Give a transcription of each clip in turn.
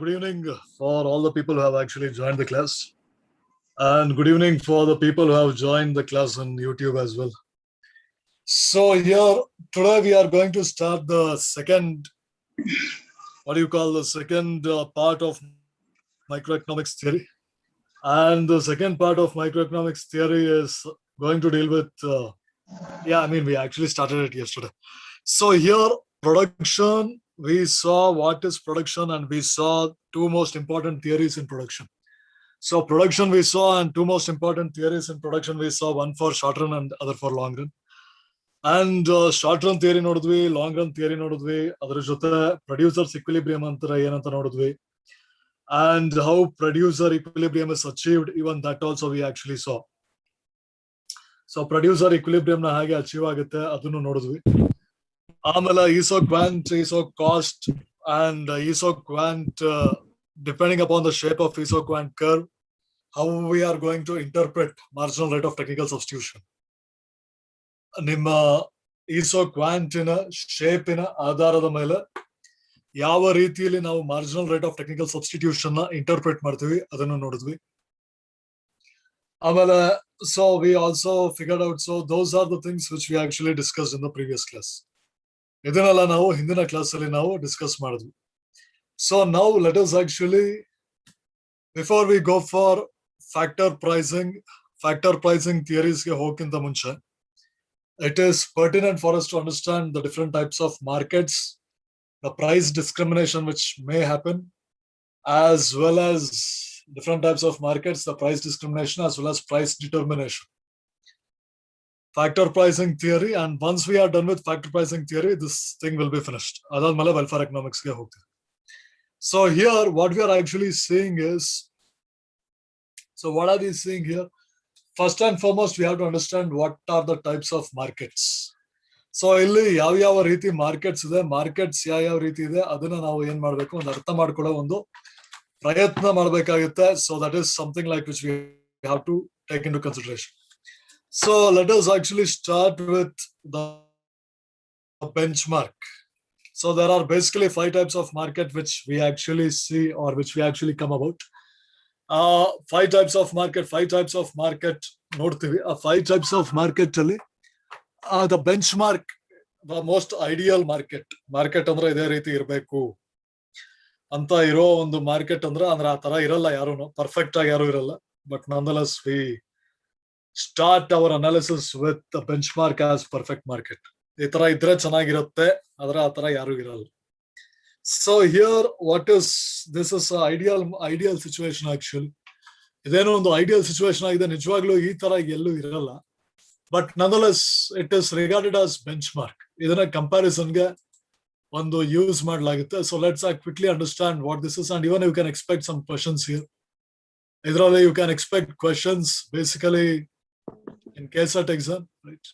Good evening for all the people who have actually joined the class. And good evening for the people who have joined the class on YouTube as well. So here, today we are going to start the second, the second part of microeconomics theory. And the second part of microeconomics theory is going to deal with, we actually started it yesterday. So here, production, we saw what is production, and we saw two most important theories in production. So production we saw, and two most important theories in production we saw, one for short run and other for long run. And short run theory nodidvi, long run theory nodidvi, adar jote producer's equilibrium antar ಏನಂತ ನೋಡಿದ್ವಿ, and how producer equilibrium is achieved, even that also we actually saw. So producer equilibrium na hage achieve ಆಗುತ್ತೆ ಅದನ್ನು ನೋಡಿದ್ವಿ. ಆಮೇಲೆ isoquant, isocost, and isoquant, depending upon the shape of isoquant curve, how we are going to interpret marginal rate of technical substitution. ನಿಮ್ಮ ಈಸೋ ಕ್ವಾಂಟಿನ ಶೇಪಿನ ಆಧಾರದ ಮೇಲೆ ಯಾವ ರೀತಿಯಲ್ಲಿ ನಾವು marginal rate of technical substitution ನ interpret ಮಾಡ್ತೀವಿ ಅದನ್ನು ನೋಡಿದ್ವಿ. ಆಮೇಲೆ so we also figured out, so those are the things which we actually discussed in the previous class. ಇದನ್ನೆಲ್ಲ ನಾವು ಹಿಂದಿನ ಕ್ಲಾಸ್ ಅಲ್ಲಿ ನಾವು ಡಿಸ್ಕಸ್ ಮಾಡಿದ್ವಿ. So now let us actually, before we go for factor pricing theories ಗೆ ಹೋಗಕ್ಕಿಂತ ಮುಂಚೆ, it is pertinent for us to understand the different types of markets, the price discrimination which may happen, as well as different types of markets, the price discrimination as well as price determination. Factor pricing theory, and once we are done with factor pricing theory, this thing will be finished. Adadmele welfare economics ge hogte. So here what we are actually seeing is, so what are we seeing here? First and foremost, we have to understand what are the types of markets. So ಇಲ್ಲಿ ಯಾವ ರೀತಿ markets ಇದೆ, markets ಯಾವ ರೀತಿ ಇದೆ ಅದನ್ನ ನಾವು ಏನ್ ಮಾಡ್ಬೇಕು, ಒಂದು ಅರ್ಥ ಮಾಡ್ಕೊಳ್ಳೋ ಒಂದು ಪ್ರಯತ್ನ ಮಾಡ್ಬೇಕಾಗುತ್ತೆ. So that is something like which we have to take into consideration. So let us actually start with the benchmark. So there are basically 5 types of market which we actually see, or which we actually come about. 5 types of market ನೋಡ್ತೀವಿ. ಆ 5 types of market ಅಲ್ಲಿ the benchmark, the most ideal market ಅಂದ್ರೆ ಇದೇ ರೀತಿ ಇರಬೇಕು ಅಂತ ಇರೋ ಒಂದು ಮಾರ್ಕೆಟ್ ಅಂದ್ರೆ ಆ ತರ ಇರಲ್ಲ, ಯಾರು ಪರ್ಫೆಕ್ಟ್ ಆಗಿ ಯಾರು ಇರಲ್ಲ. But nonetheless we start our analysis with the benchmark as perfect market. ಈ ತರ ಇದ್ರೆ ಚೆನ್ನಾಗಿರುತ್ತೆ, ಆದ್ರೆ ಆ ತರ ಯಾರು ಇರಲ್ಲ. So here this is ideal situation actually. ಇದೇನೋ ಒಂದು ಐಡಿಯಲ್ ಸಿಚುವೇಶನ್ ಆಗಿದೆ, ನಿಜವಾಗ್ಲೂ ಈ ತರ ಎಲ್ಲೂ ಇರಲ್ಲ. But nonetheless it is regarded as benchmark. ಇದನ್ನ ಕಂಪ್ಯಾರಿಸನ್ ಗೆ ಒಂದು ಯೂಸ್ ಮಾಡಲಾಗುತ್ತೆ. So let's quickly understand what this is, and even you can expect some questions here. ಇದರಲ್ಲಿ you can expect questions basically in KSET exam, right?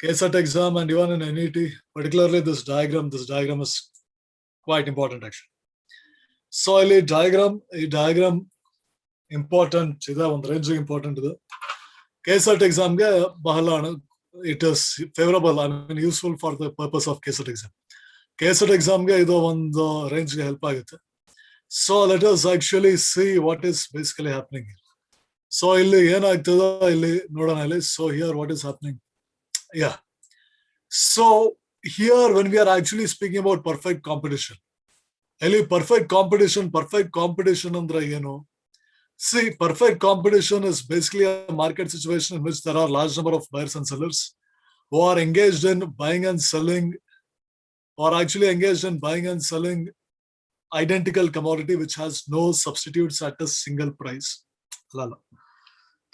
KSET exam, and even in NET, particularly this diagram is quite important actually. So ಇಲ್ಲಿ diagram important ಇದೆ, ಒಂದು range important ಇದೆ. KSET exam ಗೆ ಬಹಳ it is favorable, I mean useful for the purpose of KSET exam. KSET exam ಗೆ ಇದು ಒಂದು range ಗೆ ಹೆಲ್ಪ್ ಆಗುತ್ತೆ. So let us actually see what is basically happening here. So ಇಲ್ಲಿ ಏನಾಗ್ತದ ಇಲ್ಲಿ ನೋಡೋಣ ಇಲ್ಲಿ. So here what is happening? Yeah. So here when we are actually speaking about perfect competition, ಇಲ್ಲಿ perfect competition ಅಂದ್ರೆ ಏನು? See, perfect competition is basically a market situation in which there are large number of buyers and sellers who are engaged in buying and selling, or actually engaged in buying and selling identical commodity which has no substitutes at a single price.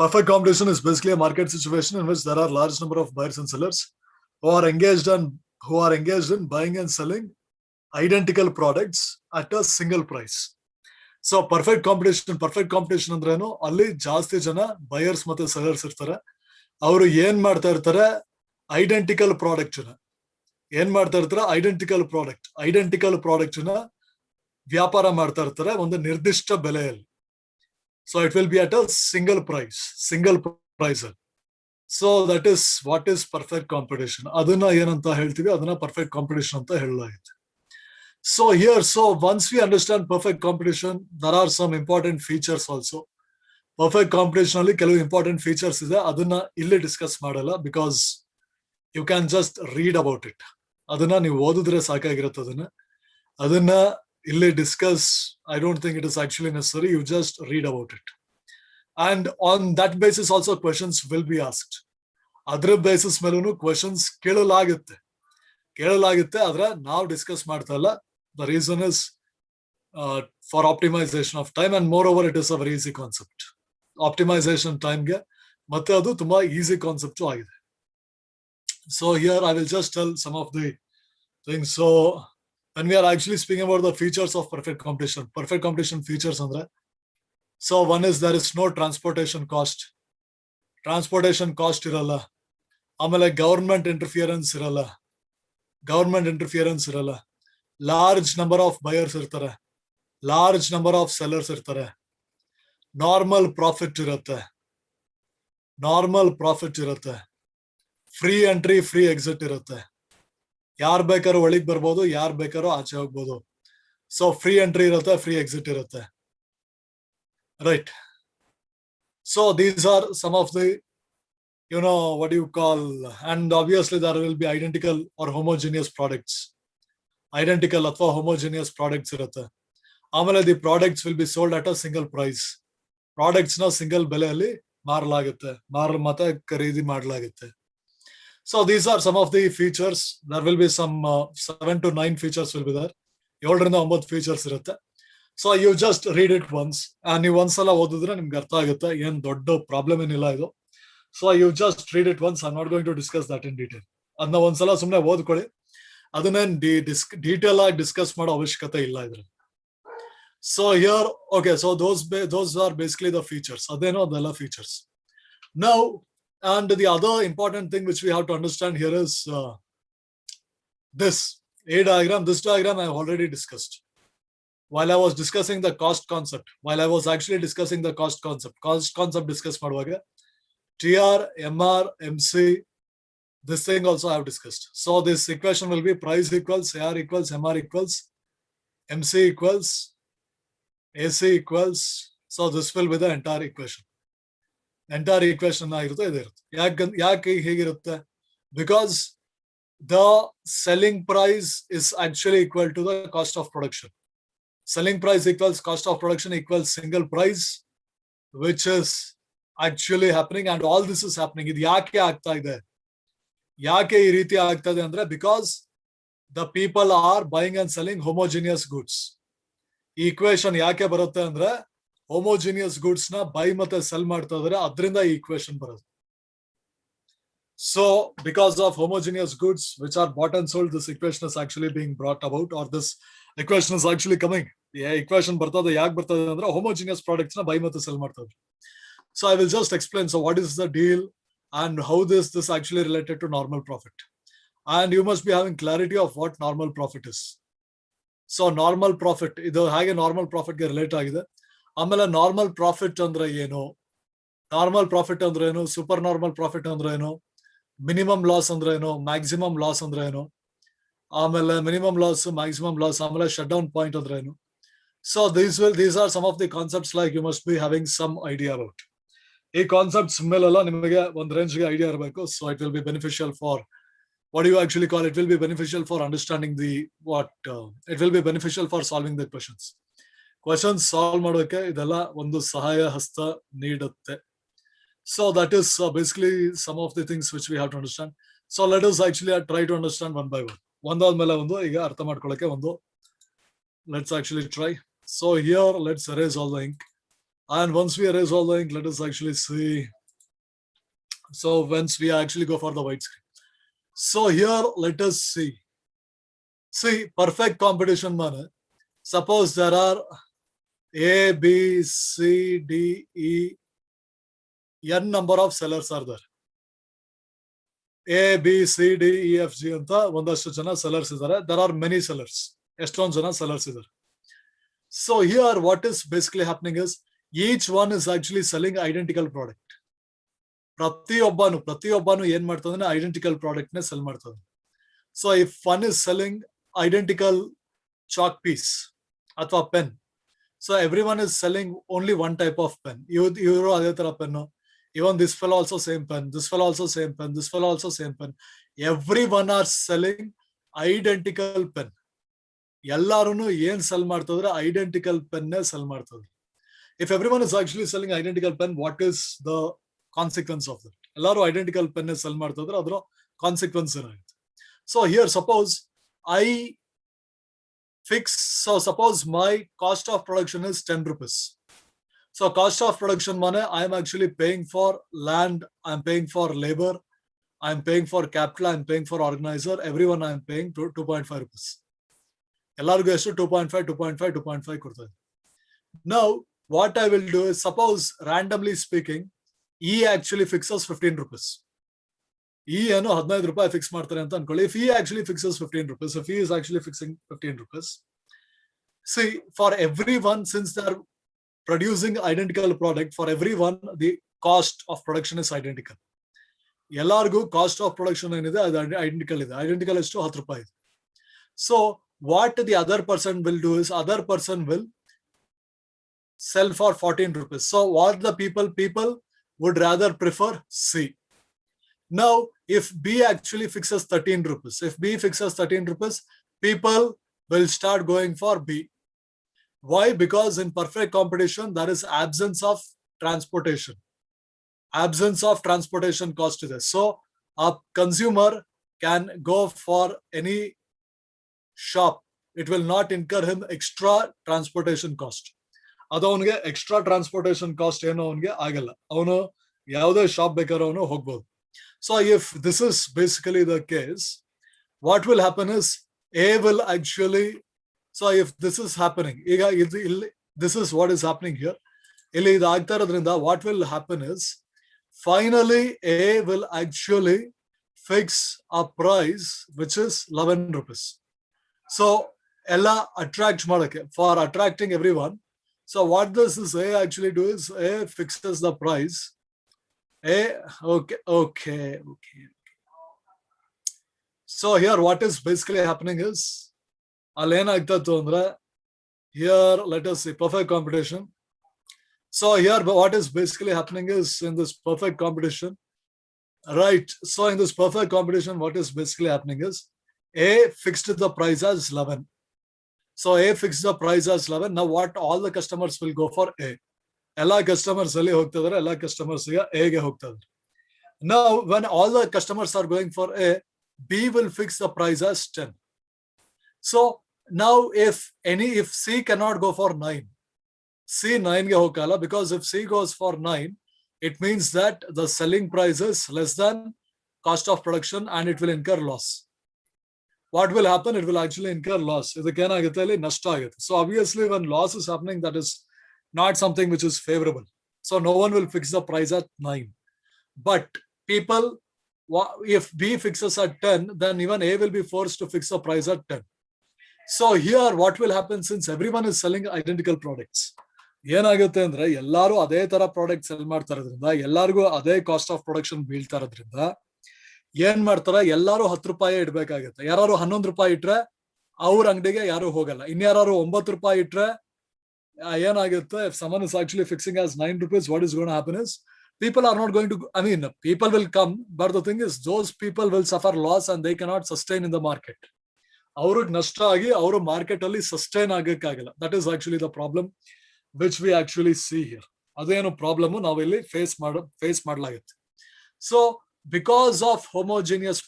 Perfect competition is basically a market situation in which there are large number of buyers and sellers who are engaged in buying and selling identical products at a single price. So perfect competition ಅಂದ್ರೇನು, ಅಲ್ಲಿ ಜಾಸ್ತಿ ಜನ buyers ಮತ್ತೆ sellers ಇರ್ತಾರೆ. ಅವರು ಏನ್ ಮಾಡ್ತಾ ಇರ್ತಾರೆ, ಐಡೆಂಟಿಕಲ್ ಪ್ರಾಡಕ್ಟ್ ನ ವ್ಯಾಪಾರ ಮಾಡ್ತಾ ಇರ್ತಾರೆ ಒಂದು ನಿರ್ದಿಷ್ಟ ಬೆಲೆಯಲ್ಲಿ. So it will be at a single price ಅಲ್ಲಿ. So that is what is perfect competition. ಅದನ್ನ ಏನಂತ ಹೇಳ್ತೀವಿ, ಅದನ್ನ ಪರ್ಫೆಕ್ಟ್ ಕಾಂಪಿಟೇಷನ್ ಅಂತ ಹೇಳಲಾಗಿದೆ. So here, once we understand perfect competition, there are some important features also. Perfect competition ಅಲ್ಲಿ ಕೆಲವು important features ಇದೆ, ಅದನ್ನ ಇಲ್ಲಿ ಡಿಸ್ಕಸ್ ಮಾಡಲ್ಲ, because you can just read about it. ಅದನ್ನ ನೀವು ಓದಿದ್ರೆ ಸಾಕಾಗಿರುತ್ತೆ. ಅದನ್ನ ಇಲ್ಲಿ discuss, I don't think it is actually necessary. You just read about it. And on that basis also questions will be asked. ಅದರ ಬೇಸಿಸ್ ಮೇಲೂ questions ಕೇಳಲಾಗುತ್ತೆ, ಆದ್ರೆ ನಾವು discuss ಮಾಡ್ತಾ ಇಲ್ಲ. The reason is for optimization of time, and moreover it is a very easy concept. Optimization time ge ಮತ್ತೆ ಅದು ತುಂಬಾ easy concept ಆಗಿದೆ. So here I will just tell some of the things. So when we are actually speaking about the features of perfect competition features andre, so one is there is no transportation cost ಇರಲ್ಲ. ಆಮೇಲೆ government interference ಇರಲ್ಲ. Large number of buyers ಇರ್ತಾರೆ, large number of sellers ಇರ್ತಾರೆ. Normal profit ಇರುತ್ತೆ. Free entry, free exit ಇರುತ್ತೆ. ಯಾರ್ ಬೇಕಾದ್ರೂ ಒಳಗ್ ಬರ್ಬೋದು, ಯಾರ್ ಬೇಕಾದ್ರೂ ಆಚೆ ಹೋಗ್ಬೋದು. ಸೊ ಫ್ರೀ ಎಂಟ್ರಿ ಇರುತ್ತೆ, ಫ್ರೀ ಎಕ್ಸಿಟ್ ಇರುತ್ತೆ, right. So these are some of the what you call, and obviously there will be identical or homogeneous products. Identical ಅಥವಾ ಹೋಮೋಜಿನಿಯಸ್ ಪ್ರಾಡಕ್ಟ್ಸ್ ಇರುತ್ತೆ. ಆಮೇಲೆ the products will be sold at a single price. Products ನ single ಬೆಲೆಯಲ್ಲಿ ಮತ್ತೆ ಖರೀದಿ ಮಾಡಲಾಗುತ್ತೆ. So these are some of the features. There will be some 7 to 9 features will be there. 7 to 9 features ಇರುತ್ತೆ. So you just read it once. ನೀವು ಒಂದ್ಸಲ ಓದಿದ್ರೆ ನಿಮ್ಗೆ ಅರ್ಥ ಆಗುತ್ತೆ, ಏನ್ ದೊಡ್ಡ ಪ್ರಾಬ್ಲಮ್ ಏನಿಲ್ಲ ಇದು. So you just read it once. I am not going to discuss that in detail. ಅದನ್ನ ಒಂದ್ಸಲ ಸುಮ್ಮನೆ ಓದ್ಕೊಳ್ಳಿ, ಅದನ್ನೇನ್ ಡೀಟೇಲ್ ಆಗಿ ಡಿಸ್ಕಸ್ ಮಾಡೋ ಅವಶ್ಯಕತೆ ಇಲ್ಲ ಇದ್ರಲ್ಲಿ. So here okay, so those are basically the features. ಅದೇನೋ ಅದೆಲ್ಲ features. Now, and the other important thing which we have to understand here is this diagram. This diagram I have already discussed while I was discussing the cost concept. Cost concept discuss ಮಾಡುವಾಗ TR, MR, MC, this thing also I have discussed. So this equation will be price equals AR equals MR equals MC equals AC equals. So this will be the entire equation. ಆಗಿರುತ್ತೆ, ಇದೇ ಇರುತ್ತೆ. ಯಾಕೆ ಹೇಗಿರುತ್ತೆ? Because the selling price is actually equal to the cost of production. Selling price equals cost of production equals single price, which is actually happening, and all this is happening. ಇದು ಯಾಕೆ ಆಗ್ತಾ ಇದೆ? ಯಾಕೆ ಈ ರೀತಿ ಆಗ್ತದೆ ಅಂದ್ರೆ, because the people are buying and selling homogeneous goods. ಈ ಇಕ್ವೇಶನ್ ಯಾಕೆ ಬರುತ್ತೆ ಅಂದ್ರೆ, ಹೋಮೋಜಿನಿಯಸ್ ಗುಡ್ಸ್ ನ ಬೈ ಮತ್ತೆ ಸೆಲ್ ಮಾಡ್ತಾ ಇದ್ರೆ, ಅದರಿಂದ ಈ ಇಕ್ವೇಶನ್ ಬರುತ್ತೆ. So because of homogeneous goods which are bought and sold, this equation is actually being brought about, or this equation is actually coming. Equation ಬರ್ತದೆ, ಯಾಕೆ ಬರ್ತದೆ ಅಂದ್ರೆ ಹೋಮೋಜಿನಿಯಸ್ ಪ್ರಾಡಕ್ಟ್ಸ್ ನ ಬೈ ಮತ್ತೆ ಸೆಲ್ ಮಾಡ್ತಾ ಇದ್ರು. So I will just explain. So what is the deal and how this actually related to normal profit? And you must be having clarity of what normal profit is. So normal profit, ಇದು ಹಾಗೆ normal profit ಗೆ relate ಆಗಿದೆ. ಆಮೇಲೆ normal profit ಅಂದ್ರೆ ಏನು, super normal profit ಅಂದ್ರೆ ಏನು, minimum loss ಅಂದ್ರೆ ಏನು, ಮ್ಯಾಕ್ಸಿಮಮ್ ಲಾಸ್ ಅಂದ್ರೆ ಏನು, ಆಮೇಲೆ ಮಿನಿಮಮ್ ಲಾಸ್, ಮ್ಯಾಕ್ಸಿಮಮ್ ಲಾಸ್, ಆಮೇಲೆ ಶಟ್ ಡೌನ್ ಪಾಯಿಂಟ್ ಅಂದ್ರೆ ಏನು. So these are some of the concepts like you must be having some idea about. ಈ ಕಾನ್ಸೆಪ್ಟ್ಸ್ ಮೇಲೆಲ್ಲ ನಿಮಗೆ ಒಂದು ರೇಂಜ್ಗೆ ಐಡಿಯಾ ಇರಬೇಕು. So it will B beneficial for what do you actually call it will be beneficial for understanding the what it will be beneficial for solving the questions solve ಮಾಡೋಕೆ ಇದೆಲ್ಲ ಒಂದು ಸಹಾಯ ಹಸ್ತ ನೀಡುತ್ತೆ. So that is basically some of the things which we have to understand. So let us actually try to understand one by one. ಒಂದಾದ್ಮೇಲೆ ಒಂದು ಈಗ ಅರ್ಥ ಮಾಡ್ಕೊಳ್ಳೋಕೆ ಒಂದು let's actually try. So here let's erase all the ink, and once we erase all the ink, let us actually see. So once we actually go for the white screen. So here let us see perfect competition manner. Suppose there are A, B, C, D, E, n number of sellers are there. A, B, C, D, E, F, G ಅಂತ ಒಂದಷ್ಟು ಜನ sellers ಇದ್ದಾರೆ. There are many sellers. ಎಷ್ಟೊಂದು ಜನ sellers ಇದ್ದಾರೆ. So here what is basically happening is each one is actually selling identical product. ಪ್ರತಿಯೊಬ್ಬನು ಏನ್ ಮಾಡ್ತಾನೆ ಐಡೆಂಟಿಕಲ್ ಪ್ರಾಡಕ್ಟ್ ನೇ ಸೆಲ್ ಮಾಡ್ತಾನೆ. So if one is selling identical chalk piece ಅಥವಾ pen, so every one is selling only one type of pen. ಇವರು ಅದೇ ತರ pen, ಇವನ್ this fellow also same pen, this fellow also same pen, this fellow also same pen. Every one are selling identical pen. ಎಲ್ಲಾರು ಏನ್ sell ಮಾಡ್ತಿದ್ರೆ identical pen sell ಮಾಡ್ತಿದ್ರು. If every one is actually selling identical pen, what is the consequence of that? ಎಲ್ಲರೂ identical pen sell ಮಾಡ್ತಿದ್ರೆ ಅದರ consequence ಏನಾಗುತ್ತೆ? So here suppose I fix, so suppose my cost of production is 10 rupees. So cost of production ಮನೆ I am actually paying for land, I am paying for labour, I am paying for capital, I am paying for organiser, every one I am paying 2.5 rupees. ಎಲ್ಲರಿಗೂ ಎಷ್ಟು 2.5 2.5 2.5 ಕೊಡ್ತಾರೆ. Now what I will do is, suppose randomly speaking E actually fixes 15 rupees. E ಏನು 15 ರೂಪಾಯಿ fix ಮಾಡ್ತಾರೆ ಅಂತ ಅನ್ಕೊಳ್ಳಿ. If E actually fixes 15 rupees, if E is actually fixing 15 rupees, see, for everyone, since they are producing identical product, for everyone the cost of production is identical. ಎಲ್ಲರಿಗೂ cost of production ಏನಿದೆ ಅದು identical ಇದೆ. Identical ಎಷ್ಟು 10 ರೂಪಾಯಿ ಇದೆ. So what the other person will do is, other person will sell for 14 rupees. So what the people would rather prefer C. Now, if B actually fixes 13 rupees, if B fixes 13 rupees, people will start going for B. Why? Because in perfect competition, there is absence of transportation. Absence of transportation cost is there. So a consumer can go for any shop. It will not incur him extra transportation cost. ಅದು ಅವನಿಗೆ extra transportation cost ಏನು ಅವನಿಗೆ ಆಗಲ್ಲ. ಅವನು ಯಾವುದೇ shop ಬೇಕಾದ್ರೂ ಅವನು ಹೋಗ್ಬೋದು. So if this is basically the case, what will happen is he will actually, so if this is happening, ಈಗ ಇಲ್ಲಿ this is what is happening here, ಇಲ್ಲಿ ಇದು ಆಗ್ತಾ ಇರೋದ್ರಿಂದ what will happen is, finally he will actually fix a price which is 11 rupees. ಸೊ ಎಲ್ಲ attract ಮಾಡಕ್ಕೆ, for attracting everyone. So what this is A actually do is A fixes the price. Okay. So here what is basically happening is, here let us see perfect competition. So here what is basically happening is, in this perfect competition, right? So in this perfect competition, what is basically happening is A fixed the price as 11. So A fixed the price as 11. Now what all the customers will go for A. Ella customers ಅಲ್ಲಿ ಹೋಗ್ತಿದ್ದಾರೆ, ಎಲ್ಲ customers ಗೆ A ಗೆ ಹೋಗ್ತಾರೆ. Now when all the customers are going for A, B will fix the price as 10. So now if C cannot go for 9, C 9 ಗೆ ಹೋಗಲ್ಲ, because if C goes for 9, it means that the selling price is less than cost of production and it will incur loss. What will happen? It will actually incur loss. So obviously when loss is happening, that is not something which is favorable. So no one will fix the price at 9. But people, if B fixes at 10, then even A will be forced to fix the price at 10. So here what will happen, since everyone is selling identical products, ಏನಾಗುತ್ತೆ ಅಂದ್ರೆ ಎಲ್ಲಾರು ಅದೇ ತರ product cell ಮಾಡ್ತಾ ಇರೋದ್ರಿಂದ, ಎಲ್ಲರಿಗೂ ಅದೇ cost of production ಬೀಳ್ತಾ ಇರೋದ್ರಿಂದ ಏನ್ ಮಾಡ್ತಾರೆ, ಎಲ್ಲಾರು 10 ರೂಪಾಯಿ ಇಡ್ಬೇಕಾಗತ್ತೆ. ಯಾರು 11 ರೂಪಾಯಿ ಇಟ್ರೆ ಅವ್ರ ಅಂಗಡಿಗೆ ಯಾರು ಹೋಗಲ್ಲ. ಇನ್ಯಾರು 9 ರೂಪಾಯಿ ಇಟ್ರೆ if someone is actually fixing as 9 rupees, what is going to happen is people are not going to, people will come, but the thing is, those people will suffer loss and they cannot sustain in the market. ಅವ್ರಿಗೆ ನಷ್ಟ ಆಗಿ ಅವರು market ಅಲ್ಲಿ sustain ಆಗಕ್ಕಾಗಲ್ಲ. That is actually the problem which we actually see here. ಅದೇನು problem ನಾವಿಲ್ಲಿ face ಮಾಡಲಾಗುತ್ತೆ. ಸೊ because of homogeneous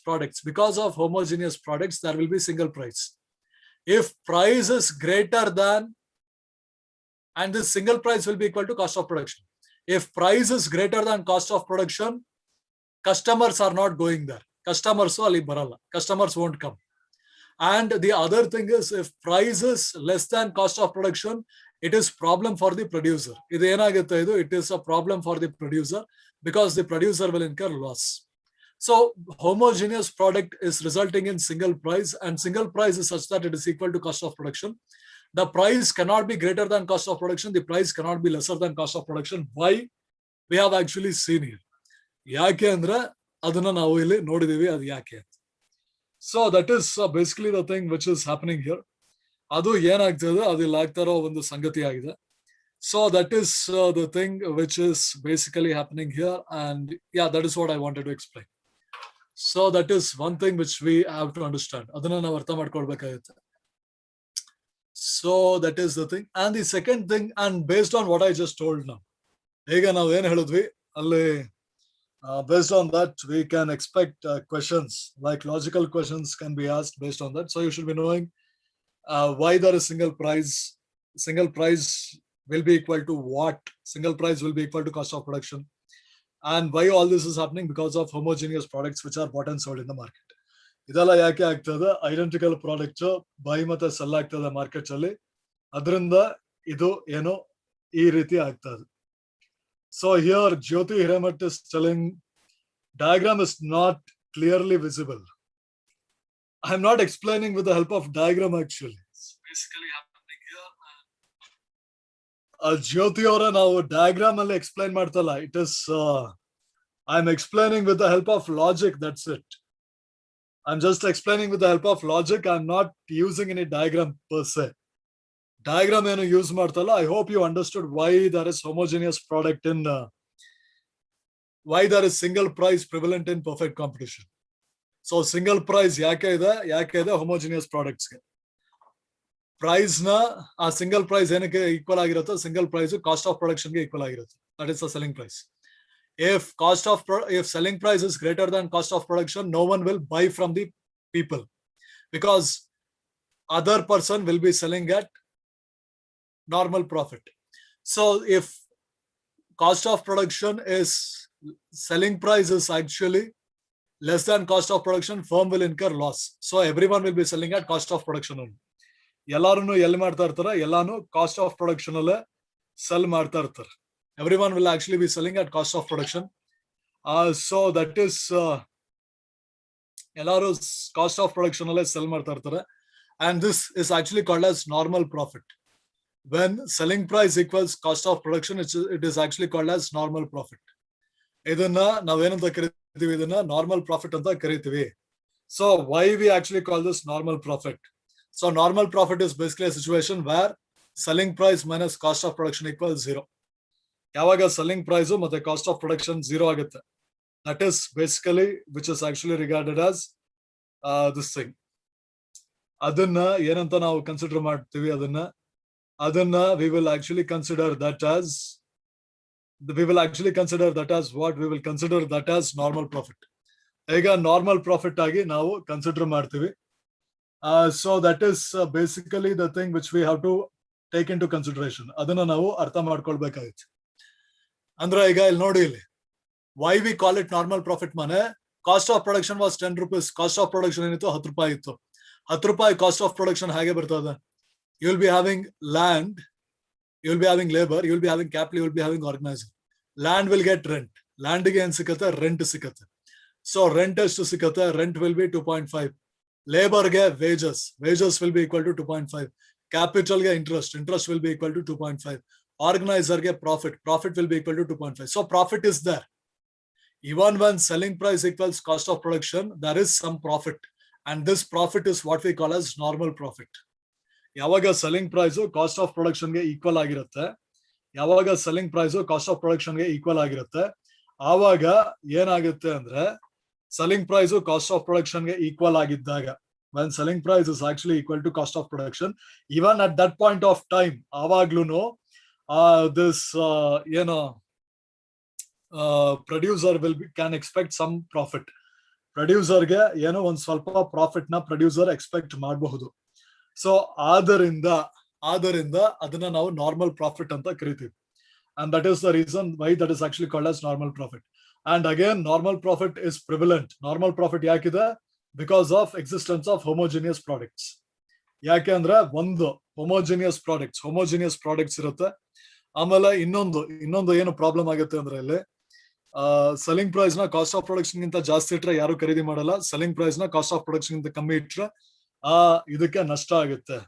products, there will be single price. If price is greater than, and this single price will be equal to cost of production. If price is greater than cost of production, customers are not going there. Customers won't come. And the other thing is, if price is less than cost of production, it is problem for the producer. It is a problem for the producer because the producer will incur loss. So homogeneous product is resulting in single price, and single price is such that it is equal to cost of production. The price cannot be greater than cost of production. The price cannot be lesser than cost of production. Why? We have actually seen here. ಯಾಕೆ ಅಂದ್ರೆ ಅದನ್ನ ನಾವು ಇಲ್ಲಿ ನೋಡಿದೀವಿ, ಅದು ಯಾಕೆ ಅಂತ. So that is basically the thing which is happening here. ಅದು ಏನಾಗ್ತದೆ, ಅದು ಇಲ್ಲಿ ಆಗ್ತಾ ಇರೋ ಒಂದು ಸಂಗತಿ ಆಗಿದೆ. So that is the thing which is basically happening here, and that is what I wanted to explain. So that is one thing which we have to understand. ಅದನ್ನ ನಾವು ಅರ್ಥ ಮಾಡ್ಕೊಳ್ಬೇಕಾಗುತ್ತೆ. So that is the thing. And the second thing, and based on what I just told now, ಈಗ ನಾವು ಏನ್ ಹೇಳಿದ್ವಿ ಅಲ್ಲಿ, based on that we can expect questions, like logical questions can be asked based on that. So you should be knowing why there is single price. Single price will be equal to what? Single price will be equal to cost of production. And why all this is happening? Because of homogeneous products which are bought and sold in the market. ಇದೆಲ್ಲ ಯಾಕೆ ಆಗ್ತದೆ? Identical product buy ಮತ್ತೆ sell ಆಗ್ತದೆ markets ಅಲ್ಲಿ, ಅದರಿಂದ ಇದು ಏನೋ ಈ ರೀತಿ ಆಗ್ತದೆ. So here Jyoti Hiremath is telling diagram is not clearly visible. I am not explaining with the help of diagram actually. It's basically happening here. Jyoti ಅವರ ನಾವು diagram ಅಲ್ಲಿ explain ಮಾಡ್ತಲ್ಲ. It is I am explaining with the help of logic. That's it. I'm just explaining with the help of logic. I'm not using any diagram per se. Diagram ಏನು use ಮಾಡ್ತಲ್ಲ. I hope you understood why there is homogeneous product in why there is single price prevalent in perfect competition. So single price ಯಾಕೆ ಇದೆ homogeneous products ಗೆ. Price ನ ಆ single price ಏನಕ್ಕೆ equal ಆಗಿರುತ್ತೆ? Single price cost of production ಗೆ equal ಆಗಿರುತ್ತೆ. That is the selling price. If selling price is greater than cost of production, no one will buy from the people because other person will be selling at normal profit. So if cost of production is, selling price is actually less than cost of production, firm will incur loss. So everyone will be selling at cost of production only. ಎಲ್ಲಾರು ಎಲ್ಲಿ ಮಾಡ್ತಾ ಇರ್ತಾರೆ? ಎಲ್ಲಾನು cost of production ಅಲ್ಲೇ cell ಮಾಡ್ತಾ ಇರ್ತಾರೆ. Everyone will actually be selling at cost of production. So that is ಎಲ್ಲಾರು cost of production ಅಲ್ಲೇ ಸೆಲ್ ಮಾಡ್ತಾ ಇರ್ತಾರೆ, and this is actually called as normal profit. When selling price equals cost of production, it is actually called as normal profit. ಇದನ್ನ ನಾವೇನಂತ ಕರಿತೀವಿ? ಇದನ್ನ normal profit ಅಂತ ಕರಿತೀವಿ. So why we actually call this normal profit? So normal profit is basically a situation where selling price minus cost of production equals 0. ಯಾವಾಗ selling price ಮತ್ತೆ cost of production 0 ಆಗುತ್ತೆ, that is basically which is actually regarded as this thing. ಅದನ್ನ ಏನಂತ ನಾವು consider ಮಾಡ್ತೀವಿ? ಅದನ್ನ we will actually consider that as what? We will consider that as normal profit. ಈಗ normal profit ಆಗಿ ನಾವು ಕನ್ಸಿಡರ್ ಮಾಡ್ತೀವಿ. So that is basically the thing which we have to take into consideration. ಅದನ್ನ ನಾವು ಅರ್ಥ ಮಾಡ್ಕೊಳ್ಬೇಕಾಗಿತ್ತು. ಅಂದ್ರೆ ಈಗ ಇಲ್ಲಿ ನೋಡಿ, ಇಲ್ಲಿ why we call it normal profit ಮನೆ, cost of production was 10 rupees. Cost of production ಏನಿತ್ತು 10 ರೂಪಾಯಿ ಇತ್ತು. 10 ರೂಪಾಯಿ ಕಾಸ್ಟ್ ಆಫ್ ಪ್ರೊಡಕ್ಷನ್ ಹೇಗೆ ಬರ್ತದೆ? You will be having land, you will be having labor, you will be having capital, you will be having organizing. Land will get rent. Land ಗೆ ಏನ್ ಸಿಕ್ಕತ್ತೆ? Rent ಸಿಕ್ಕತ್ತೆ. ಸೊ ರೆಂಟ್ ಎಷ್ಟು ಸಿಕ್ಕತ್ತೆ? Rent will be 2.5. Labor ಗೆ wages will be equal to 2.5. Capital ಗೆ interest will be equal to 2.5. Organizer ಗೆ profit will be equal to 2.5. So profit is there. Even when selling price equals cost of production, there is some profit, and this profit is what we call as normal profit. ಯಾವಾಗ selling price cost of ಪ್ರೊಡಕ್ಷನ್ಗೆ equal ಆಗಿರುತ್ತೆ, ಯಾವಾಗ selling price cost of ಪ್ರೊಡಕ್ಷನ್ಗೆ equal ಆಗಿರುತ್ತೆ, ಆವಾಗ ಏನಾಗುತ್ತೆ ಅಂದ್ರೆ selling price cost of production ಗೆ equal ಆಗಿದ್ದಾಗ, when selling price is actually equal to cost of production, even at that point of time ಆವಾಗ್ಲೂನು this producer can expect some profit. Producer ಗೆ ಏನೋ ಒಂದ್ ಸ್ವಲ್ಪ ಪ್ರಾಫಿಟ್ ನ ಪ್ರೊಡ್ಯೂಸರ್ ಎಕ್ಸ್ಪೆಕ್ಟ್ ಮಾಡಬಹುದು. So ಆದ್ದರಿಂದ ಅದನ್ನ ನಾವು ನಾರ್ಮಲ್ ಪ್ರಾಫಿಟ್ ಅಂತ ಕರಿತೀವಿ. And that is the reason why that is actually called as normal profit. And again, normal profit is prevalent. Normal profit yakide because of existence of homogeneous products. ಯಾಕೆ ಅಂದ್ರೆ ಒಂದು homogeneous products ಇರುತ್ತೆ. ಆಮೇಲೆ ಇನ್ನೊಂದು ಏನು problem ಆಗುತ್ತೆ ಅಂದ್ರೆ ಇಲ್ಲಿ ಸೆಲ್ಲಿಂಗ್ ಪ್ರೈಸ್ ನ ಕಾಸ್ಟ್ ಆಫ್ ಪ್ರೊಡಕ್ಷನ್ ಗಿಂತ ಜಾಸ್ತಿ ಇಟ್ರೆ ಯಾರು ಖರೀದಿ ಮಾಡಲ್ಲ. ಸೆಲ್ಲಿಂಗ್ ಪ್ರೈಸ್ ನ ಕಾಸ್ಟ್ ಆಫ್ ಪ್ರೊಡಕ್ಷನ್ ಗಿಂತ ಕಮ್ಮಿ ಇಟ್ರೆ ಇದಕ್ಕೆ ನಷ್ಟ ಆಗುತ್ತೆ.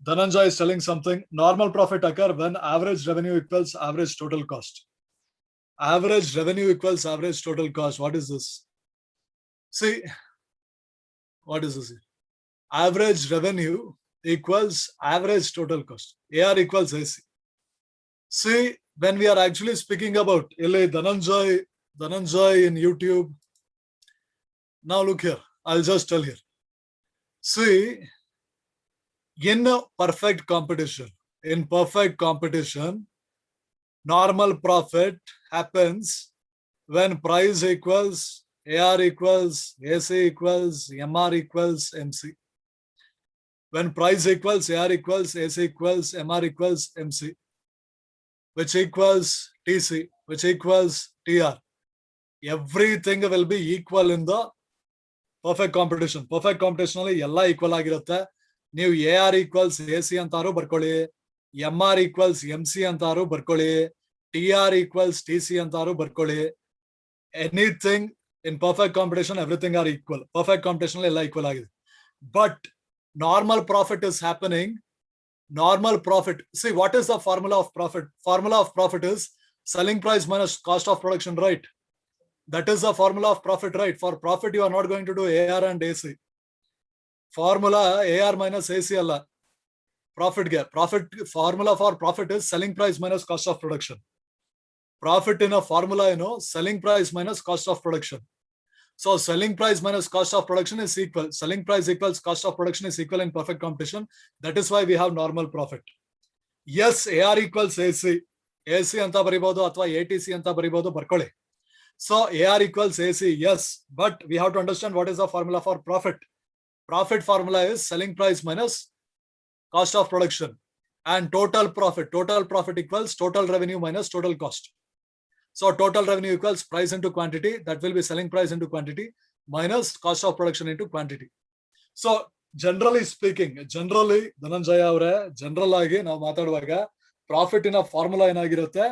Dhananjay is telling something. Normal profit occur when average revenue equals average total cost. Average revenue equals average total cost. What is this? See, what is this? Average revenue equals average total cost. AR equals AC. See, when we are actually speaking about Dhananjay in YouTube. Now look here. I'll just tell here. See, in perfect competition, normal profit happens when price equals AR equals AC equals MR equals MC. When price equals AR equals AC equals MR equals MC, which equals TC, which equals TR. Everything will be equal in the perfect competition. Perfect competition alli ella equal ಆಗಿರುತ್ತೆ. ನೀವು AR equals AC ಅಂತಾರು ಬರ್ಕೊಳ್ಳಿ, MR equals MC ಅಂತಾರು ಬರ್ಕೊಳ್ಳಿ, TR equals TC ಅಂತಾರು ಬರ್ಕೊಳ್ಳಿ. Anything in perfect competition, everything are equal. Perfect competition ಎಲ್ಲ equal ಆಗಿದೆ. But normal profit is happening. Normal profit. See, what is the formula of profit? Formula of profit is selling price minus cost of production, right? That is the formula of profit, right? For profit, you are not going to do AR and AC. Formula AR minus AC alla. Profit formula for profit is selling price minus cost of production. Profit in a formula, selling price minus cost of production. So selling price minus cost of production is equal. Selling price equals cost of production is equal in perfect competition. That is why we have normal profit. Yes, AR equals AC. AC anta baribodu athwa ATC anta baribodu barkoli. So AR equals AC, yes, but we have to understand what is the formula for profit. Profit formula is selling price minus cost of production, and total profit equals total revenue minus total cost. So total revenue equals price into quantity, that will be selling price into quantity minus cost of production into quantity. So generally speaking, Dhananjay avare general agi ನಾವು ಮಾತಾಡುವಾಗ profit ಇನ formula ಏನಾಗಿರುತ್ತೆ,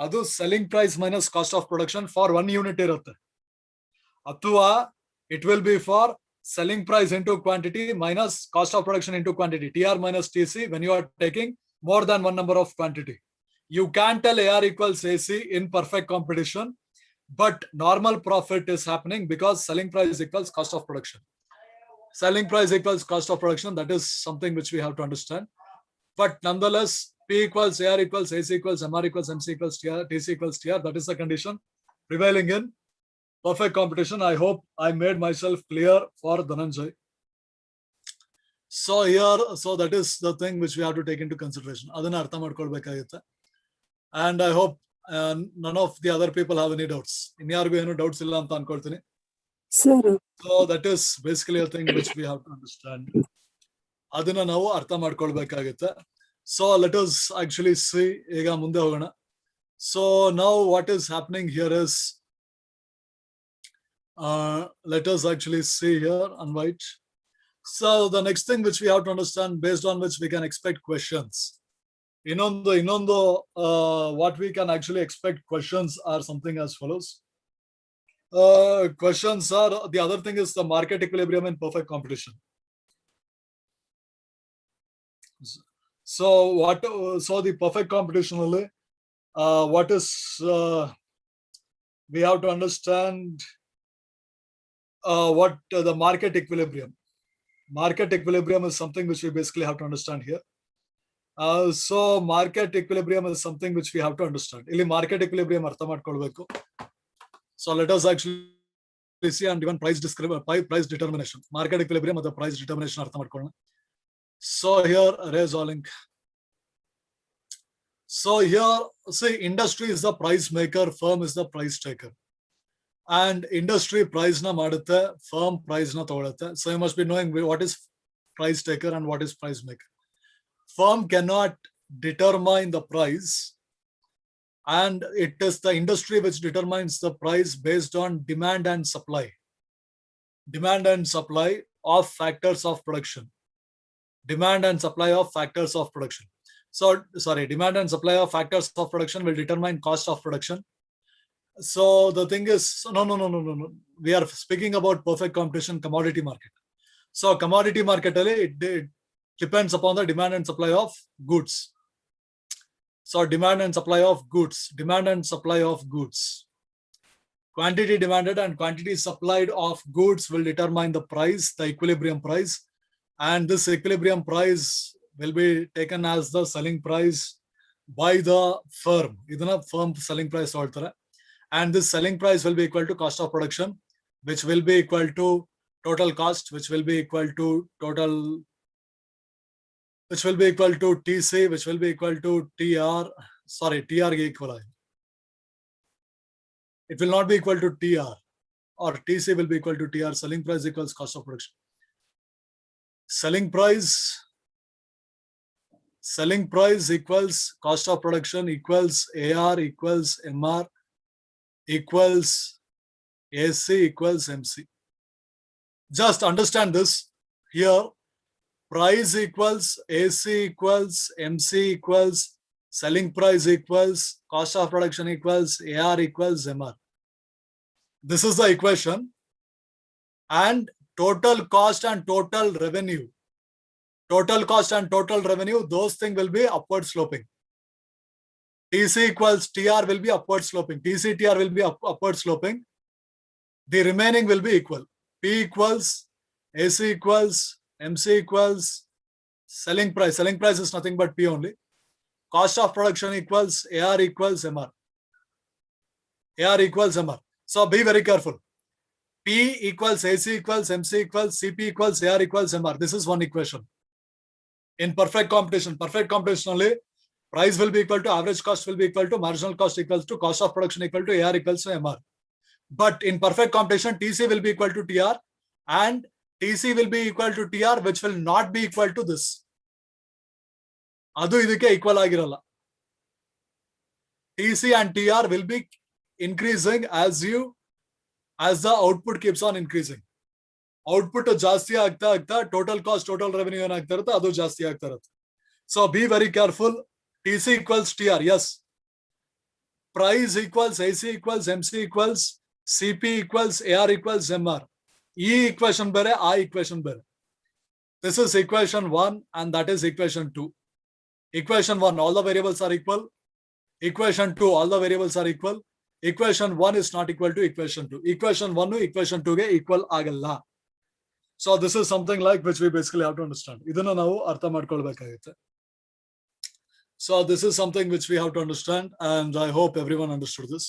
ಅದು selling price minus cost of production for 1 unit ಇರುತ್ತೆ, ಅಥವಾ it will be for selling price into quantity minus cost of production into quantity, TR minus TC, when you are taking more than one number of quantity. You can't tell AR equals AC in perfect competition, but normal profit is happening because selling price equals cost of production. Selling price equals cost of production, that is something which we have to understand. But nonetheless, P equals AR equals AC equals MR equals MC equals TR, TC equals TR, that is the condition prevailing in perfect competition. I hope I made myself clear for Dhananjay. So here, so that is the thing which we have to take into consideration. Adana artha madkolbekagutte. And I hope none of the other people have any doubts. Inyargu eno doubts illa anta ankoltini. Sir. So that is basically a thing which we have to understand. Adana ನಾವು ಅರ್ಥ ಮಾಡ್ಕೊಳ್ಬೇಕಾಗುತ್ತೆ. So let us actually see, ಈಗ ಮುಂದೆ ಹೋಗೋಣ. So now what is happening here is, let us actually see here, invite. So the next thing which we have to understand, based on which we can expect questions. Inondo, what we can actually expect questions are something as follows. Questions are, the other thing is the market equilibrium in perfect competition. So the perfect competition only, what is, we have to understand what the market equilibrium. Market equilibrium is something which we basically have to understand here. So market equilibrium is something which we have to understand. Ili market equilibrium artha madkolbeku. So let us actually see and even price determination. Market equilibrium and the price determination artha madkolna. So here raise all link. So here, see, industry is the price maker, firm is the price taker. And industry price na madutte, firm price na togolutte. So you must be knowing what is price taker and what is price maker. Firm cannot determine the price, and it is the industry which determines the price based on demand and supply. Demand and supply of factors of production. Demand and supply of factors of production. So, sorry, demand and supply of factors of production will determine cost of production. So the thing is, no. We are speaking about perfect competition commodity market. So commodity market, it depends upon the demand and supply of goods. So demand and supply of goods, quantity demanded and quantity supplied of goods will determine the price, the equilibrium price, and this equilibrium price will be taken as the selling price by the firm. Idana firm selling price altere, and this selling price will be equal to cost of production, which will be equal to total cost, which will be equal to TC, which will be equal to TR. Sorry, TR equal. It will not be equal to TR, or TC will be equal to TR. Selling price equals cost of production. Selling price equals cost of production equals AR equals MR equals AC equals MC. Just understand this here. Price equals AC equals MC equals selling price equals cost of production equals AR equals MR. This is the equation. And total cost and total revenue. Those things will be upward sloping. TC equals TR will be upward sloping. TC TR will be upward sloping. The remaining will be equal. P equals AC equals MC equals selling price. Selling price is nothing but P only. Cost of production equals AR equals MR. So be very careful. P equals AC equals MC equals CP equals AR equals MR. This is one equation. In perfect competition only, price will be equal to average cost will be equal to marginal cost equals to cost of production equal to AR equals to MR. But in perfect competition, TC will be equal to TR and TC will be equal to TR, which will not be equal to this. Adu idukke equal agiralla. TC and TR will be increasing as the output keeps on increasing. Output ಜಾಸ್ತಿ ಆಗ್ತಾ total cost, total revenue ಏನಾಗ್ತಾ ಇರುತ್ತೆ ಅದು ಜಾಸ್ತಿ ಆಗ್ತಾ ಇರುತ್ತೆ. So be very careful. TC equals TR, yes. Price equals AC equals MC equals CP equals AR equals MR. E equation bere, I equation bere. This is equation 1 and that is equation 2. Equation 1, all the variables are equal. Equation 2, all the variables are equal. Equation 1 is not equal to equation 2. Equation 1 equation 2 ge equal agalla. So this is something like which we basically have to understand. Idana ನಾವು ಅರ್ಥ ಮಾಡ್ಕೊಳ್ಬೇಕಾಗುತ್ತೆ. So this is something which we have to understand and I hope everyone understood this.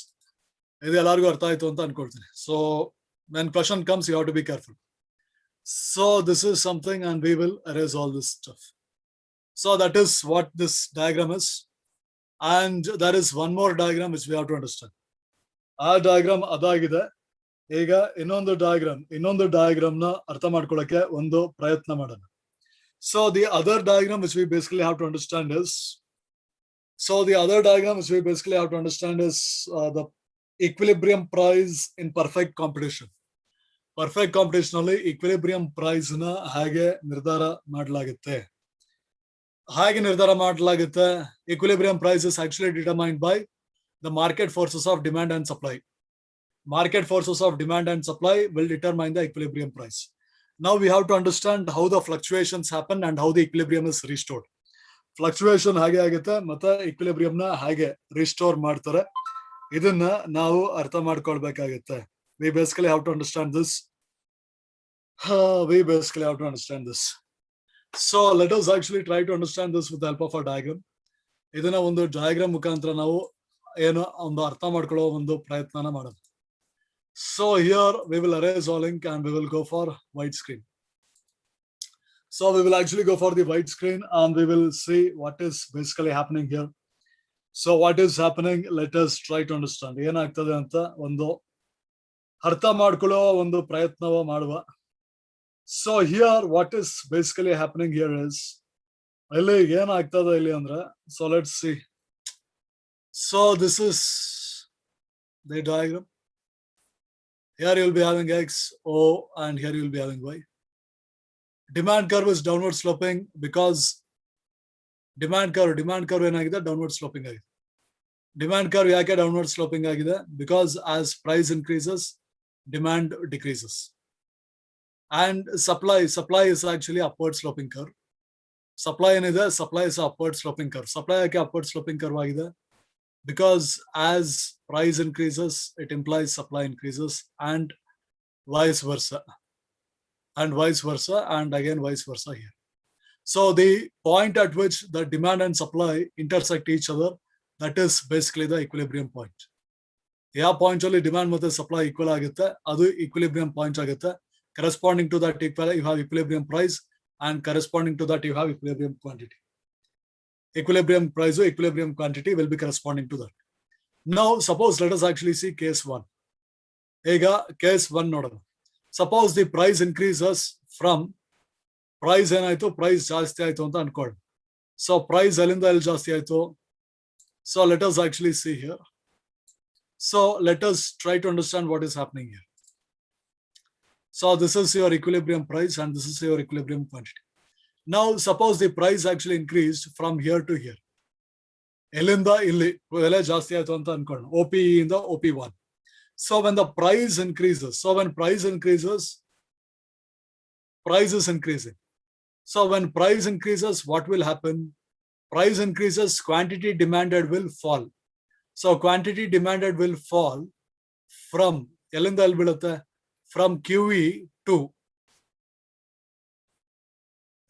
ಇದು ಎಲ್ಲರಿಗೂ ಅರ್ಥ ಆಯ್ತು ಅಂತ ಅನ್ಕೊಳ್ತೀನಿ. So when question comes, you have to be careful. So this is something and we will erase all this stuff. So that is what this diagram is. And there is one more diagram which we have to understand. ಆ diagram ಅದಾಗಿದೆ. ಈಗ ಇನ್ನೊಂದು diagram ನ ಅರ್ಥ ಮಾಡ್ಕೊಳ್ಳಕ್ಕೆ ಒಂದು ಪ್ರಯತ್ನ ಮಾಡೋಣ. So the other diagram which we basically have to understand is the equilibrium price in perfect competition. Perfect competition ಅಲ್ಲಿ equilibrium price ನ ಹೇಗೆ ನಿರ್ಧಾರ ಮಾಡಲಾಗುತ್ತೆ. Equilibrium price is actually determined by the market forces of demand and supply. Market forces of demand and supply will determine the equilibrium price. Now we have to understand how the fluctuations happen and how the equilibrium is restored. Fluctuation ಹೇಗೆ ಆಗುತ್ತೆ ಮತ್ತೆ equilibrium ನ ಹೇಗೆ restore ಮಾಡ್ತಾರೆ ಇದನ್ನ ನಾವು ಅರ್ಥ ಮಾಡ್ಕೊಳ್ಬೇಕಾಗುತ್ತೆ. We basically have to understand this. We basically have to understand this. So let us actually try to understand this with the help of a diagram. ಇದನ್ನ ಒಂದು ಡಯಾಗ್ರಾಮ್ ಮುಖಾಂತರ ನಾವು ಏನೋ ಒಂದು ಅರ್ಥ ಮಾಡ್ಕೊಳ್ಳೋ ಒಂದು ಪ್ರಯತ್ನನ ಮಾಡೋದು. So here we will erase all ink and we will go for white screen. So we will actually go for the white screen and we will see what is basically happening here. So what is happening? Let us try to understand. ಏನಾಗ್ತದೆ ಅಂತ ಒಂದು ಅರ್ಥ ಮಾಡ್ಕೊಳ್ಳೋ ಒಂದು ಪ್ರಯತ್ನವ ಮಾಡುವ. So here what is basically happening here is ಇಲ್ಲಿ ಏನಾಗ್ತದೆ ಇಲ್ಲಿ ಅಂದ್ರೆ, so let's see. So this is the diagram. Here you will be having X, O, and here you will be having Y. Demand curve is downward sloping because demand curve ಏನಾಗಿದೆ, downward sloping ಆಗಿದೆ. Demand curve ಯಾಕೆ downward sloping ಆಗಿದೆ? Because as price increases, demand decreases. And supply is actually upward sloping curve. Supply ಏನಿದೆ, supply is upward sloping curve. Supply ಯಾಕೆ upward sloping curve ಆಗಿದೆ? Because as price increases, it implies supply increases, and vice versa, and again vice versa here. So the point at which the demand and supply intersect each other, that is basically the equilibrium point. ಯಾವ point ಅಲ್ಲಿ demand ಮತ್ತೆ supply equal ಆಗುತ್ತೆ, ಅದು equilibrium point ಆಗುತ್ತೆ. Corresponding to that you have equilibrium price, and corresponding to that you have equilibrium quantity. Equilibrium price or equilibrium quantity will be corresponding to that. Now suppose let us actually see case 1. ಈಗ case 1 ನೋಡೋಣ. Suppose the price increases from, price ಏನಾಯ್ತು, price ಜಾಸ್ತಿ ಆಯ್ತು ಅಂತ ಅನ್ಕೊಳ್ಳಿ. So price ಎಲ್ಲಿಂದ ಎಲ್ಲಿ ಜಾಸ್ತಿ ಆಯ್ತು? So let us actually see here. So let us try to understand what is happening here. So this is your equilibrium price and this is your equilibrium quantity. Now suppose the price actually increased from here to here. ಎಲ್ಲಿಂದ ಇಲ್ಲಿ ಬೆಲೆ ಜಾಸ್ತಿ ಆಯ್ತು ಅಂತ ಅನ್ಕೊಳ್ಳೋಣ, OPE ಇಂದ OP1. So when the price increases, price is increasing. So when price increases, what will happen? Price increases, quantity demanded will fall. So quantity demanded will fall from ಎಲ್ಲಿಂದ ಎಲ್ಲಿ ಬೀಳುತ್ತೆ, from QE to,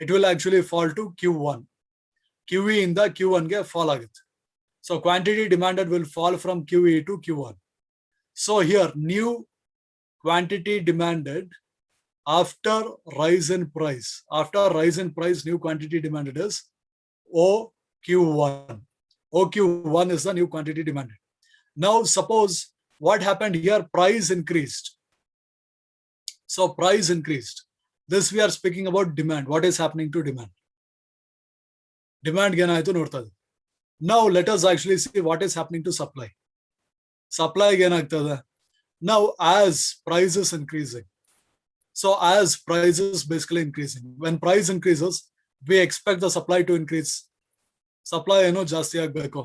it will actually fall to Q1. QE ಇಂದ Q1 ಗೆ fall ಆಗುತ್ತೆ. So quantity demanded will fall from QE to Q1. So here new quantity demanded after rise in price. After rise in price, new quantity demanded is OQ1. OQ1 is the new quantity demanded. Now suppose what happened here, price increased. So price increased. This we are speaking about demand. What is happening to demand? Demand ಏನಾಯ್ತು ನೋಡ್ತಾ ಇದ್ದೀವಿ. Now let us actually see what is happening to supply. Supply ಏನಾಗ್ತದೆ? Now as price is increasing. So as price is basically increasing. When price increases, we expect the supply to increase. Supply ಏನೋ ಜಾಸ್ತಿ ಆಗಬೇಕು.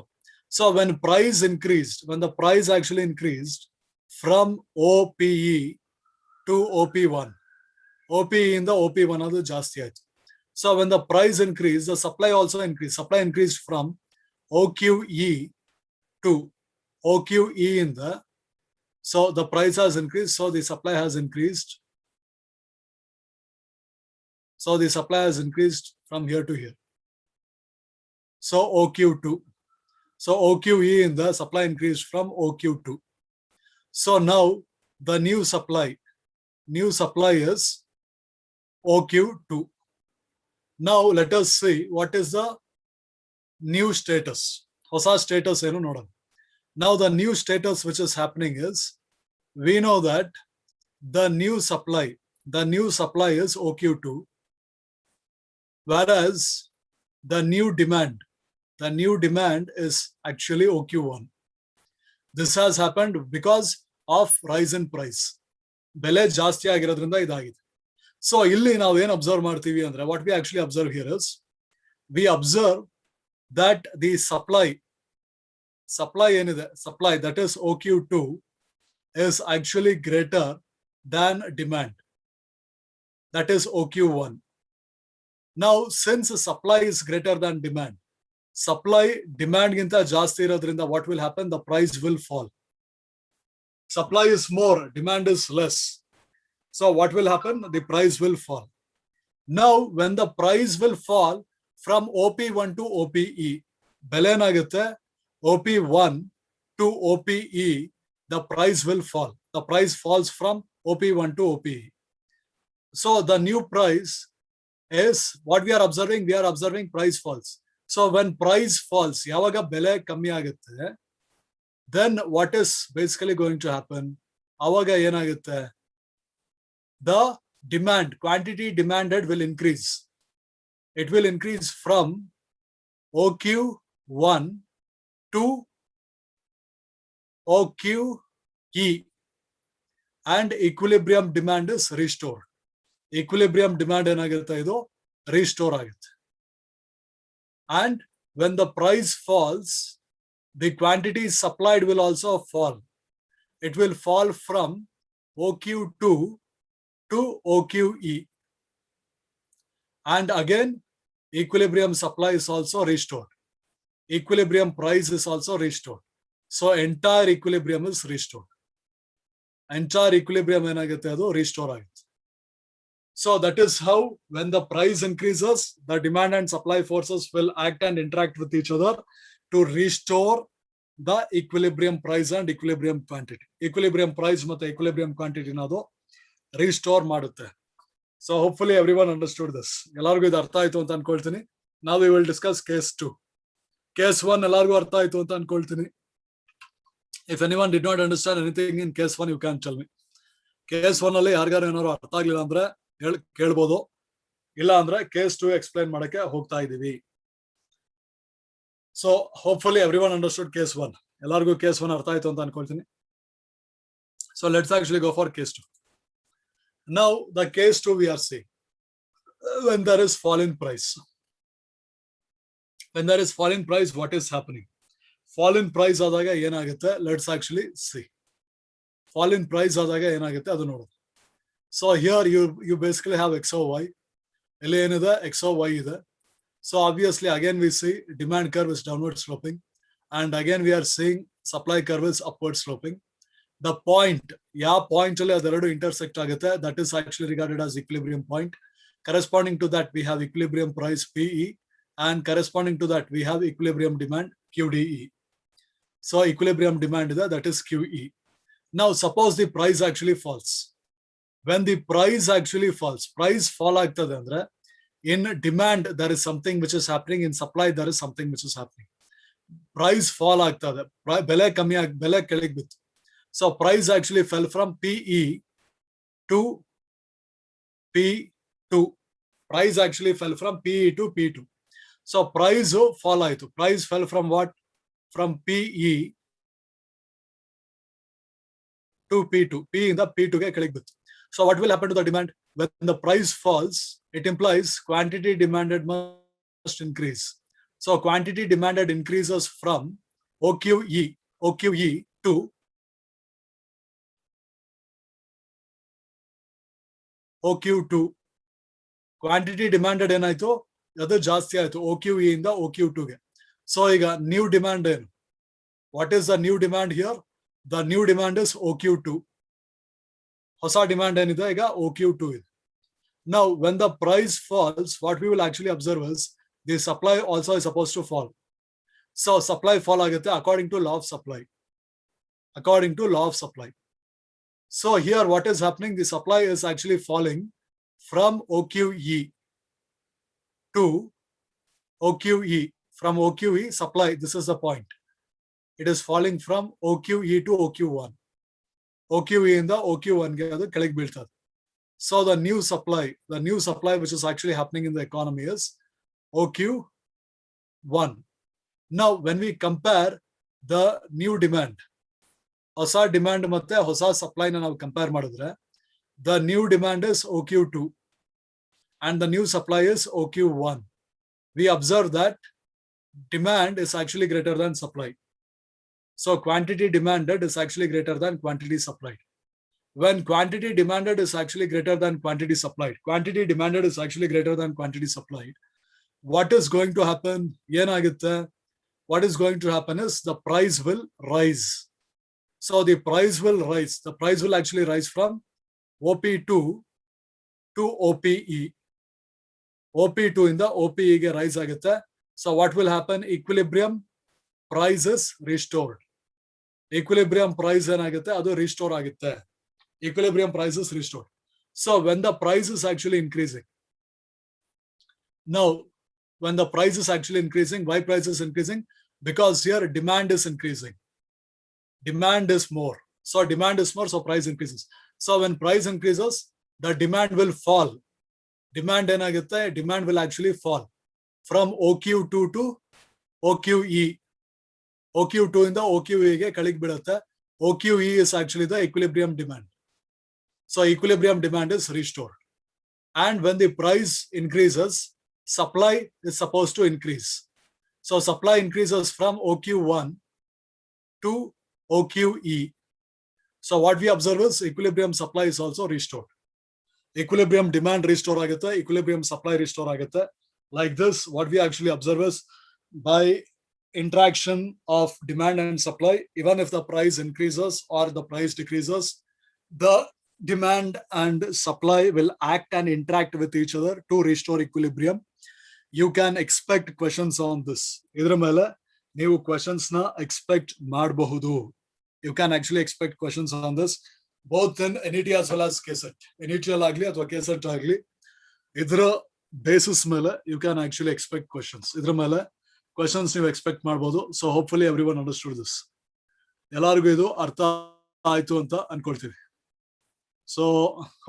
So when price increased, when the price actually increased from OPE to OP1, OPE ಇಂದ OP1 ಅದು ಜಾಸ್ತಿ ಆಯ್ತು. So when the price increased, the supply also increased. Supply increased from OQE to OQE in the, so the price has increased, so the supply has increased. So the supply has increased from here to here. So OQ2. So OQE in the supply increased from OQ2. So now the new supply is OQ2. Now let us see what is the new status. ಹೊಸ status ಏನು ನೋಡೋಣ. Now the new status which is happening is, we know that the new supply is OQ2, whereas the new demand is actually OQ1. This has happened because of rise in price. ಬೆಲೆ ಜಾಸ್ತಿ ಆಗಿರೋದ್ರಿಂದ ಇದಾಗಿದೆ. So ಇಲ್ಲಿ ನಾವು ಏನು observe ಮಾಡ್ತೀವಿ ಅಂದ್ರೆ, what we actually observe here is, we observe that the supply ಏನಿದೆ, supply that is OQ2 is actually greater than demand, that is OQ1. Now since supply is greater than demand, supply demand ಗಿಂತ ಜಾಸ್ತಿ ಇರೋದ್ರಿಂದ what will happen, the price will fall. Supply is more, demand is less. So what will happen? The price will fall. Now when the price will fall from OP1 to OPE, ಬೆಲೆ ಏನಾಗುತ್ತೆ? OP1 to OPE, the price will fall. The price falls from OP1 to OPE. So the new price is what we are observing. We are observing price falls. So when price falls, ಯಾವಾಗ ಬೆಲೆ ಕಮ್ಮಿ ಆಗುತ್ತೆ, then what is basically going to happen? ಆವಾಗ ಏನಾಗುತ್ತೆ? The demand, quantity demanded will increase. It will increase from OQ1 to OQE, and equilibrium demand is restored. Equilibrium demand ಏನಾಗುತ್ತೆ? ಇದು restore ಆಗುತ್ತೆ. And when the price falls, the quantity supplied will also fall. It will fall from OQ2 to OQE. And again, equilibrium supply is also restored. Equilibrium price is also restored. So entire equilibrium is restored. Entire equilibrium ಏನಾಗುತ್ತೆ? ಅದು restore ಆಗುತ್ತೆ. So that is how when the price increases, the demand and supply forces will act and interact with each other to restore the equilibrium price and equilibrium quantity. Equilibrium price ಮತ್ತು equilibrium quantity ನದು restore ಮಾಡುತ್ತೆ. So hopefully everyone understood this. ಎಲ್ಲರಿಗೂ ಇದು ಅರ್ಥ ಆಯ್ತು ಅಂತ ಅನ್ಕೊಳ್ತೀನಿ. Now we will discuss case 2. Case 1 ಎಲ್ಲರಿಗೂ ಅರ್ಥ ಆಯ್ತು ಅಂತ ಅನ್ಕೊಳ್ತೀನಿ. If anyone did not understand anything in case 1, you can tell me. Case 1 ಅಲ್ಲಿ ಯಾರಿಗಾರು ಏನಾದ್ರು ಅರ್ಥ ಆಗ್ಲಿಲ್ಲ ಅಂದ್ರೆ ಕೇಳ್ಬೋದು. ಇಲ್ಲ ಅಂದ್ರೆ case 2 ಎಕ್ಸ್ಪ್ಲೈನ್ ಮಾಡಕ್ಕೆ ಹೋಗ್ತಾ ಇದೀವಿ. So hopefully everyone understood case 1. ಎಲ್ಲರಿಗೂ case 1 ಅರ್ಥ ಆಯ್ತು ಅಂತ ಅನ್ಕೊಳ್ತೀನಿ. So let's actually go for case 2. Now the case 2 we are seeing when there is fall in price. When there is fall in price, what is happening? Fall in price ಆದಾಗ ಏನಾಗುತ್ತೆ? Let's actually see. Fall in price ಆದಾಗ ಏನಾಗುತ್ತೆ ಅದು ನೋಡೋದು. So here you basically have X or Y. ಇಲ್ಲಿ ಏನಿದೆ? X or Y ಇದೆ. So obviously again we see demand curve is downward sloping, and again we are seeing supply curve is upward sloping. The point, ಯಾವ point ಅಲ್ಲಿ ಅದೆರಡು intersect ಆಗುತ್ತೆ, that is actually regarded as equilibrium point. Corresponding to that we have equilibrium price PE, and corresponding to that we have equilibrium demand QDE. So equilibrium demand ಇದೆ, that is QE. Now suppose the price actually falls. When the price actually falls, price fall ಆಗ್ತದೆ ಅಂದ್ರೆ in demand there is something which is happening, in supply there is something which is happening. Price fall ಆಗ್ತದೆ, ಬೆಲೆ ಕಮ್ಮಿ ಆಗಿ ಬೆಲೆ ಕೆಳಗೆ ಬಿತ್ತು. So price actually fell from PE to P2. Price actually fell from PE to P2. So price fall ಆಯ್ತು. Price fell from what? From PE to P2. P ಇಂದ P2 ಗೆ ಕೆಳಗೆ ಬಿತ್ತು. So what will happen to the demand? When the price falls, it implies quantity demanded must increase. So quantity demanded increases from OQE to OQ2. Quantity demanded ಏನಾಯ್ತು? ಅದು ಜಾಸ್ತಿ ಆಯ್ತು OQE ಇಂದ OQ2 ಗೆ. So ಈಗ new demand ಏನು? What is the new demand here? The new demand is OQ2. ಹೊಸ demand ಏನಿದೆ ಈಗ OQ2 ಇದೆ. Now when the price falls, what we will actually observe is the supply also is supposed to fall. So supply fall ಆಗುತ್ತೆ according to law of supply. According to law of supply. So here what is happening? The supply is actually falling from OQE to OQE. From OQE supply, this is the point. It is falling from OQE to OQ1. OQE ಇಂದ OQ1 ಗೆ ಅದು ಕೆಳಗೆ ಬೀಳ್ತದೆ. So the new supply which is actually happening in the economy is OQ1. Now when we compare the new demand, ಹೊಸ demand ಮತ್ತೆ ಹೊಸ ಸಪ್ಲೈನ ನಾವು compare ಮಾಡಿದ್ರೆ, the new demand is OQ2 and the new supply is OQ1. We observe that demand is actually greater than supply. So quantity demanded is actually greater than quantity supplied. When quantity demanded is actually greater than quantity supplied, quantity demanded is actually greater than quantity supplied, what is going to happen? ಏನಾಗುತ್ತೆ? What is going to happen is the price will rise. So the price will rise. The price will actually rise from OP2 to OPE. OP2 ಇಂದ OPE ಗೆ rice ಆಗುತ್ತೆ. So what will happen? Equilibrium price is restored. Equilibrium price ಏನಾಗುತ್ತೆ? ಅದು restore ಆಗುತ್ತೆ. Equilibrium price is restored. So when the price is actually increasing. Now, when the price is actually increasing, why price is increasing? Because here demand is increasing. Demand is more. So demand is more, so price increases. So when price increases, the demand will fall. Demand ಏನಾಗುತ್ತೆ? Demand will actually fall from OQ2 to OQE. OQ2 ಇಂದ OQE ಗೆ ಕೆಳಗೆ ಬೀಳುತ್ತೆ. OQE is actually the equilibrium demand. So equilibrium demand is restored. And when the price increases, supply is supposed to increase. So supply increases from OQ1 to OQE. So what we observe is equilibrium supply is also restored. Equilibrium demand restore ಆಗುತ್ತೆ, equilibrium supply restore ಆಗುತ್ತೆ. Like this, what we actually observe is by interaction of demand and supply, even if the price increases or the price decreases, the demand and supply will act and interact with each other to restore equilibrium. You can expect questions on this. ಇದರ ಮೇಲೆ ನೀವು questions ನ expect ಮಾಡಬಹುದು. You can actually expect questions on this, both in NET as well as KSET. NET ಆಗಲಿ ಅಥವಾ KSET ಆಗಲಿ, ಇದರ basis ಮೇಲೆ you can actually expect questions. ಇದರ ಮೇಲೆ questions ನೀವು expect ಮಾಡಬಹುದು. So hopefully everyone understood this. ಎಲ್ಲರಿಗೂ ಇದು ಅರ್ಥ ಆಯ್ತು ಅಂತ ಅನ್ಕೊಳ್ತೀವಿ. So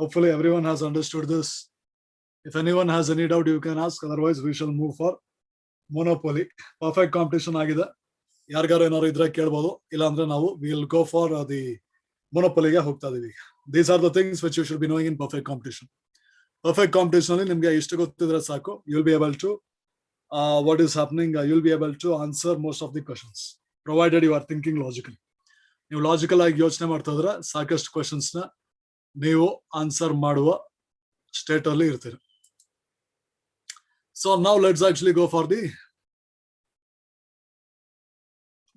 hopefully everyone has understood this. If anyone has any doubt, you can ask. Otherwise, we shall move for monopoly. Perfect competition ಆಗಿದೆ. ಯಾರಿಗಾರು ಏನಾದ್ರು ಇದ್ರೆ ಕೇಳಬಹುದು. ಇಲ್ಲ ಅಂದ್ರೆ ನಾವು we'll go for the monopoly ಗೆ ಹೋಗ್ತಾ ಇದೀವಿ. These are the things which you should be knowing in perfect competition. Perfect competition ಅಲ್ಲಿ ನಿಮ್ಗೆ ಇಷ್ಟು ಗೊತ್ತಿದ್ರೆ ಸಾಕು. You'll be able to what is happening. You'll be able to answer most of the questions, provided you are thinking logically. ನೀವು logical ಆಗಿ ಯೋಚನೆ ಮಾಡ್ತಾ ಇದ್ರೆ ಸಾಕಷ್ಟು ಕ್ವಶನ್ಸ್ ನ ನೀವು ಆನ್ಸರ್ ಮಾಡುವ ಸ್ಟೇಟ್ ಅಲ್ಲಿ ಇರ್ತೀರಿ. So now let's actually go for the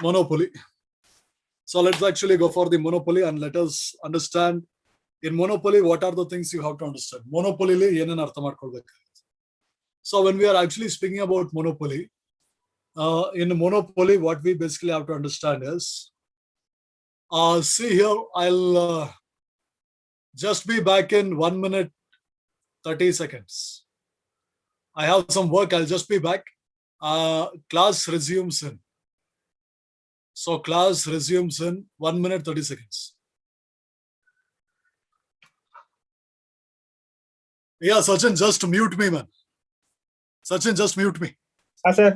monopoly. So let's actually go for the monopoly and let us understand in monopoly what are the things you have to understand. Monopoly li ಏನೇನು ಅರ್ಥ ಮಾಡ್ಕೊಳ್ಬೇಕು. So when we are actually speaking about monopoly, in monopoly what we basically have to understand is, see here, I'll just be back in 1 minute 30 seconds. I have some work. I'll just be back. Class resumes in. So class resumes in 1 minute 30 seconds. Yeah, Sachin, just mute me, man. Sachin, just mute me. Sir.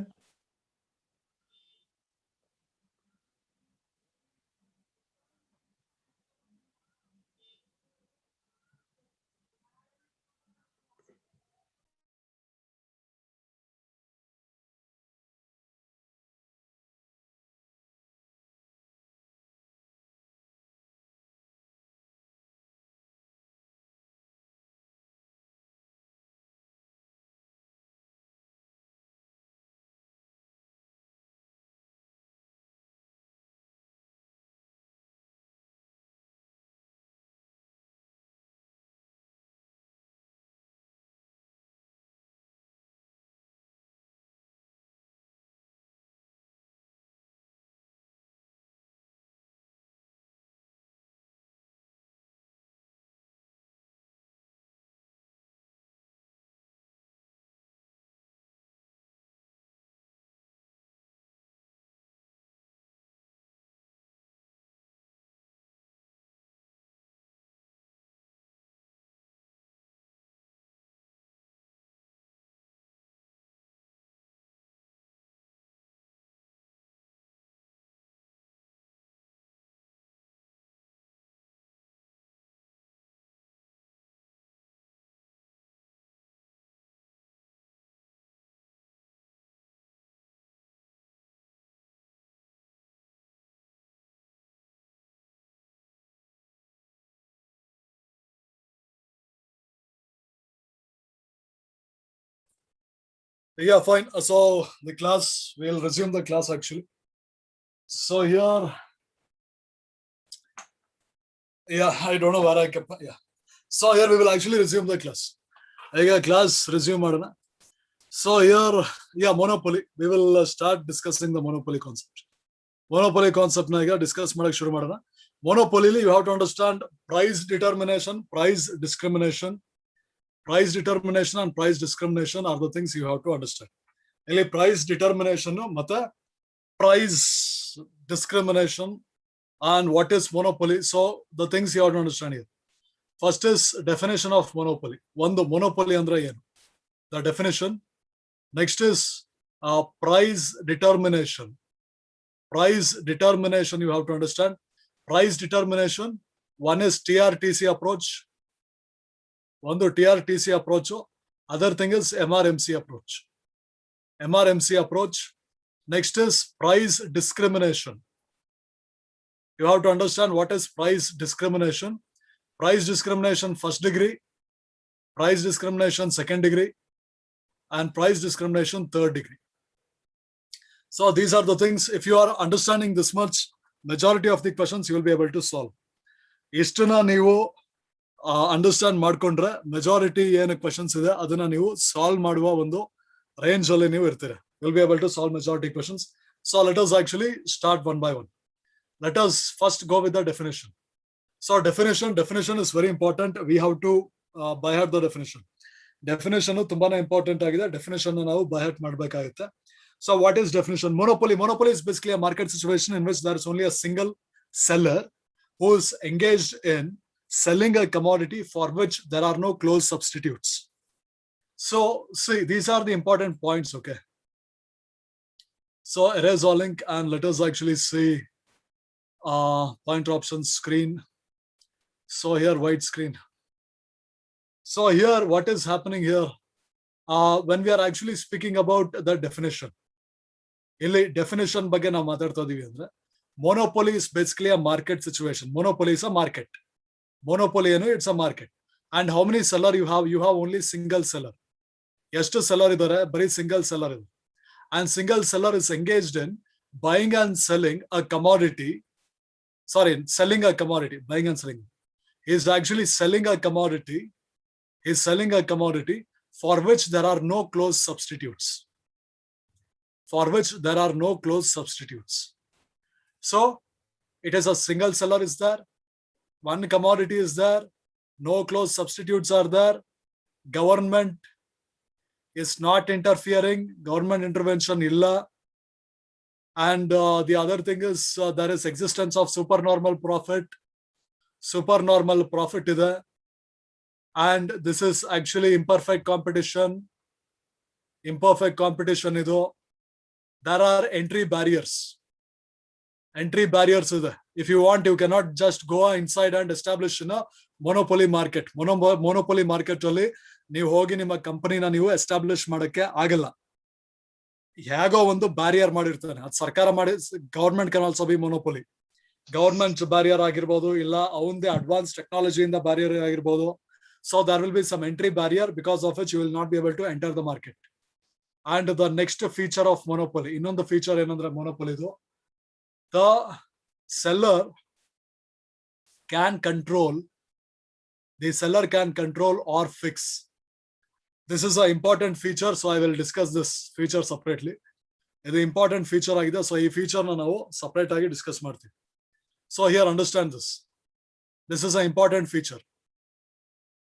Yeah, fine. So the class, we'll resume the class actually. So here, yeah, I don't know where I kept. Yeah. So here we will actually resume the class. Class resume madana. So here, yeah, monopoly. We will start discussing the monopoly concept. Monopoly concept na ಈಗ discuss ಮಾಡಕ್ ಶುರು ಮಾಡೋಣ. Monopoly you have to understand price determination, price discrimination. Price determination and price discrimination are the things you have to understand. ಇಲ್ಲಿ price determination ಮತ್ತೆ price discrimination and what is monopoly. So the things you have to understand here. First is definition of monopoly. ಒಂದು monopoly ಅಂದ್ರೆ ಏನು? The definition. Next is price determination. Price determination you have to understand. Price determination. One is TRTC approach. One the TRTC approach. Other thing is MRMC approach. MRMC approach. Next is price discrimination. You have to understand what is price discrimination. Price discrimination first degree, price discrimination second degree, and price discrimination third degree. So these are the things. If you are understanding this much, majority of the questions you will be able to solve. Ishtuna ನೀವು understand ಮಾಡ್ಕೊಂಡ್ರೆ majority ಏನು questions ಇದೆ ಅದನ್ನ ನೀವು solve ಮಾಡುವ ಒಂದು range ಅಲ್ಲಿ ನೀವು ಇರ್ತೀರಾ. You'll be able to solve majority questions. So let us actually start one by one. Let us first go with the definition. So definition is very important. We have to by heart the definition. Definition ತುಂಬಾನೇ important ಆಗಿದೆ. Definition ನಾವು by heart ಮಾಡಬೇಕಾಗುತ್ತೆ. So what is definition? Monopoly. Monopoly is basically a market situation in which there is only a single seller who is engaged in selling a commodity for which there are no close substitutes. So see, these are the important points. Okay. So erase all link and let us actually see pointer options screen. So here white screen. So here what is happening here when we are actually speaking about the definition. Illi definition ಬಗ್ಗೆ ನಾವು ಮಾತಾಡ್ತಾ ಇದೀವಿ ಅಂದ್ರೆ monopoly is basically a market situation. Monopoly is a market. Monopoly ಏನು it's a market. And how many seller you have? You have only single seller. ಎಷ್ಟು seller ಇದ್ದಾರೆ? ಬರೀ single seller ಇದೆ. And single seller is engaged in buying and selling a commodity. Sorry, selling a commodity. Buying and selling. He is actually selling a commodity. He is selling a commodity for which there are no close substitutes. For which there are no close substitutes. So it is a single seller is there. One commodity is there. No close substitutes are there. Government is not interfering. Government intervention illa. And the other thing is there is existence of supernormal profit. Supernormal profit ide. And this is actually imperfect competition. Imperfect competition ido. There are entry barriers. Entry barriers ide. If you want, you cannot just go inside and establish in a monopoly market. Monopoly market ಅಲ್ಲಿ ನೀವು ಹೋಗಿ ನಿಮ್ಮ ಕಂಪನಿನ ನೀವು establish ಮಾಡಕ್ಕೆ ಆಗಲ್ಲ. ಹೇಗೋ ಒಂದು ಬ್ಯಾರಿಯರ್ ಮಾಡಿರ್ತಾನೆ. ಅದು ಸರ್ಕಾರ ಮಾಡಿ government can also be ಮೊನೋಪೊಲಿ. Government barrier ಆಗಿರ್ಬೋದು, ಇಲ್ಲ ಅವಂದೇ ಅಡ್ವಾನ್ಸ್ ಟೆಕ್ನಾಲಜಿಯಿಂದ ಬ್ಯಾರಿಯರ್ ಆಗಿರ್ಬೋದು. So there will be some entry barrier because of which you will not be able to enter the market. And the next feature of monopoly, ಇನ್ನೊಂದು feature ಏನಂದ್ರೆ monopoly ಇದು, the seller can control or fix. This is an important feature, so I will discuss this feature separately. ಇದು important feature ಆಗಿದೆ, so ಈ feature ನ ನಾವು separate ಆಗಿ discuss ಮಾಡ್ತೀವಿ. So here understand this. This is an important feature.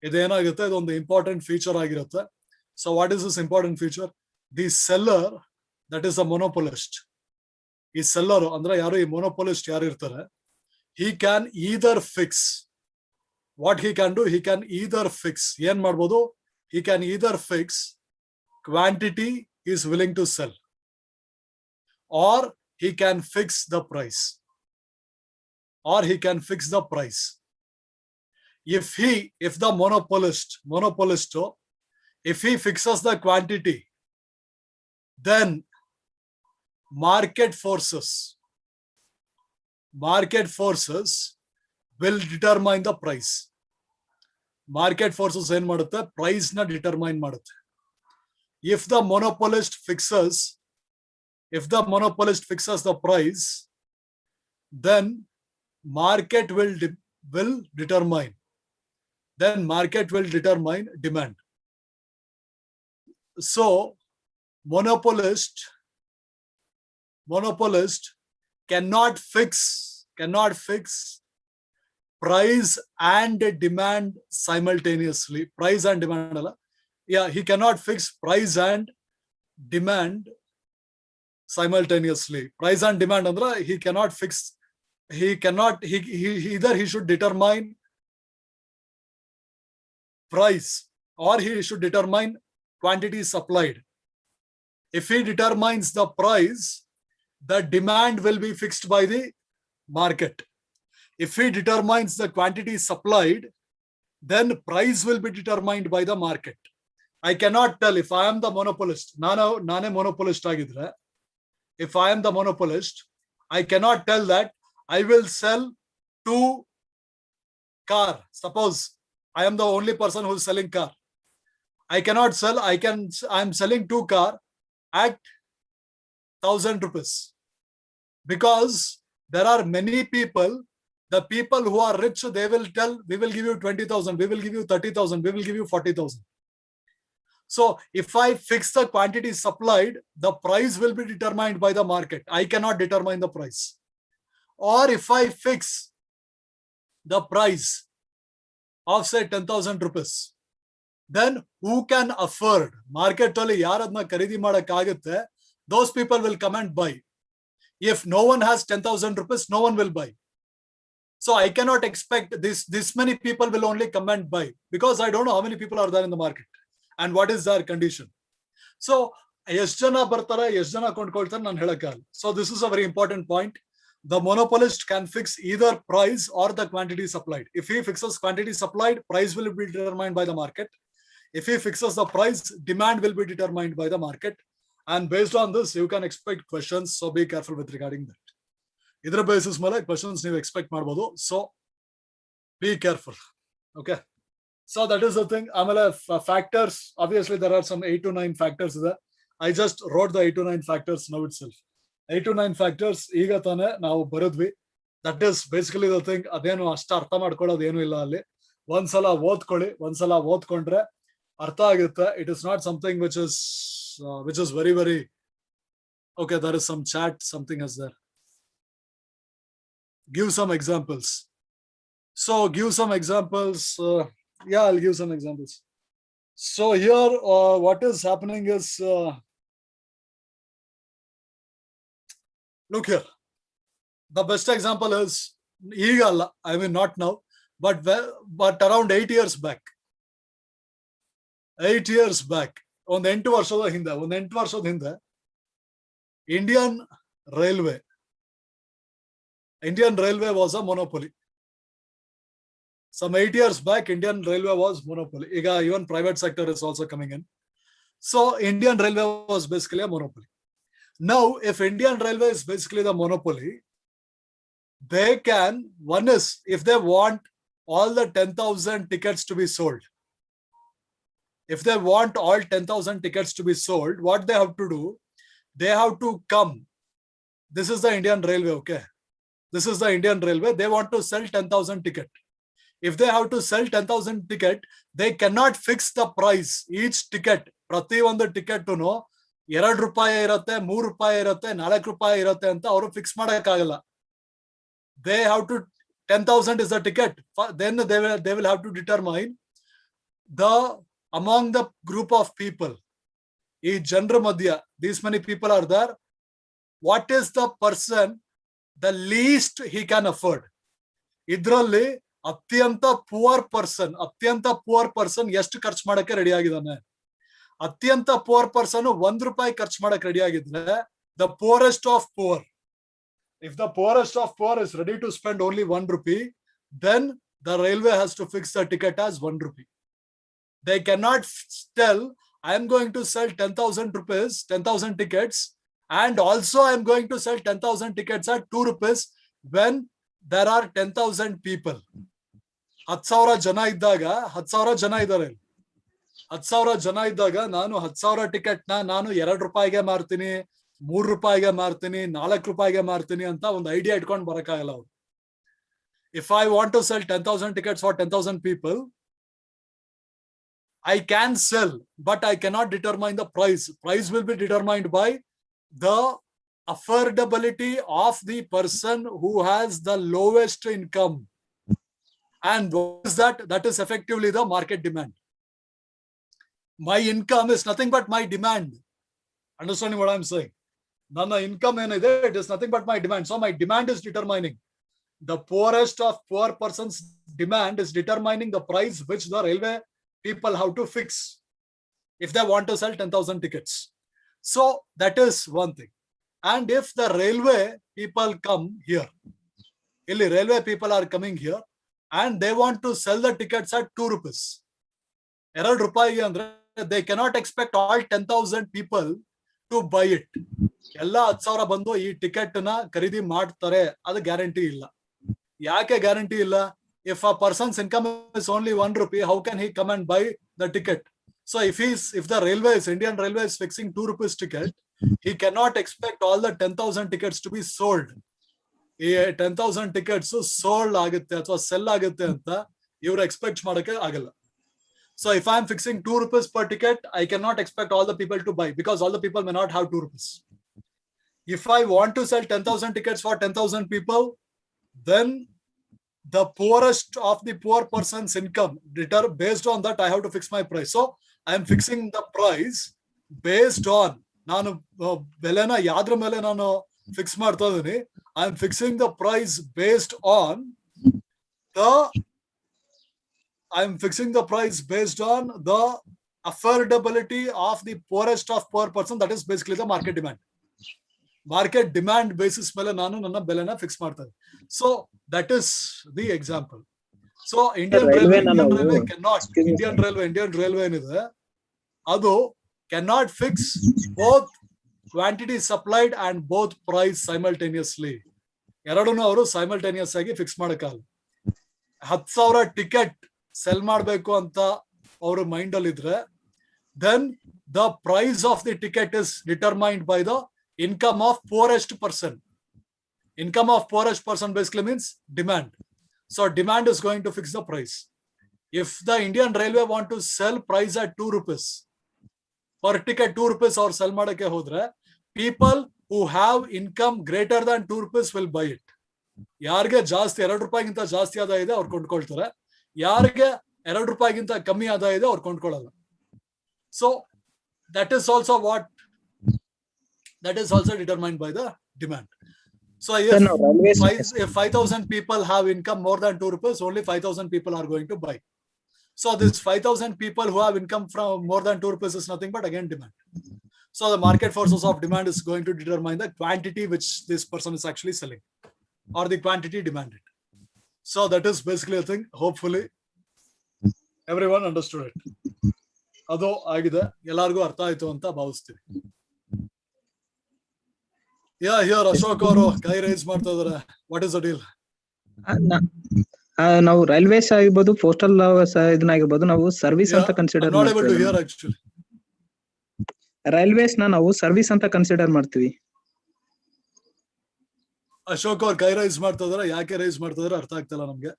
ಇದೇನಾಗುತ್ತೆ, ಇದೊಂದು important feature ಆಗಿರುತ್ತೆ. So what is this important feature? The seller, that is a monopolist. ಈ ಸೆಲ್ಲರ್ ಅಂದ್ರೆ ಯಾರು, ಈ ಮೊನೋಪೊಲಿಸ್ಟ್ ಯಾರು ಇರ್ತಾರೆ, he can either fix. What he can do, he can either fix. ಏನ್ ಮಾಡ್ಬೋದು? He can either fix quantity he is willing to sell, or he can fix the price. If the monopolist, if he fixes the quantity, then market forces will determine the price. Market forces ಏನ್ ಮಾಡುತ್ತೆ? Price ನ determine ಮಾಡುತ್ತೆ. If the monopolist fixes the price, then market will determine then market will determine demand. So monopolist cannot fix price and demand simultaneously. Price and demand, yeah, he cannot fix price and demand simultaneously. Price and demand andra he cannot fix. He either he should determine price or he should determine quantity supplied. If he determines the price, the demand will be fixed by the market. If he determines the quantity supplied, then price will be determined by the market. I cannot tell if I am the monopolist. Nane monopolist agidre. If I am the monopolist, I cannot tell that I will sell 2 car. Suppose I am the only person who is selling car. I cannot sell. I am selling 2 car at 1,000 rupees, because there are many people. The people who are rich, they will tell, we will give you 20,000, we will give you 30,000, we will give you 40,000. So if I fix the quantity supplied, the price will be determined by the market. I cannot determine the price. Or if I fix the price of say 10,000 rupees, then who can afford? Market ಅಲ್ಲಿ ಯಾರದನ್ನ ಖರೀದಿ ಮಾಡಕ್ಕಾಗುತ್ತೆ, those people will come and buy. If no one has 10,000 rupees, no one will buy. So I cannot expect this many people will only come and buy, because I don't know how many people are there in the market and what is their condition. So ಎಷ್ಟು ಜನ ಬರ್ತಾರೆ, ಎಷ್ಟು ಜನ ಕೊಂಡ್ಕೊಳ್ತಾರೆ ನಾನು ಹೇಳಕ್ಕಾಗಲ್ಲ. So this is a very important point. The monopolist can fix either price or the quantity supplied. If he fixes quantity supplied, price will be determined by the market. If he fixes the price, demand will be determined by the market. And based on this, you can expect questions. So be careful with regarding that. Idra basis mele questions you expect ಮಾಡಬಹುದು. So be careful. Okay. So that is the thing. Amala factors. Obviously, there are some 8 to 9 factors there. I just wrote the 8 to 9 factors now itself. 8 to 9 factors. ಈಗ ತಾನೆ ನಾವು ಬರದ್ವಿ. That is basically the thing. ಅದೇನು ಅಷ್ಟ ಅರ್ಥ ಮಾಡ್ಕೊಳ್ಳೋದು ಏನು ಇಲ್ಲ ಅಲ್ಲಿ. ಒಂದ್ಸಲ ಓದ್ಕೊಳ್ಳಿ. ಒಂದ್ಸಲ ಓದ್ಕೊಂಡ್ರೆ ಅರ್ಥ ಆಗುತ್ತೆ. It is not something which is very, very. Okay, there is some chat. Something is there. Give some examples. So give some examples. Yeah, I'll give some examples. So here, what is happening is, look here. The best example is, I mean not now, but around 8 years back. 8 years back. ಒಂದು 8 ವರ್ಷದ ಹಿಂದೆ Indian Railway was a monopoly. Some 8 years back, Indian Railway was monopoly. Even private sector is also coming in. So Indian Railway was basically a monopoly. Now, if Indian Railway is basically the monopoly, they can, one is, if they want all the 10,000 tickets to be sold, if they want all 10,000 tickets to be sold, what they have to do, they have to come. This is the Indian Railway, okay? This is the Indian Railway. They want to sell 10,000 ticket. If they have to sell 10,000 ticket, they cannot fix the price. Each ticket, ಪ್ರತಿ ಒಂದು ticket ₹2 ಇರುತ್ತೆ, ₹3 ಇರುತ್ತೆ, ₹4 ಇರುತ್ತೆ ಅಂತ ಅವರು fix ಮಾಡಕ್ಕಾಗಲ್ಲ. They have to, 10,000 is the ticket. Then they will have to determine among the group of people. ಈ ಜನರ ಮಧ್ಯ, these many people are there. What is the person the least he can afford? ಇದರಲ್ಲಿ ಅತ್ಯಂತ poor person ಎಷ್ಟು ಖರ್ಚು ಮಾಡಕ್ಕೆ ready ಆಗಿದ್ದಾನೆ? ಅತ್ಯಂತ ಪುವರ್ ಪರ್ಸನ್ ₹1 ಖರ್ಚು ಮಾಡಕ್ಕೆ ರೆಡಿ ಆಗಿದ್ರೆ, the poorest of poor, if the poorest of poor is ready to spend only ₹1, then the railway has to fix the ticket as ₹1. They cannot tell, I am going to sell 10,000 rupees, 10,000 tickets, and also I am going to sell 10,000 tickets at ₹2 when there are 10,000 people. 10,000 ಜನ ಇದ್ದಾಗ, 10,000 ಜನ ಇದ್ದಾರೆ. 10,000 ಜನ ಇದ್ದಾಗ ನಾನು 10,000 ticket ನಾನು ₹2 ಮಾರ್ತೀನಿ, ₹3 ಮಾರ್ತೀನಿ, ₹4 ಮಾರ್ತೀನಿ ಅಂತ ಒಂದು ಐಡಿಯಾ ಇಟ್ಕೊಂಡು ಬರಕ್ಕಾಗಲ್ಲ ಅವ್ರು. If I want to sell 10,000 tickets for 10,000 people, I can sell, but I cannot determine the price. Price will be determined by the affordability of the person who has the lowest income. And what is that? That is effectively the market demand. My income is nothing but my demand. Understanding what I'm saying? Nana income it is nothing but my demand. So my demand is determining. The poorest of poor person's demand is determining the price which the railway people have to fix if they want to sell 10,000 tickets. So that is one thing. And if the railway people come here, railway people are coming here and they want to sell the tickets at 2 rupees. They cannot expect all 10,000 people to buy it. ಎಲ್ಲ 10,000 ಬಂದು ಈ ticket ನ ಖರೀದಿ ಮಾಡ್ತಾರೆ ಅದು guarantee ಇಲ್ಲ. ಯಾಕೆ guarantee ಇಲ್ಲ? If a person's income is only 1 rupee, how can he come and buy the ticket? So if the railways, Indian Railways fixing 2 rupees ticket, he cannot expect all the 10,000 tickets to be sold. 10,000 tickets sold ಆಗುತ್ತೆ ಅಥವಾ cell ಆಗುತ್ತೆ ಅಂತ ಇವರು expect ಮಾಡಕ್ಕೆ ಆಗಲ್ಲ. So if I'm fixing 2 rupees per ticket, I cannot expect all the people to buy because all the people may not have 2 rupees. If I want to sell 10,000 tickets for 10,000 people, then the poorest of the poor person's income, based on that, I have to fix my price. So I am fixing the price based on, ನಾನು ಬೆಲೆನ ಯಾದ್ರ ಮೇಲೆ ನಾನು fix ಮಾಡ್ತಾ ಇದೀನಿ, I am fixing the price based on the affordability of the poorest of poor person. That is basically the market demand. Market demand basis ಮೇಲೆ ನಾನು ನನ್ನ ಬೆಲೆನ fix ಮಾಡ್ತಾ ಇದ್ದೀನಿ. So that is the example. So Indian Railway ಏನಿದೆ ಅದು cannot fix both quantity supplied and both price simultaneously. ಎರಡನ್ನೂ ಅವರು simultaneous ಆಗಿ ಫಿಕ್ಸ್ ಮಾಡಕ್ಕಾಗಲ್ಲ. 10,000 ಟಿಕೆಟ್ ಸೆಲ್ ಮಾಡಬೇಕು ಅಂತ ಅವ್ರ ಮೈಂಡ್ ಅಲ್ಲಿ ಇದ್ರೆ, then the price of the ticket is determined by the income of poorest person. Income of poorest person basically means demand. So demand is going to fix the price. If the Indian Railway want to sell price at 2 rupees per ticket, 2 rupees or sell ಮಾಡಕ್ಕೆ ಹೋದ್ರೆ, people who have income greater than 2 rupees will buy it. ಯಾರಿಗೆ ಜಾಸ್ತಿ 2 ರೂಪಾಯಿಗಿಂತ ಜಾಸ್ತಿ ಆದಾಯ ಇದೆ ಅವ್ರು ಕೊಂಡ್ಕೊಳ್ತಾರೆ, ಯಾರಿಗೆ 2 ರೂಪಾಯಿಗಿಂತ ಕಮ್ಮಿ ಆದಾಯ ಇದೆ ಅವ್ರು ಕೊಂಡ್ಕೊಳ್ಳಲ್ಲ. So that is also determined by the demand. So if 5,000 people have income more than 2 rupees, only 5,000 people are going to buy. So this 5,000 people who have income from more than 2 rupees is nothing but again demand. So the market forces of demand is going to determine the quantity which this person is actually selling, or the quantity demanded. So that is basically a thing. Hopefully everyone understood it. ಅದು ಆಗಿದೆ, ಎಲ್ಲರಿಗೂ ಅರ್ಥ ಆಯ್ತು ಅಂತ ಭಾವಿಸ್ತೀವಿ. Here Ashok ಅವರು ಕೈ rice ಮಾಡ್ತಾ ಇದಾರೆ. What is the deal? ನಾವು ರೈಲ್ವೇಸ್ ಆಗಿರ್ಬೋದು, ಪೋಸ್ಟಲ್ ಇದನ್ನಾಗಿರ್ಬೋದು, ನಾವು ಸರ್ವಿಸ್ ಅಂತ ಕನ್ಸಿಡರ್ ಮಾಡ್ತೀವಿ. ರೈಲ್ವೇಸ್ ನಾವು ಸರ್ವಿಸ್ ಅಂತ ಕನ್ಸಿಡರ್ ಮಾಡ್ತೀವಿ. ಅಶೋಕ್ ಅವ್ರು ಕೈ ರೈಸ್ ಮಾಡ್ತಾ ಇದಾರೆ. ಯಾಕೆ ರೈಸ್ ಮಾಡ್ತಾ ಇದಾರೆ ಅರ್ಥ ಆಗ್ತಿಲ್ಲ ನಮ್ಗೆ.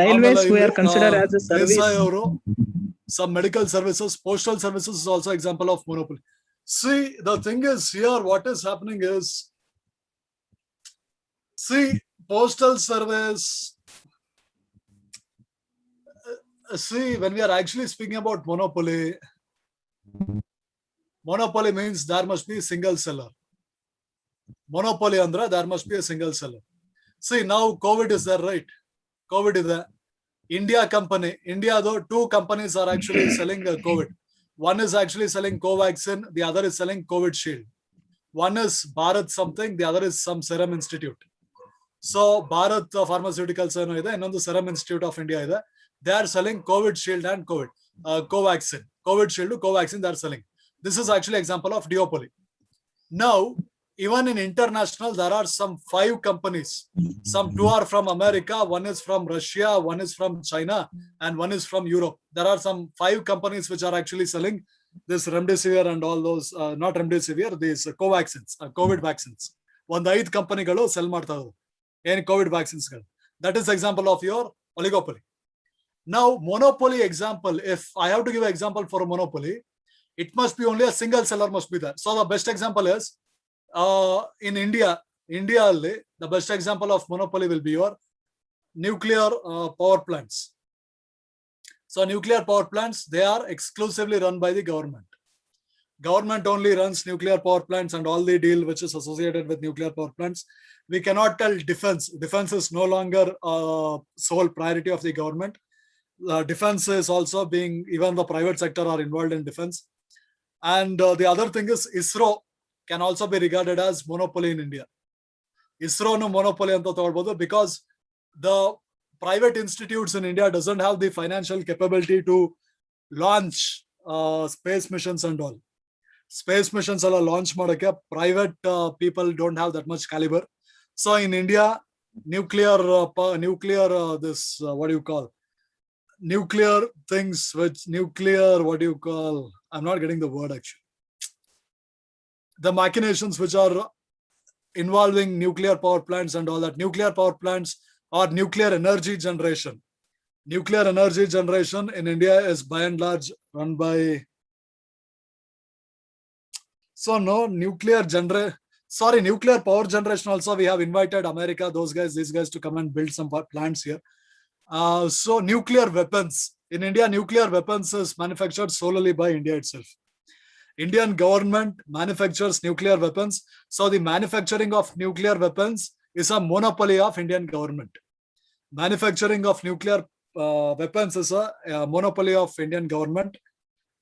Railways we are considered as a service. Some medical services, postal services is also example of monopoly. See, the thing is here, what is happening is, postal service, when we are actually speaking about monopoly means there must be a single seller. Monopoly andra there must be a single seller. See, now COVID is there, right? COVID is there. India, though, 2 companies are actually selling COVID. One is actually selling Covaxin, the other is selling COVID Shield. One is Bharat something, the other is some Serum Institute. So Bharat Pharmaceuticals and Serum Institute of India, they are selling COVID Shield and Covaxin. COVID Shield to Covaxin they are selling. This is actually example of duopoly. Now, even in international, there are some 5 companies. Some 2 are from America, one is from Russia, one is from China, and one is from Europe. There are some 5 companies which are actually selling this remdesivir and all those, not remdesivir, these Covaxins, COVID vaccines. One 5 companies sell ಮಾಡ್ತಾ ಇದ್ದಾರೆ ಏನು COVID vaccines ಗಳು. That is example of your oligopoly. Now, monopoly example, if I have to give an example for a monopoly, it must be only a single seller must be there. So the best example is in India, the best example of monopoly will be your nuclear power plants. So nuclear power plants, they are exclusively run by the government. Government only runs nuclear power plants and all the deal which is associated with nuclear power plants. We cannot tell defense. Defense is no longer sole priority of the government. Defense is also being, even the private sector are involved in defense. And the other thing is ISRO can also be regarded as monopoly in India. ISRO no monopoly anta tagolbodu because the private institutes in India doesn't have the financial capability to launch space missions and all. Space missions all launch ಮಾಡಕ್ಕೆ private people don't have that much caliber. So in India, nuclear this what do you call, nuclear things which nuclear what do you call, I'm not getting the word actually, the machinations which are involving nuclear power plants and all that, nuclear power plants or nuclear energy generation. Nuclear energy generation in India is by and large run by, so no nuclear nuclear power generation also we have invited America, these guys to come and build some plants here. So nuclear weapons in India, nuclear weapons is manufactured solely by India itself. Indian government manufactures nuclear weapons. So the manufacturing of nuclear weapons is a monopoly of Indian government. Manufacturing of nuclear weapons is a monopoly of Indian government.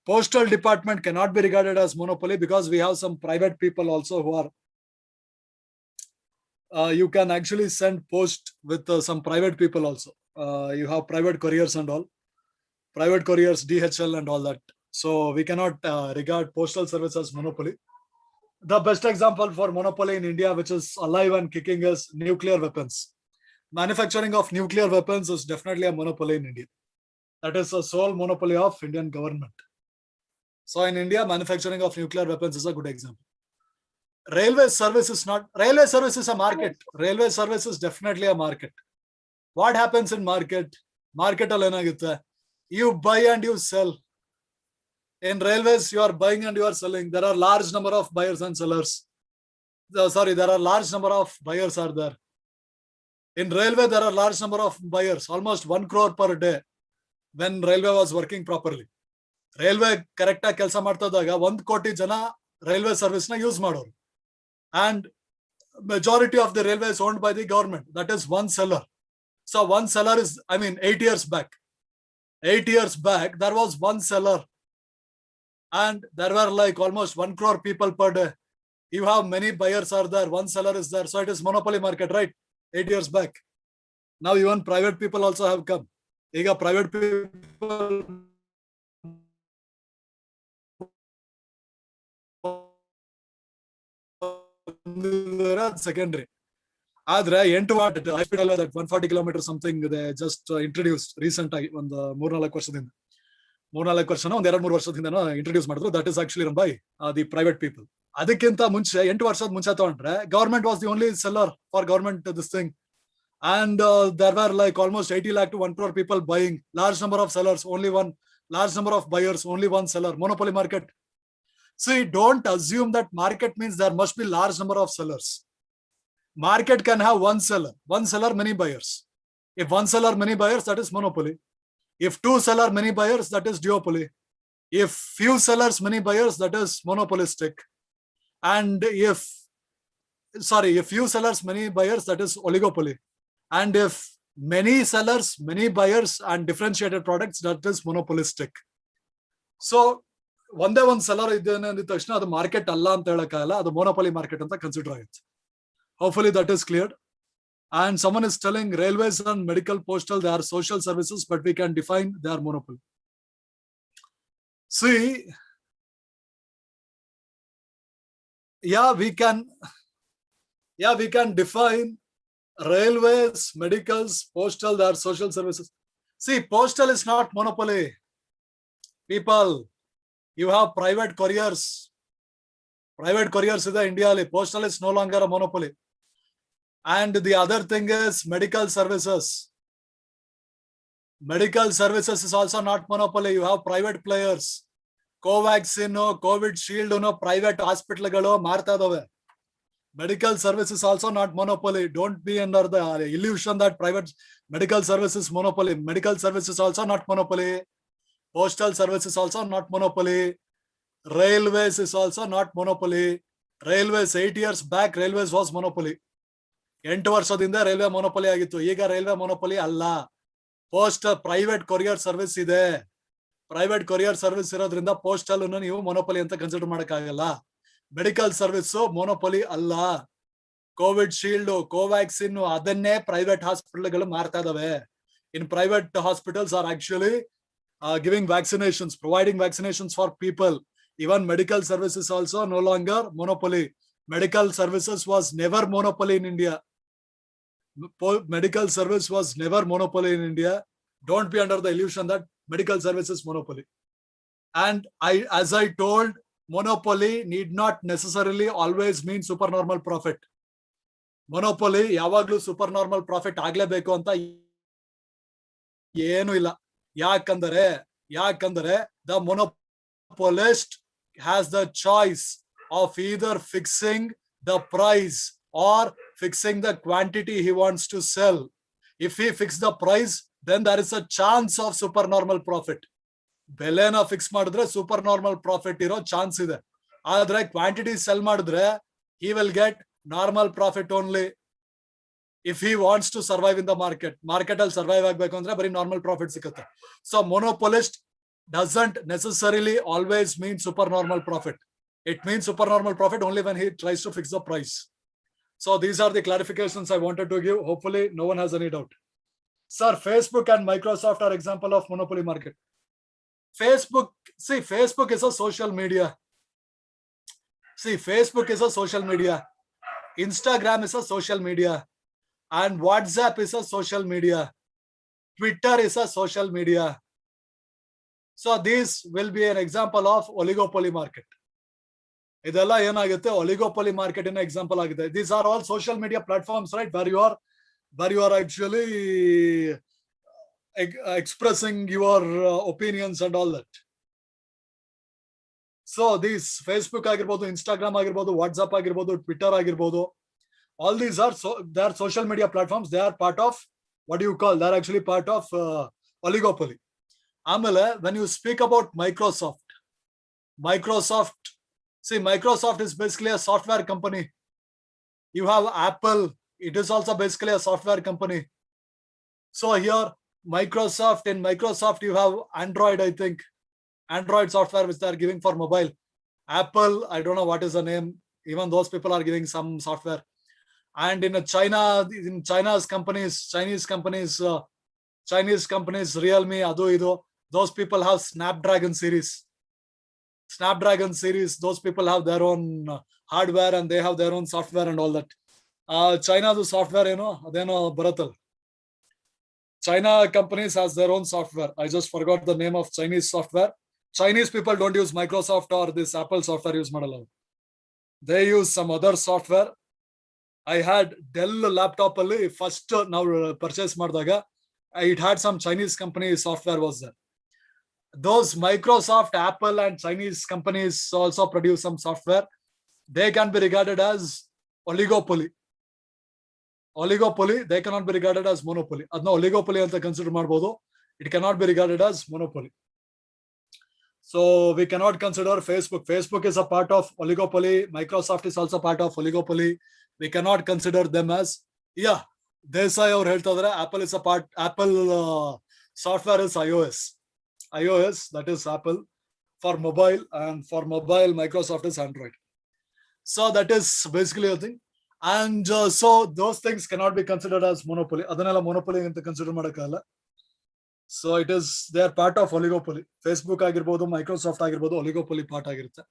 Postal department cannot be regarded as monopoly because we have some private people also who are, you can actually send post with some private people also. You have private couriers and all, private couriers, DHL and all that. So we cannot regard postal service as monopoly. The best example for monopoly in India, which is alive and kicking, is nuclear weapons. Manufacturing of nuclear weapons is definitely a monopoly in India. That is a sole monopoly of Indian government. So in India, manufacturing of nuclear weapons is a good example. Railway service is not, railway service is a market. Railway service is definitely a market. What happens in market? Market alena, you buy and you sell. In railways, you are buying and you are selling. There are large number of buyers and sellers. There are large number of buyers are there. In railway, there are large number of buyers, almost 1 crore per day when railway was working properly. Railway correct ಆಗಿ ಕೆಲಸ ಮಾಡ್ತಾ ಇದ್ದಾಗ 1 ಕೋಟಿ ಜನ railway service na use ಮಾಡೋರು. And majority of the railway is owned by the government. That is one seller. So one seller is, 8 years back. 8 years back, there was one seller. And there were like almost 1 crore people per day. You have many buyers are there, one seller is there. So it is monopoly market, right? 8 years back. Now even private people also have come. Ega private people secondary. ಆದ್ರೆ 8 what hospital that 140 kilometers something they just introduced recent ಆಗಿ ಒಂದು 3-4 ವರ್ಷದಿಂದ, 3-4 ವರ್ಷನೋ ಒಂದು 2-3 ವರ್ಷದಿಂದ introduce ಮಾಡಿದ್ರು. That is actually run by the private people. ಅದಕ್ಕಿಂತ ಮುಂಚೆ 8 ವರ್ಷದ ಮುಂಚೆ ತಗೊಂಡ್ರೆ government was the only seller for government this thing. And there were like almost 80 lakh to 1 crore people buying, large number of sellers, only one, large number of buyers, only one seller. Monopoly market. See, don't assume that market means there must be large number of sellers. Market can have one seller, many buyers. If one seller, many buyers, that is monopoly. If two seller, many buyers, that is duopoly. If few sellers, many buyers, that is monopolistic. And if few sellers, many buyers, that is oligopoly. And if many sellers, many buyers and differentiated products, that is monopolistic. So ಒಂದೇ ಒಂದು seller ಇದ್ದೇನೆ ಅಂದ ತಕ್ಷಣ ಅದು market ಅಲ್ಲ ಅಂತ ಹೇಳಕ್ಕಾಗಲ್ಲ, ಅದು monopoly market ಅಂತ ಕನ್ಸಿಡರ್ ಆಗುತ್ತೆ. Hopefully that is cleared. And someone is telling railways and medical, postal, they are social services, but we can define they are monopoly. See, we can define railways, medicals, postal, they are social services. See, postal is not monopoly. People, you have private couriers. Private couriers in India, postal is no longer a monopoly. And the other thing is medical services. Medical services is also not monopoly. You have private players. Covaxin, COVID Shield, private hospital marta dove. Medical services also not monopoly. Don't be under the illusion that private medical services monopoly. Medical services also not monopoly. Postal services also not monopoly. Railways is also not monopoly. Railways 8 years back, railways was monopoly. 8 ವರ್ಷದಿಂದ railway ಮೊನೋಪೊಲಿ ಆಗಿತ್ತು. ಈಗ railway ಮೊನೋಪೊಲಿ ಅಲ್ಲ. Post private courier service ಇದೆ. Private courier service ಇರೋದ್ರಿಂದ postal ನೀವು ಮೊನೋಪೊಲಿ ಅಂತ consider ಮಾಡಕ್ಕಾಗಲ್ಲ. Medical service ಮೊನೋಪೊಲಿ ಅಲ್ಲ. ಕೋವಿಡ್ ಶೀಲ್ಡ್, ಕೋವ್ಯಾಕ್ಸಿನ್ ಅದನ್ನೇ ಪ್ರೈವೇಟ್ ಹಾಸ್ಪಿಟಲ್ಗಳು ಮಾರ್ತಾ ಇದಾವೆ. In private hospitals are actually giving vaccinations, providing vaccinations for people. Even medical services also no longer monopoly. Medical services was never monopoly in India. Medical service was never monopoly in India. Don't be under the illusion that medical service is monopoly. And as I told, monopoly need not necessarily always mean supernormal profit. Monopoly ಯಾವಾಗ್ಲೂ supernormal profit ಆಗ್ಲೇಬೇಕು ಅಂತ ಏನು ಇಲ್ಲ. ಯಾಕಂದರೆ the monopolist has the choice of either fixing the price or fixing the quantity he wants to sell. If he fix the price, then there is a chance of supernormal profit. ಬೆಲೆನ fix ಮಾಡಿದ್ರೆ super normal profit ಇರೋ chance ಇದೆ. ಆದ್ರೆ quantity sell ಮಾಡಿದ್ರೆ he will get normal profit only. If he wants to survive in the market ಅಲ್ಲಿ survive ಆಗ್ಬೇಕು ಅಂದ್ರೆ ಬರೀ ನಾರ್ಮಲ್ ಪ್ರಾಫಿಟ್ ಸಿಗುತ್ತೆ. So monopolist doesn't necessarily always mean supernormal profit. It means supernormal profit only when he tries to fix the price. So these are the clarifications I wanted to give. Hopefully no one has any doubt. Sir, Facebook and Microsoft are example of monopoly market. Facebook is a social media. Facebook is a social media. Instagram is a social media. And WhatsApp is a social media. Twitter is a social media. So this will be an example of oligopoly market. ಇದೆಲ್ಲ ಏನಾಗುತ್ತೆ, oligopoly market in example ಆಗಿದೆ. These are all social media platforms, right, where you are actually expressing your opinions and all that. So these Facebook ಆಗಿರ್ಬೋದು, Instagram ಆಗಿರ್ಬೋದು, WhatsApp ಆಗಿರ್ಬೋದು, Twitter ಆಗಿರ್ಬೋದು, all these are they are social media platforms. They are part of what do you call? They are actually part of oligopoly. ಆಮೇಲೆ when you speak about Microsoft, Microsoft is basically a software company. You have Apple, it is also basically a software company. So here in Microsoft you have Android, I think Android software which they are giving for mobile. Apple, I don't know what is the name, even those people are giving some software. And in China's companies, Chinese companies, Realme, adu idu, those people have Snapdragon series. Those people have their own hardware and they have their own software and all that. China's software, adeno baratal. China companies has their own software. I just forgot the name of Chinese software. Chinese people don't use Microsoft or this Apple software use ಮಾಡಲ್ಲ. They use some other software. I had Dell laptop ಅಲ್ಲಿ first ನಾವು purchase ಮಾಡಿದಾಗ it had some Chinese company software was there. Those Microsoft, Apple and Chinese companies also produce some software. They can be regarded as oligopoly. They cannot be regarded as monopoly. Adna oligopoly anta consider ಮಾಡಬಹುದು. It cannot be regarded as monopoly. So we cannot consider Facebook. Facebook is a part of oligopoly. Microsoft is also part of oligopoly. We cannot consider them as, Desai ಅವರು ಹೇಳ್ತಾ ಇದ್ದಾರೆ Apple is a part. Apple software is iOS, that is Apple for mobile, and for mobile Microsoft is Android. So that is basically a thing. And so those things cannot be considered as monopoly. Adanella monopoly anta consider ಮಾಡಕ್ಕಾಗಲ್ಲ. So they are part of oligopoly. Facebook ಆಗಿರ್ಬೋದು, Microsoft ಆಗಿರ್ಬೋದು, oligopoly part ಆಗಿರುತ್ತೆ.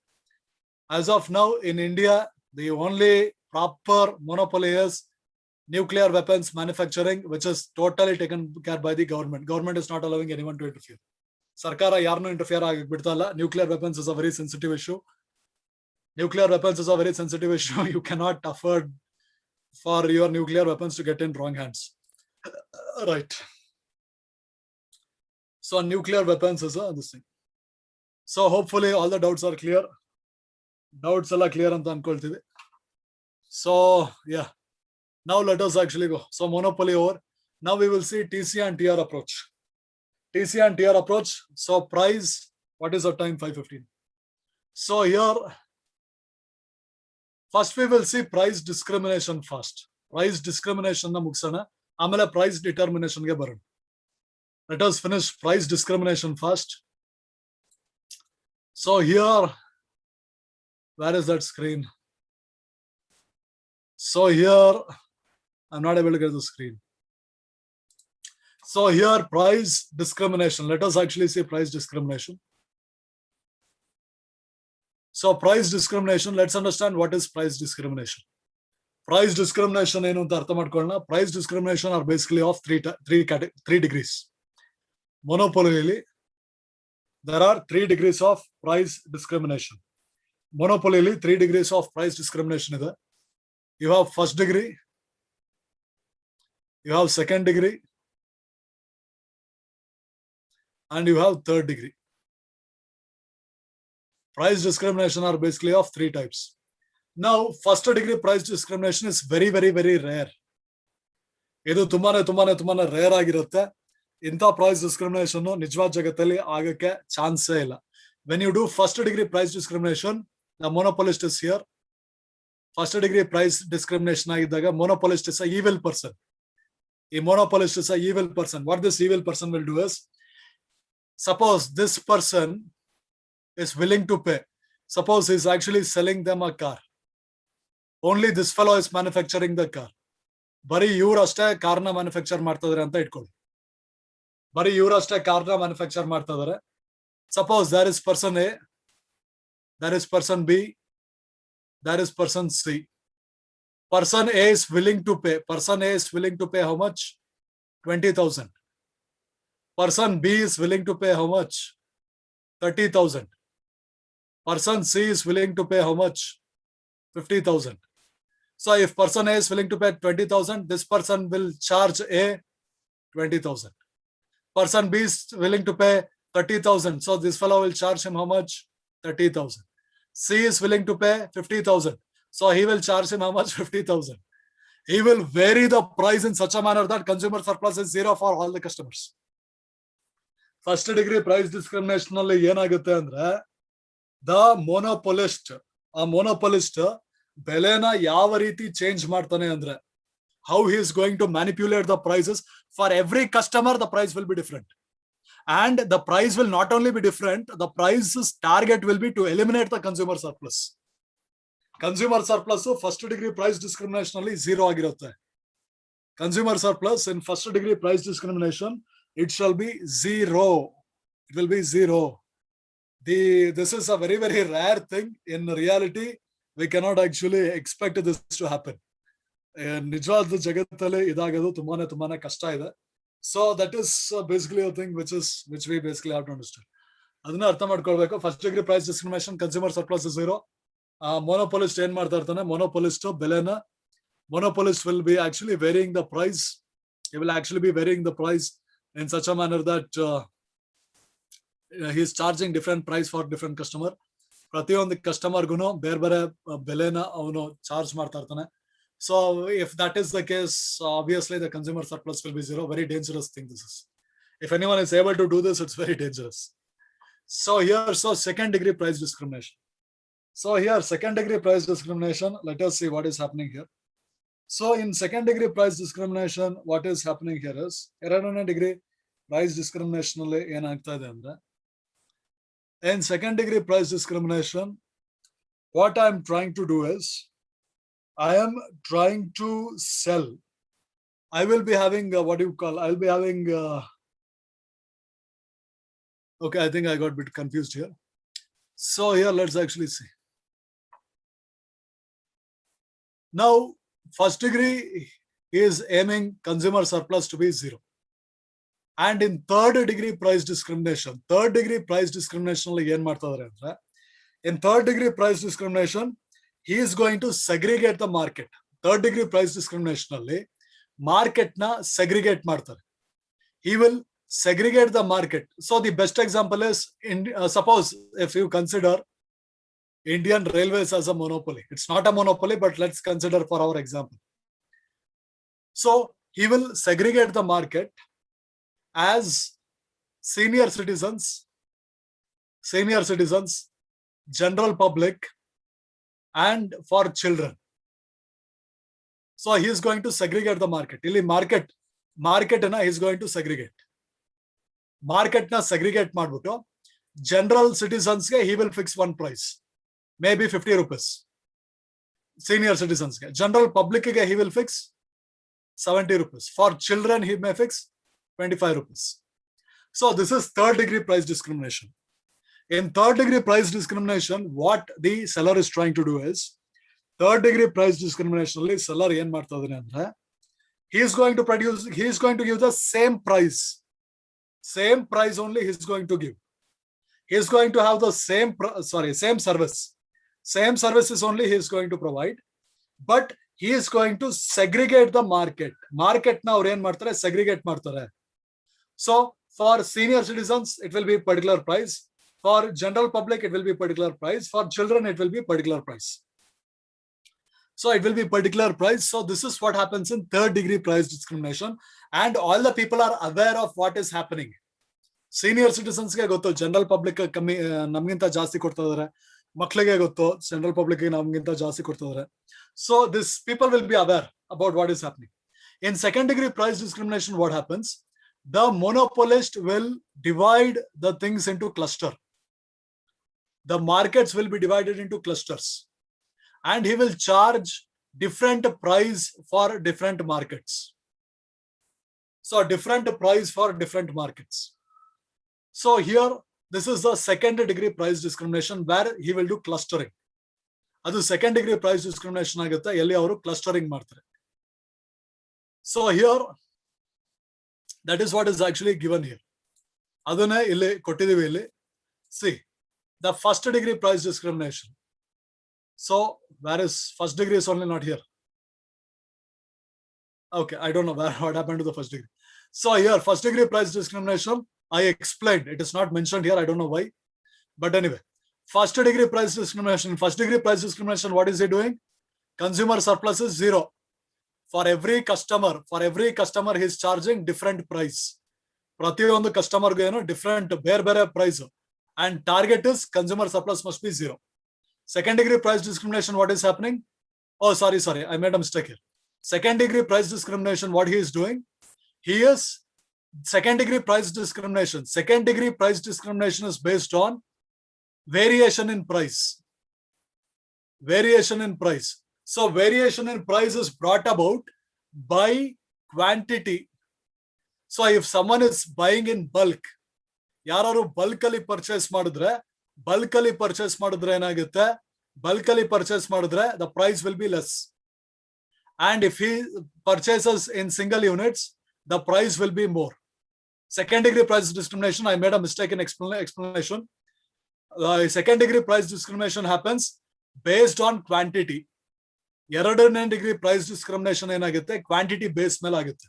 As of now in India, the only proper monopoly is nuclear weapons manufacturing, which is totally taken care by the government. Government is not allowing anyone to interfere. ಸರ್ಕಾರ ಯಾರನ್ನೂ interfere ಆಗಿ ಬಿಡ್ತಾ ಇಲ್ಲ. Nuclear weapons is a very sensitive issue. You cannot afford for your nuclear weapons to get in wrong hands. Right. So nuclear weapons is this thing. So hopefully all the doubts are clear. Doubts all clear anta ankoltivi. So yeah, now let us actually go. So monopoly over. Now we will see TC and TR approach. TC and TR approach. So price, what is the time? 5:15. So here, first we will see price discrimination first. Price discrimination na mugsana. Amala price determination ge baron. Let us finish price discrimination first. So here, where is that screen? So here, I'm not able to get the screen. So here, price discrimination. Let us actually see price discrimination. So price discrimination, let's understand what is price discrimination. Price discrimination ಏನು ಅಂತ ಅರ್ಥ ಮಾಡ್ಕೊಳ್ಳೋಣ. Price discrimination are basically of three degrees. Monopoly, there are 3 degrees of price discrimination. Monopoly, 3 degrees of price discrimination ಇದೆ. You have first degree, you have second degree, and you have third degree. Price discrimination are basically of 3 types. Now, first degree price discrimination is very, very, very rare. ಇದು ತುಂಬಾನೇ rare ಆಗಿರುತ್ತೆ. ಇಂಥ price discrimination ನಿಜವಾದ ಜಗತ್ತಲ್ಲಿ ಆಗಕ್ಕೆ ಚಾನ್ಸೇ ಇಲ್ಲ. When you do first degree price discrimination, the monopolist is here. First degree price discrimination ಆಗಿದ್ದಾಗ monopolist is a evil person. ಈ monopolist is a evil person. What this evil person will do is, suppose this person is willing to pay. Suppose he is actually selling them a car. Only this fellow is manufacturing the car. ಬರೀ ಇವ್ರು ಅಷ್ಟೇ ಕಾರ್ನ manufacture ಮಾಡ್ತಾ ಇದಾರೆ ಅಂತ ಇಟ್ಕೊಳ್ಳಿ. ಬರೀ ಇವ್ರು ಅಷ್ಟೇ ಕಾರ್ನ ಮ್ಯಾನುಫ್ಯಾಕ್ಚರ್ ಮಾಡ್ತಾ ಇದಾರೆ. Suppose there is person A, there is person B, there is person C. Person A is willing to pay. Person A is willing to pay how much? 20,000. Person B is willing to pay how much? 30,000. Person C is willing to pay how much? 50,000. So if person A is willing to pay 20,000, this person will charge A 20,000. Person B is willing to pay 30,000. So this fellow will charge him how much? 30,000. C is willing to pay 50,000. So he will charge him how much? 50,000. He will vary the price in such a manner that consumer surplus is zero for all the customers. First degree price discrimination ಅಲ್ಲಿ ಏನಾಗುತ್ತೆ ಅಂದ್ರೆ, the ಮೊನೋಪೊಲಿಸ್ಟ್, ಆ ಮೊನೋಪೊಲಿಸ್ಟ್ ಬೆಲೆನ ಯಾವ ರೀತಿ change ಮಾಡ್ತಾನೆ ಅಂದ್ರೆ, how he is going to manipulate the prices. For every customer the price will be different, and the price will not only be different, the price target will be to eliminate the consumer surplus. Consumer surplus first degree price discrimination ಅಲ್ಲಿ zero ಆಗಿರುತ್ತೆ. Consumer surplus in first degree price discrimination, it shall be zero. It will be zero. This is a very, very rare thing. In reality, we cannot actually expect this to happen. ನಿಜವಾದ ಜಗತ್ತಲ್ಲಿ ಇದಾಗೋದು ತುಂಬಾನೇ ಕಷ್ಟ ಇದೆ. So that is basically a thing which we basically have to understand. ಅದನ್ನ ಅರ್ಥ ಮಾಡ್ಕೊಳ್ಬೇಕು. First degree price discrimination, consumer surplus zero. Monopolist ಏನ್ ಮಾಡ್ತಾ ಇರ್ತಾನೆ, ಮೊನೋಪೊಲಿಸ್ಟ್ ಬೆಲೆನ, ಮೊನೋಪೊಲಿಸ್ಟ್ will be actually varying the price. He will actually be varying the price in such a manner that he is charging different price for different customer. ಪ್ರತಿಯೊಂದು ಕಸ್ಟಮರ್ಗುನು ಬೇರೆ ಬೇರೆ ಬೆಲೆನ ಅವನು charge ಮಾಡ್ತಾ ಇರ್ತಾನೆ. So if that is the case, obviously the consumer surplus will be zero. Very dangerous thing this is. If anyone is able to do this, it's very dangerous. So here, second degree price discrimination. So here, second degree price discrimination, let us see what is happening here. So in second degree price discrimination, what is happening here is, ಎರಡನೇ degree price discrimination ಅಲ್ಲಿ ಏನಾಗ್ತಾ ಇದೆ ಅಂದ್ರೆ, in second degree price discrimination, what I am trying to do is, I am trying to sell. I will be having what do you call, I will be having okay, I think I got a bit confused here. So here, let's actually see. Now, first degree is aiming consumer surplus to be zero. And in third degree price discrimination, ಅಲ್ಲಿ ಏನ್ ಮಾಡ್ತಾ ಇದಾರೆ ಅಂದ್ರೆ, in third degree price discrimination, he is going to segregate the market. Third degree price discrimination ಅಲ್ಲಿ market ನ segregate ಮಾಡ್ತಾರೆ. He will segregate the market. So the best example is suppose if you consider Indian Railways as a monopoly. It's not a monopoly, but let's consider for our example. So he will segregate the market as senior citizens, general public, and for children. So he is going to segregate the market. Illi market na he is going to segregate. Market na segregate ಮಾಡ್ಬಿಟ್ಟು general citizens ge he will fix one price, maybe 50 rupees. Senior citizens ge, general public ge he will fix 70 rupees. For children he may fix 25 rupees. So this is third degree price discrimination. In third degree price discrimination, what the seller is trying to do is, third degree price discrimination ಅಲ್ಲಿ seller ಏನ್ ಮಾಡ್ತಾ ಇದ್ದಾನೆ ಅಂದ್ರೆ, he is going to give the same price only he is going to give. He is going to have the same services only he is going to provide, but he is going to segregate the market. Market na ಅವ್ರು ಏನ್ ಮಾಡ್ತಾರೆ, segregate ಮಾಡ್ತಾರೆ. So for senior citizens it will be particular price, for general public it will be particular price, for children it will be particular price. So it will be particular price. So this is what happens in third degree price discrimination, and all the people are aware of what is happening. Senior citizens ge gottu, general public ಕಮ್ಮಿ ನಮಗಿಂತ ಜಾಸ್ತಿ ಕೊಡ್ತಾ ಇದ್ದಾರೆ, ಮಕ್ಕಳಿಗೆ ಗೊತ್ತು general public ನಮಗಿಂತ ಜಾಸ್ತಿ ಕೊಡ್ತಾ ಇದ್ದಾರೆ. So this people will be aware about what is happening. In second degree price discrimination, what happens? The monopolist will divide the things into cluster. The markets will be divided into clusters, and he will charge different price for different markets. So different price for different markets. So here, this is the second degree price discrimination where he will do clustering. Adu second degree price discrimination agutte, elli avaru clustering ಮಾಡ್ತಾರೆ. So here, that is what is actually given here. Adune illi ಕೊಟ್ಟಿದ್ದೀವಿ ಇಲ್ಲಿ. See, the first degree price discrimination. So where is first degree is only not here. Okay, I don't know what happened to the first degree. So here, first degree price discrimination, I explained. It is not mentioned here. I don't know why. But anyway, first degree price discrimination. First degree price discrimination, what is he doing? Consumer surplus is 0. For every customer, he is charging different price. ಪ್ರತಿಯೊಂದು customer ಗೆ different ಬೇರೆ price. And target is consumer surplus must be 0. Second degree price discrimination, what is happening? Oh, sorry, I made a mistake here. Second degree price discrimination, what he is doing? Second degree price discrimination. Second degree price discrimination is based on variation in price. So variation in price is brought about by quantity. So if someone is buying in bulk, ಯಾರು bulk ಅಲ್ಲಿ purchase ಮಾಡಿದ್ರೆ ಏನಾಗುತ್ತೆ, bulk ಅಲ್ಲಿ purchase ಮಾಡಿದ್ರೆ the price will be less, and if he purchases in single units the price will be more. Second degree price discrimination, I made a mistake in explanation. Second degree price discrimination happens based on quantity. ಎರಡನೇ degree price discrimination ಏನಾಗುತ್ತೆ, quantity base ಮೇಲೆ ಆಗುತ್ತೆ.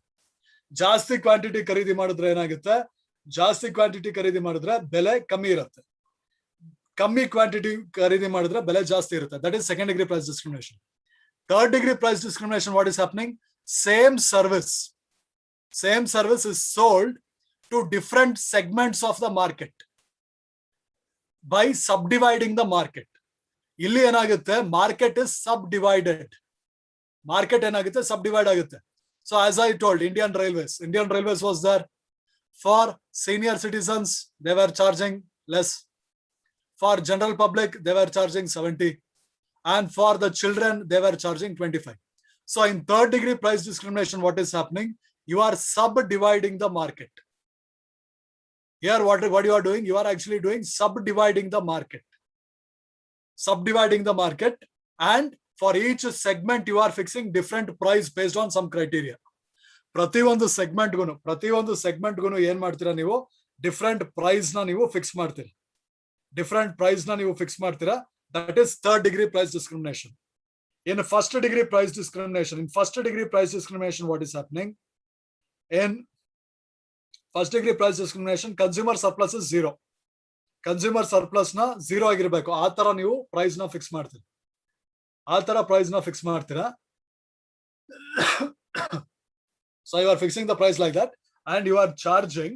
ಜಾಸ್ತಿ quantity ಖರೀದಿ ಮಾಡಿದ್ರೆ ಏನಾಗುತ್ತೆ, ಬೆಲೆ ಕಮ್ಮಿ ಇರುತ್ತೆ, ಕಮ್ಮಿ ಕ್ವಾಂಟಿಟಿ ಖರೀದಿ ಮಾಡಿದ್ರೆ ಬೆಲೆ ಜಾಸ್ತಿ ಇರುತ್ತೆ. That is second degree price discrimination. Third degree price discrimination, what is happening? Same service is sold to different segments of the market by subdividing the market. ಇಲ್ಲಿ ಏನಾಗುತ್ತೆ, ಮಾರ್ಕೆಟ್ ಇಸ್ ಸಬ್ಡಿವೈಡೆಡ್. ಸಬ್ಡಿವೈಡ್ ಆಗುತ್ತೆ. So as I told, Indian Railways was there. For senior citizens, they were charging less. For general public, they were charging 70. And for the children, they were charging 25. So in third degree price discrimination, what is happening? You are subdividing the market. Here, what you are doing? You are actually doing subdividing the market. And for each segment, you are fixing different price based on some criteria. ಪ್ರತಿಯೊಂದು ಸೆಗ್ಮೆಂಟ್ಗೂ ಏನ್ ಮಾಡ್ತೀರಾ ನೀವು, different price ನ ನೀವು fix ಮಾಡ್ತೀರಾ. That is third degree price discrimination. In first degree price discrimination, what is happening? In First degree price discrimination, consumer surplus is 0. Consumer surplus na 0 ಆಗಿರಬೇಕು. ಆ ತರ ನೀವು ಪ್ರೈಸ್ ನ ಫಿಕ್ಸ್ ಮಾಡ್ತೀರಾ. So you are fixing the price like that, and you are charging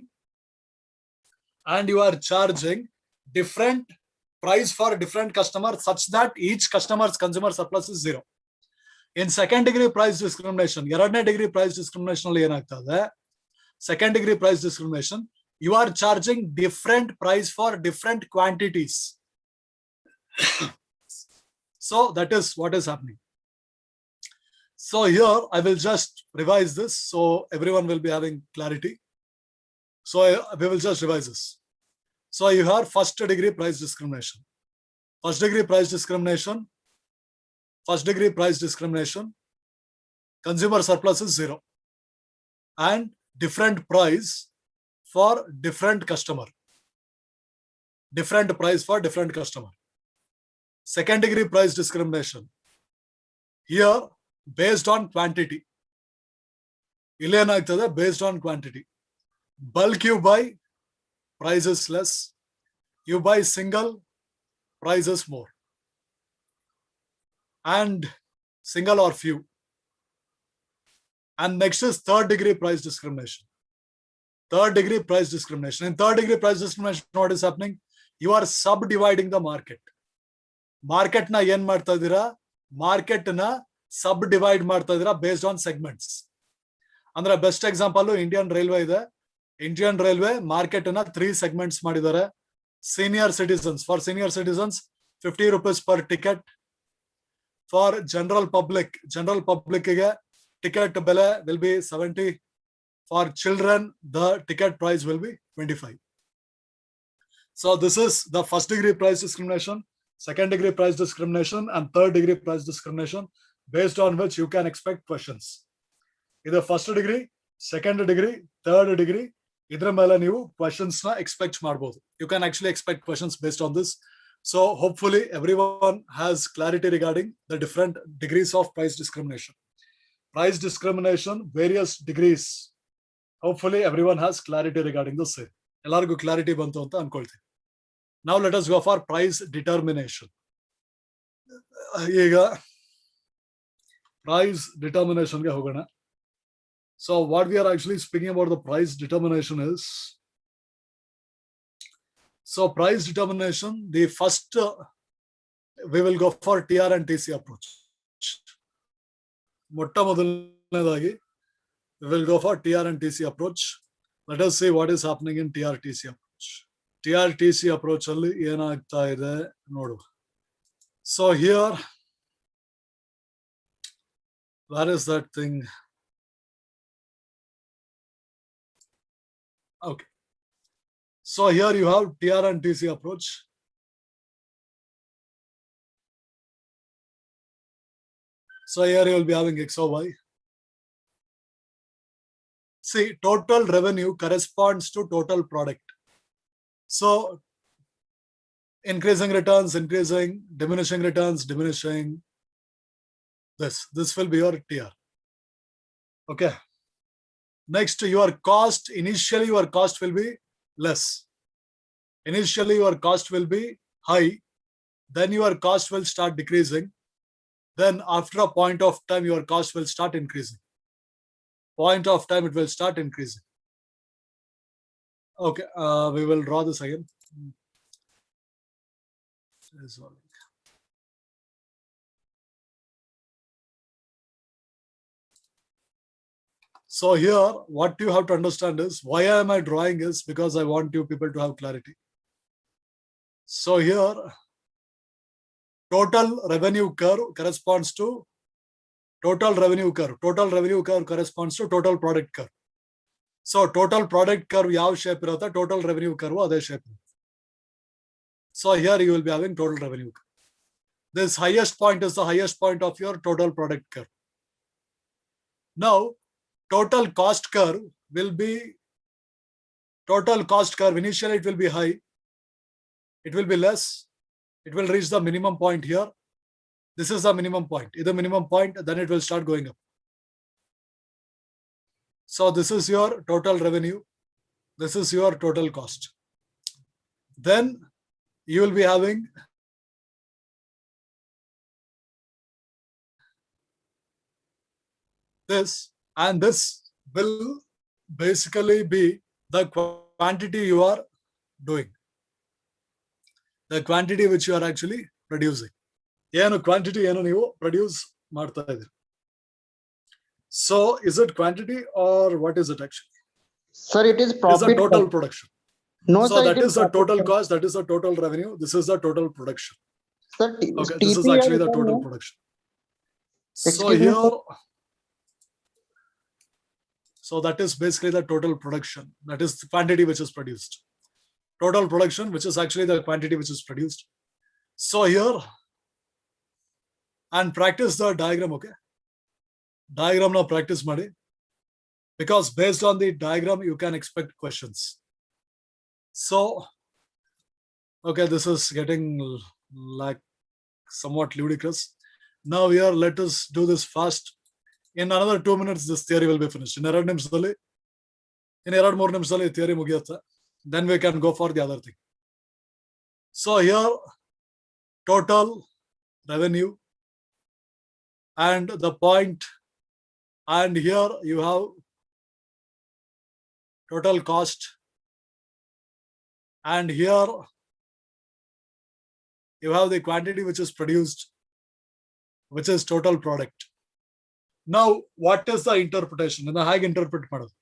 different price for different customers such that each customer's consumer surplus is 0. In second degree price discrimination, ಎರಡನೇ degree price discrimination ಅಲ್ಲಿ ಏನಾಗ್ತದೆ? Second degree price discrimination, you are charging different price for different quantities. So that is what is happening. So here I will just revise this so everyone will be having clarity. So we will just revise this. So you have first degree price discrimination. First degree price discrimination, consumer surplus is 0 and different price for different customer. Second degree price discrimination, here based on quantity. ಇಲ್ಲಿ ಏನಾಗ್ತದೆ? Based on quantity. Bulk you buy, price is less. You buy single, price is more. And single or few. And next is third degree price discrimination. In third degree price discrimination, what is happening? You are subdividing the market. Market na yen ಮಾಡ್ತಾ ಇದೀರಾ? Market na subdivide ಮಾಡ್ತಾ ಇದೀರಾ based on segments. ಅಂದ್ರೆ best example Indian railway ಇದೆ. Indian railway market ಅನ್ನ 3 segments ಮಾಡಿದ್ದಾರೆ. Senior citizens, for senior citizens 50 rupees per ticket. For general public ಗೆ ticket ಬೆಲೆ will be 70. For children the ticket price will be 25. So this is the first degree price discrimination, second degree price discrimination and third degree price discrimination, based on which you can expect questions. Either first degree, second degree, third degree, idra mele neevu questions na expect ಮಾಡಬಹುದು. You can actually expect questions based on this. So hopefully everyone has clarity regarding the different degrees of price discrimination. Price discrimination, various degrees. Hopefully everyone has clarity regarding the same. ಎಲ್ಲರಿಗೂ clarity ಬಂತು ಅಂತ ಅನ್ಕೊಳ್ತೀನಿ. Now let us go for price determination. ಈಗ price determination ಗೆ ಹೋಗೋಣ. So what we are actually speaking about the price determination is, so price determination, the first we will go for TR and TC approach. ಮೊಟ್ಟ ಮೊದಲನೇದಾಗಿ we will go for TR and TC approach. Let us see what is happening in TR TC approach. TR TC approach ಅಲ್ಲಿ ಏನಾಗ್ತಾ ಇದೆ ನೋಡುವ. So here, where is that thing? Okay. So here you have TR and TC approach. So here you will be having X or Y. See, total revenue corresponds to total product. So increasing returns, increasing, diminishing returns, diminishing. This will be your TR. Okay. Next, your cost, initially your cost will be less. Initially your cost will be high. Then your cost will start decreasing. Then after a point of time, your cost will start increasing. Point of time, it will start increasing. Okay, we will draw this again. So here, what you have to understand is, why am I drawing is because I want you people to have clarity. So here, total revenue curve corresponds to total revenue curve. Total revenue curve corresponds to total product curve. So total product curve ಯಾವ shape ಇರುತ್ತೆ, total revenue curve ಅದೇ shape. So here you will be having total revenue curve. This highest point is the highest point of your total product curve. Now, total cost curve will be, total cost curve, initially it will be high, it will be less, it will reach the minimum point here. This is the minimum point. Is the minimum point, then it will start going up. So this is your total revenue. This is your total cost. Then you will be having this, and this will basically be the quantity you are doing, the quantity which you are actually producing. ಏನು quantity ಏನು ನೀವು produce ಮಾಡ್ತಾ ಇದ್ದೀರಿ. So is it quantity or what is it actually? Sir, it is It is profit. the total production. No, So sir, that it is the profit, total sir. cost, that is the total revenue, this is the total production. Sir, Okay, this is actually the total production. So Excuse me, here, sir. so that is basically the total production. That is the quantity which is produced. Total production, which is actually the quantity which is produced. So here, and practice the diagram, okay? Diagram now practice madi. Because based on the diagram, you can expect questions. So, okay, this is getting like somewhat ludicrous. Now here, let us do this fast. In another 2 minutes, this theory will be finished. In ಎರಡು ನಿಮಿಷದಲ್ಲಿ, in 2-3 ನಿಮಿಷದಲ್ಲಿ theory ಮುಗಿಯುತ್ತೆ. Then we can go for the other thing. So here, total revenue and the point, and here you have total cost, and here you have the quantity which is produced, which is total product. Now, what is the interpretation? How interpret ಮಾಡೋದು?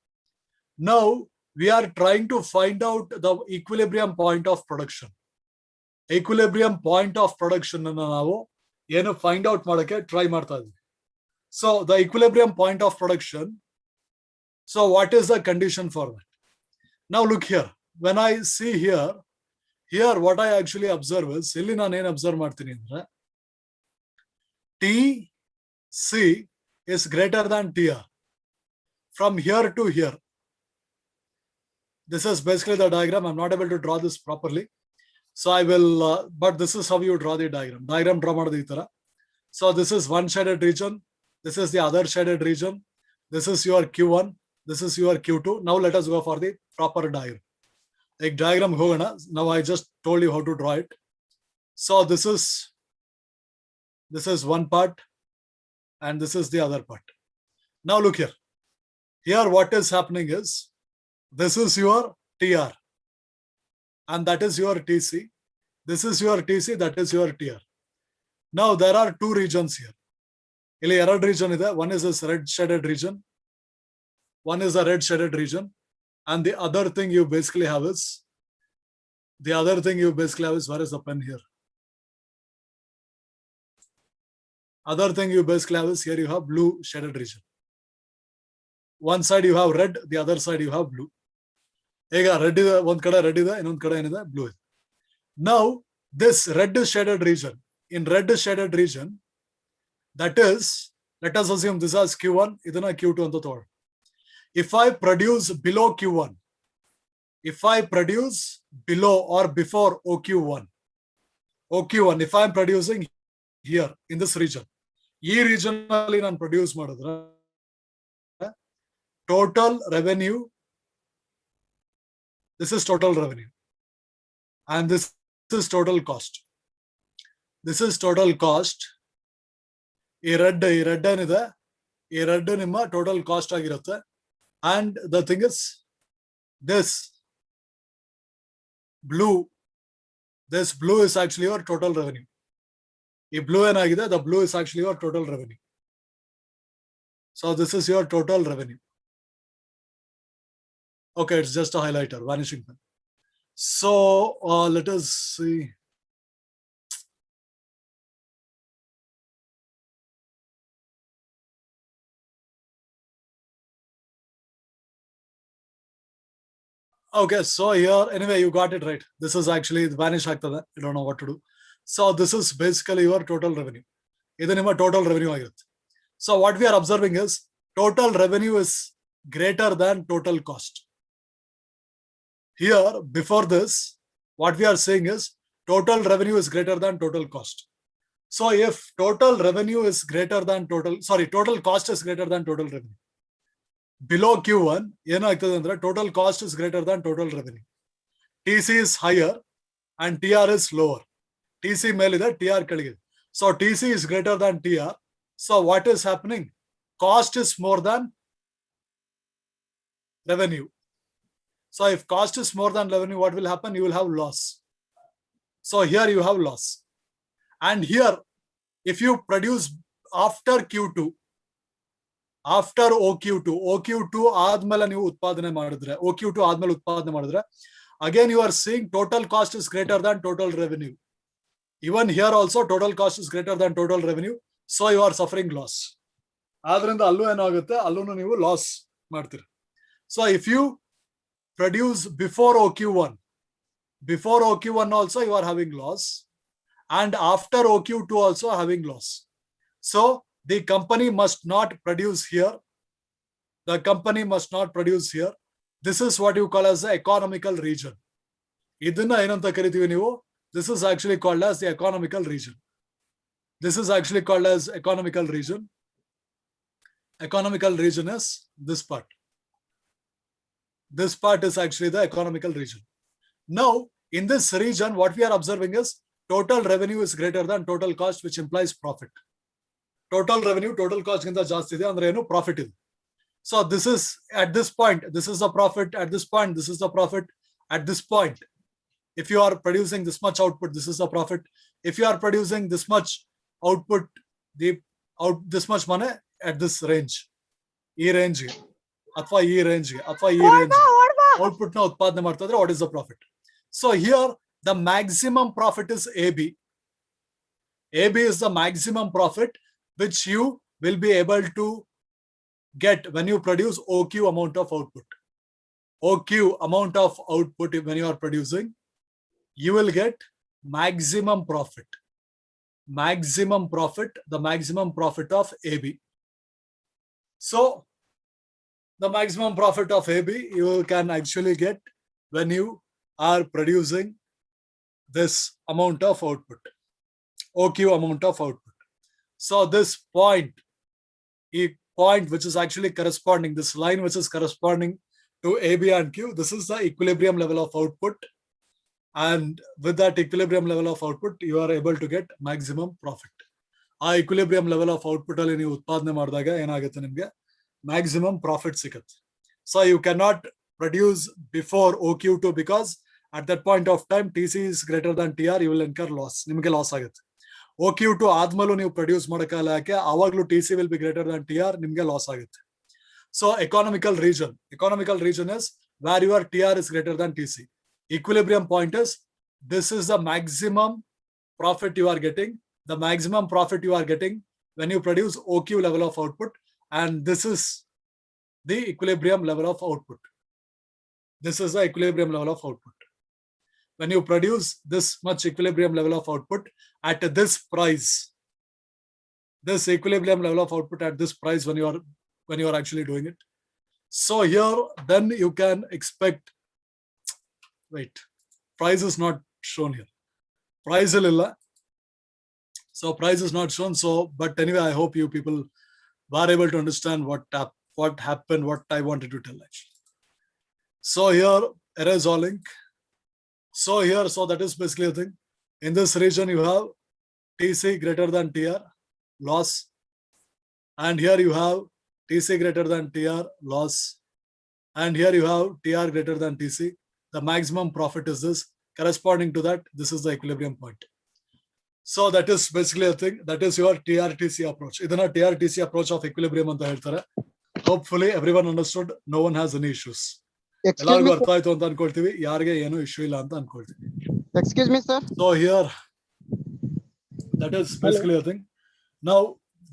Now, we are trying to find out the equilibrium point of production. Equilibrium point of production ಅನ್ನು ನಾವು ಏನು find out ಮಾಡೋಕೆ try ಮಾಡ್ತಾ ಇದ್ದೀವಿ. So the equilibrium point of production. So what is the condition for that? Now look here. When I see here what I actually observe is, ಇಲ್ಲಿ ನಾನು ಏನು observe ಮಾಡ್ತೀನಿ ಅಂದ್ರೆ, TC is greater than TR. From here to here. This is basically the diagram. I'm not able to draw this properly. So I will, but this is how you draw the diagram. Diagram draw ಮಾಡೋದು ಈ ತರ. So this is one shaded region. This is the other shaded region. This is your Q1. This is your Q2. Now let us go for the proper diagram. Like diagram ಹೋಗೋಣ. Now I just told you how to draw it. So this is one part, and this is the other part. Now look here. Here what is happening is, this is your TR, and that is your TC. This is your TC, that is your TR. Now there are two regions here. ಇಲ್ಲಿ ಎರಡು region ಇದೆ. One is this red shaded region. One is a red shaded region. And the other thing you basically have is, where is the pen here? Other thing you basically have is, here you have blue shaded region. One side you have red, the other side you have blue. ಈಗ red ಇದೆ, ಒಂದ್ ಕಡೆ red ಇದೆ, ಇನ್ನೊಂದ್ ಕಡೆ ಏನಿದೆ, blue ಇದೆ. Now this red shaded region, in red shaded region, that is, let us assume this as Q1, ಇದನ್ನ Q2 ಅಂತ ತಗೊಳ್ಳಿ. If I produce below Q1, if I produce below or before OQ1, if I am producing here in this region, ಈ region ಅಲ್ಲಿ ನಾನು produce ಮಾಡಿದ್ರೆ, total revenue, this is total revenue, and this is total cost. This is total cost. ಈ red ಏನಿದೆ, ಈ red ನಿಮ್ಮ total cost ಆಗಿರುತ್ತೆ. And the thing is, this blue is actually your total revenue. ಈ blue ಏನಾಗಿದೆ, the blue is actually your total revenue. So this is your total revenue. Okay, it's just a highlighter, vanishing pen. So let us see. Okay, so here, anyway, you got it right. This is actually vanish ಆಗ್ತದೆ. You don't know what to do. So this is basically your total revenue. ಇದು ನಿಮ್ಮ total revenue ಆಗಿರುತ್ತೆ. So what we are observing is, total revenue is greater than total cost. Here, before this, what we are saying is, total revenue is greater than total cost. So if total revenue is greater than total cost is greater than total revenue. below Q1 ಏನಾಗ್ತದೆ ಅಂದ್ರೆ total cost is greater than total revenue. TC is higher and TR is lower. TC ಮೇಲಿದೆ, TR ಕೆಳಗಿದೆ. So TC is greater than TR. So what is happening? Cost is more than revenue. So if cost is more than revenue, what will happen? You will have loss. So here you have loss. And here, if you produce after Q2, after OQ2 ಆದ್ಮೇಲೆ ನೀವು ಉತ್ಪಾದನೆ ಮಾಡಿದ್ರೆ, OQ2 ಆದ್ಮೇಲೆ ಉತ್ಪಾದನೆ ಮಾಡಿದ್ರೆ, again you are seeing total cost is greater than total revenue. Even here also total cost is greater than total revenue. So you are suffering loss. ಆದ್ರಿಂದ ಅಲ್ಲೂ ಏನಾಗುತ್ತೆ, ಅಲ್ಲೂ ನೀವು ಲಾಸ್ ಮಾಡ್ತೀರಿ. So if you produce before OQ1 also you are having loss, and after OQ2 also having loss. So the company must not produce here. The company must not produce here. This is what you call as the economical region. ಇದನ್ನ ಏನಂತ ಕರಿತೀವಿ ನೀವು? This is actually called as the economical region. This is actually called as economical region. Economical region is this part. This part is actually the economical region. Now, in this region, what we are observing is total revenue is greater than total cost, which implies profit. Total revenue, total cost ಗಿಂತ ಜಾಸ್ತಿ ಇದೆ ಅಂದ್ರೆ ಏನು? Profit ಇದೆ. So this is at this point, this is the profit. At this point, this is the profit. At this point, if you are producing this much output, this is the profit. If you are producing this much output, this much money at this range, ಈ range ಅಥವಾ ಈ range ಅಥವಾ ಈ range output ನ ಉತ್ಪಾದನೆ ಮಾಡ್ತಾ ಇದ್ರೆ, what is the profit? So here the maximum profit is AB. AB is the maximum profit which you will be able to get when you produce OQ amount of output. OQ amount of output when you are producing, you will get maximum profit. Maximum profit, the maximum profit of AB. So the maximum profit of AB you can actually get when you are producing this amount of output, OQ amount of output. So this point which is actually corresponding, this line which is corresponding to AB and Q, this is the equilibrium level of output. And with that equilibrium level of output, you are able to get maximum profit. ಆ equilibrium level of output ಅಲ್ಲಿ ನೀವು ಉತ್ಪಾದನೆ ಮಾಡಿದಾಗ ಏನಾಗುತ್ತೆ, ನಿಮಗೆ maximum profit ಸಿಗುತ್ತೆ. So you cannot produce before OQ2 because at that point of time TC is greater than TR, you will incur loss. ನಿಮಗೆ loss ಆಗುತ್ತೆ. OQ2 ಆದ್ಮೇಲೂ ನೀವು ಪ್ರೊಡ್ಯೂಸ್ ಮಾಡೋಕ್ಕಾಗಲ್ಲ, ಯಾಕೆ? ಆವಾಗಲೂ TC will be greater than TR, ನಿಮಗೆ loss ಆಗುತ್ತೆ. So economical region is where your TR is greater than TC. Equilibrium point is, this is the maximum profit you are getting. The maximum profit you are getting when you produce OQ level of output, and this is the equilibrium level of output. This is the equilibrium level of output. When you produce this much equilibrium level of output at this price, this equilibrium level of output at this price when you are actually doing it. So here then you can expect, wait, price is not shown here. Price illa. So price is not shown. So, but anyway, I hope you people were able to understand what happened, what I wanted to tell actually. So here, erase all link. So here, so that is basically a thing. In this region, you have TC greater than TR, loss. And here you have TC greater than TR, loss. And here you have TR greater than TC. The maximum profit is this. Corresponding to that, this is the equilibrium point. So that is basically a thing. That is your TRTC approach. Idana TRTC approach of equilibrium anta ಹೇಳ್ತಾರೆ. Hopefully everyone understood. No one has any issues. Excuse me, ಅರ್ಥ ಆಯ್ತು ಅಂತ ಅನ್ಕೊಳ್ತೀವಿ. ಯಾರಿಗೆ ಏನು issue ಇಲ್ಲ ಅಂತ ಅನ್ಕೊಳ್ತೀವಿ. excuse me, sir. So here, that is basically a thing. Now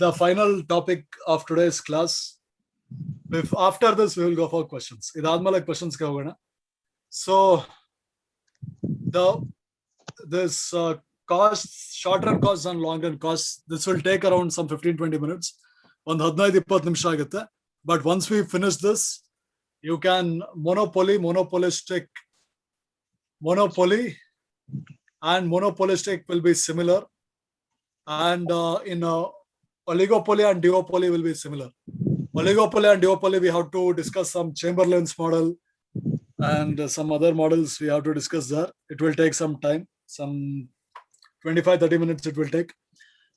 the final topic of today's class. After this, we will go for questions. ಇದಾದ್ಮೇಲೆ questions ಗೆ ಹೋಗೋಣ. So this costs, short-run costs and long-run costs, this will take around some 15-20 minutes. ಒಂದು 15-20 ನಿಮಿಷ ಆಗುತ್ತೆ. But once we finish this, you can monopoly and monopolistic will be similar, and in oligopoly and duopoly will be similar. oligopoly and duopoly, we have to discuss some Chamberlain's model and some other models we have to discuss there. It will take some time, some 25-30 minutes it will take.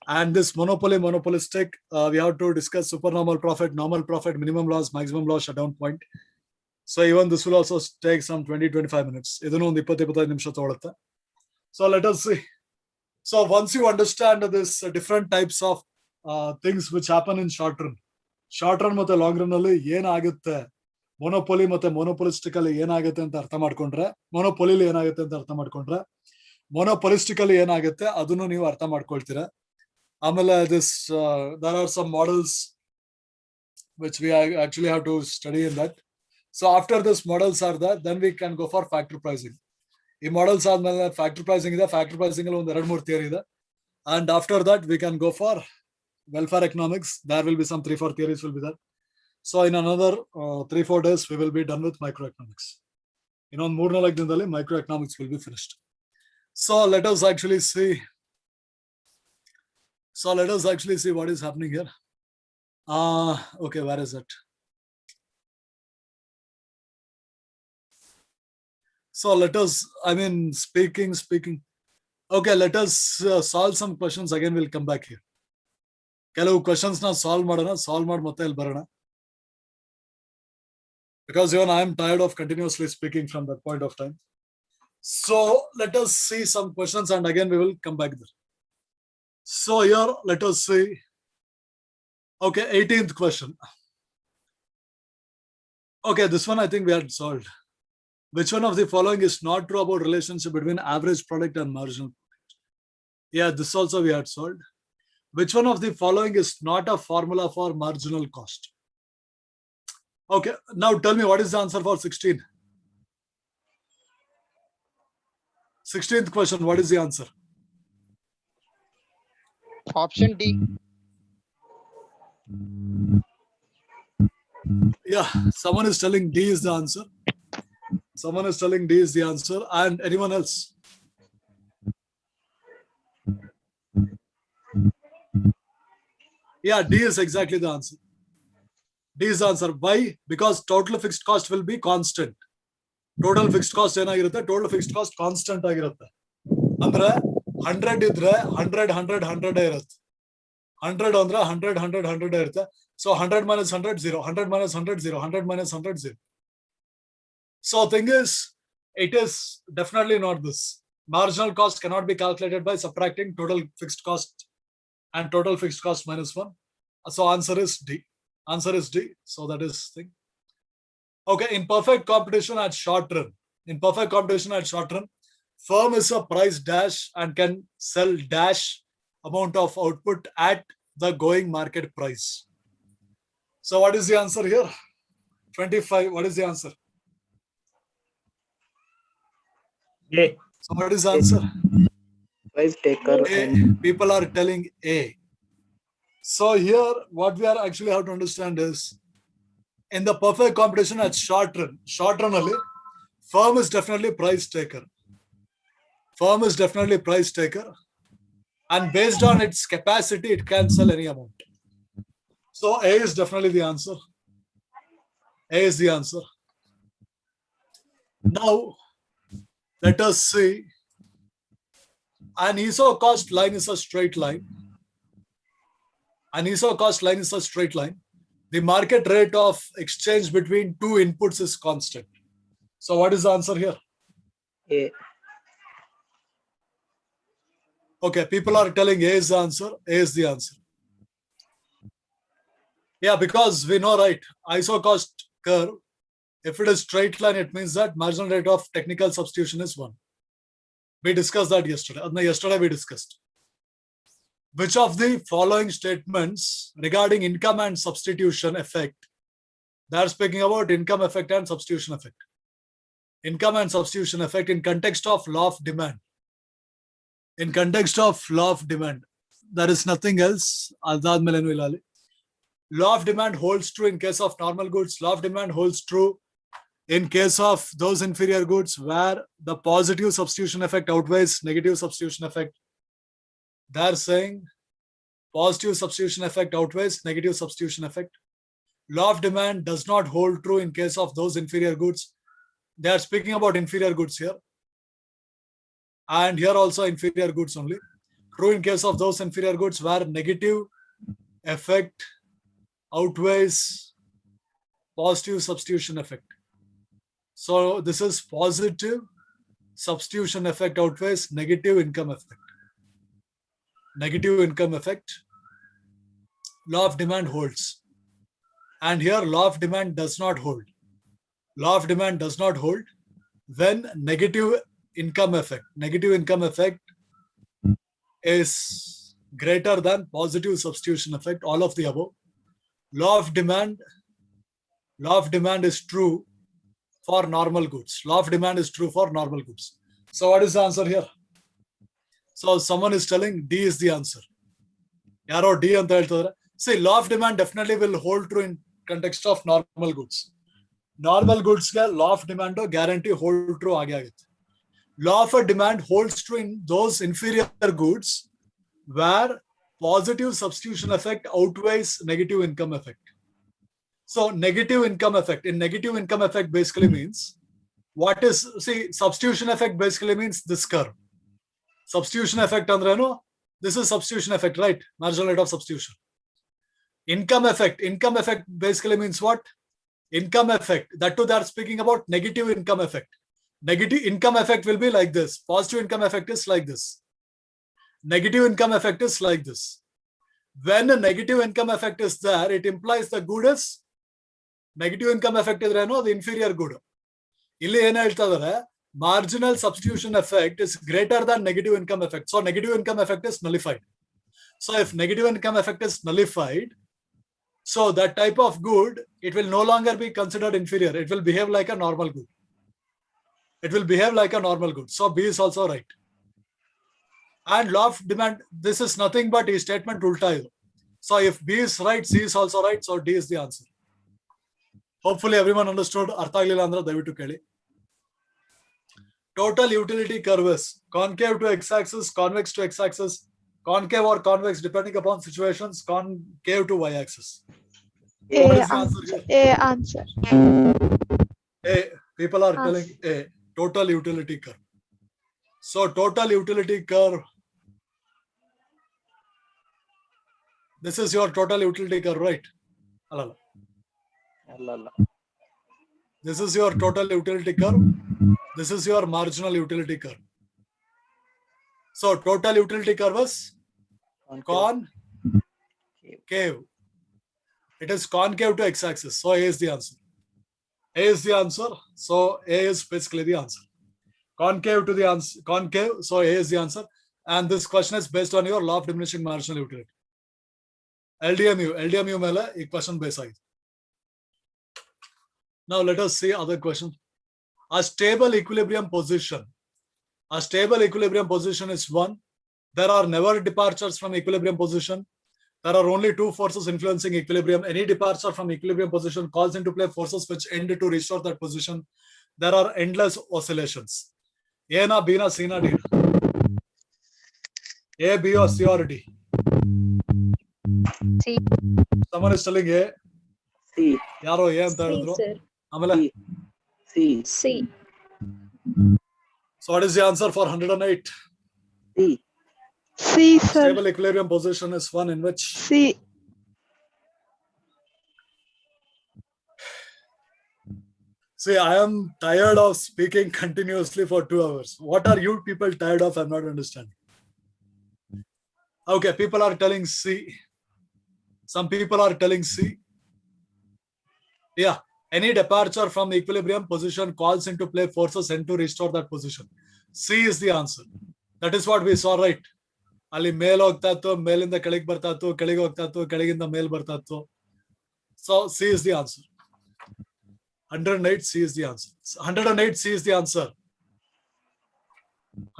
And this monopolistic, we have to discuss supernormal profit, normal profit, minimum loss, maximum loss, shutdown point. So even this will also take some 20-25 minutes. So let us see. So once you understand this different types of things which happen in short run ಮತ್ತೆ long run ಅಲ್ಲಿ ಏನಾಗುತ್ತೆ, ಮೊನೋಪೊಲಿ ಮತ್ತೆ ಮೊನೋಪೊಲಿಸ್ಟಿಕ್ ಅಲ್ಲಿ ಏನಾಗುತ್ತೆ ಅಂತ ಅರ್ಥ ಮಾಡ್ಕೊಂಡ್ರೆ, ಮೊನೋಪೊಲಿಲಿ ಏನಾಗುತ್ತೆ ಅಂತ ಅರ್ಥ ಮಾಡ್ಕೊಂಡ್ರೆ, ಮೊನೋಪೊಲಿಸ್ಟಿಕಲಿ ಏನಾಗುತ್ತೆ ಅದನ್ನು ನೀವು ಅರ್ಥ ಮಾಡ್ಕೊಳ್ತೀರಾ. ಆಮೇಲೆ this there are some models which we actually have to study in that. So after this models are there, then we can go for factor pricing. ಈ ಮಾಡಲ್ಸ್ ಆದ್ಮೇಲೆ ಫ್ಯಾಕ್ಟರ್ ಪ್ರೈಸಿಂಗ್ ಇದೆ. ಫ್ಯಾಕ್ಟರ್ ಪ್ರೈಸಿಂಗ್ ಅಲ್ಲಿ ಒಂದು 2-3 theory ಇದೆ. And after that we can go for welfare economics. There will be some 3-4 theories will be there. So in another 3-4 days we will be done with microeconomics. ಇನ್ನೊಂದು 3-4 ದಿನದಲ್ಲಿ microeconomics will be finished. So let us actually see what is happening here. Okay, where is it? So let us, speaking. Okay, let us solve some questions. Again, we'll come back here. ಕೆಲವು questions ನ solve ಮಾಡಿ ಮತ್ತೆ ಇಲ್ಲಿ ಬರೋಣ. Because even I am tired of continuously speaking from that point of time. So let us see some questions and again we will come back there. So here, let us see. Okay, 18th question. Okay, this one I think we had solved. Which one of the following is not true about relationship between average product and marginal product? Yeah, this also we had solved. Which one of the following is not a formula for marginal cost? Okay, now tell me what is the answer for 16? 16th question, what is the answer? Option D. Yeah, someone is telling D is the answer. Someone is telling D is the answer. And anyone else? Yeah, D is exactly the answer. D is the answer. Why? Because total fixed cost will be constant. Total fixed cost ಏನಾಗಿರುತ್ತೆ? Total fixed cost constant ಆಗಿರುತ್ತೆ. ಅಂದ್ರೆ 100 ಇದ್ರೆ 100 ಇರುತ್ತೆ. 100 ಅಂದ್ರೆ 100 ಇರುತ್ತೆ. So 100 minus 100, 0. 100 minus 100, 0. 100 minus 100, 0. So thing is, it is definitely not this. Marginal cost cannot be calculated by subtracting total fixed cost and total fixed cost minus 1. So answer is D. Answer is D. So that is thing. Okay, in perfect competition at short run, firm is a price dash and can sell dash amount of output at the going market price. So what is the answer here? 25. What is the answer? A. So what is the answer? Price taker. A. People are telling A. So here, what we are actually have to understand is, in the perfect competition at short run only, firm is definitely price taker. And based on its capacity, it can sell any amount. So A is definitely the answer. A is the answer. Now, let us see. An iso-cost line is a straight line. The market rate of exchange between two inputs is constant. So what is the answer here? A. Okay, people are telling A is the answer. A is the answer. Yeah, because we know, right, iso-cost curve, if it is straight line, it means that marginal rate of technical substitution is 1. We discussed that yesterday. Yesterday we discussed. Which of the following statements regarding income and substitution effect? They are speaking about income effect and substitution effect. Income and substitution effect in context of law of demand. In context of law of demand, there is nothing else. Law of demand holds true in case of normal goods. Law of demand holds true in case of those inferior goods where the positive substitution effect outweighs negative substitution effect. They are saying positive substitution effect outweighs negative substitution effect. Law of demand does not hold true in case of those inferior goods. They are speaking about inferior goods here. And here also inferior goods only. True in case of those inferior goods where negative effect outweighs positive substitution effect. So this is positive substitution effect outweighs negative income effect. Negative income effect. Law of demand holds. And here law of demand does not hold. Law of demand does not hold when negative income effect is greater than positive substitution effect, all of the above. Law of demand is true for normal goods. Law of demand is true for normal goods. So what is the answer here? So someone is telling D is the answer. Yaro D anta heltadare. See, law of demand definitely will hold true in context of normal goods. Normal goods ga law of demand guarantee hold true aage agutte. Law of demand holds true in those inferior goods where positive substitution effect outweighs negative income effect. So negative income effect, in negative income effect basically means what is, see, substitution effect basically means this curve. Substitution effect andreno, this is substitution effect, right? Marginal rate of substitution. Income effect basically means what? Income effect, that too they are speaking about negative income effect. Negative income effect will be like this. Positive income effect is like this. Negative income effect is like this. When a negative income effect is there, it implies the good is negative income effect is the inferior good. Illi ಏನು ಹೇಳ್ತದರೆ marginal substitution effect is greater than negative income effect. So negative income effect is nullified. So if negative income effect is nullified, so that type of good, it will no longer be considered inferior. It will behave like a normal good. It will behave like a normal good. So B is also right. And law of demand, this is nothing but a statement ulta. So if B is right, C is also right. So D is the answer. Hopefully everyone understood. Artha agಲಿಲ್ಲ ಅಂದ್ರೆ ದಯವಿಟ್ಟು ಕೇಳಿ. Total utility curve is concave to x-axis, convex to x-axis, concave or convex depending upon situations, concave to y-axis. What is the answer here? A answer. A. People are telling A. Total utility curve. So total utility curve. This is your total utility curve, right? Alala. This is your total utility curve. This is your marginal utility curve. So total utility curve is concave. It is concave to x-axis. So A is the answer. A is the answer. So A is basically the answer. Concave to the answer. Concave. So A is the answer. And this question is based on your law of diminishing marginal utility. LDMU mele ee question base aayide. Now let us see other question. A stable equilibrium position. A stable equilibrium position is one. There are never departures from equilibrium position. There are only two forces influencing equilibrium. Any departure from equilibrium position calls into play forces which end to restore that position. There are endless oscillations. A na, B na, C na, D na. A, B or C or D? C. Someone is telling A. C. Yaro A anta helidru. Sir. Amala. C. C. So what is the answer for 108? C. C, sir. Stable equilibrium position is one in which C. see, I am tired of speaking continuously for 2 hours. What are you people tired of? I'm not understanding. Okay, people are telling C. Some people are telling C. Yeah, any departure from equilibrium position calls into play forces and to restore that position. C is the answer. That is what we saw, right? Ali ಮೇಲ್ ಹೋಗ್ತಾ ಇತ್ತು, ಮೇಲಿಂದ ಕೆಳಗೆ ಬರ್ತಾ ಇತ್ತು, ಕೆಳಗೆ ಹೋಗ್ತಾ ಇತ್ತು, ಕೆಳಗಿಂದ ಮೇಲ್ ಬರ್ತಾ ಇತ್ತು. So C is the answer. 108 C is the answer. 108 C is the answer.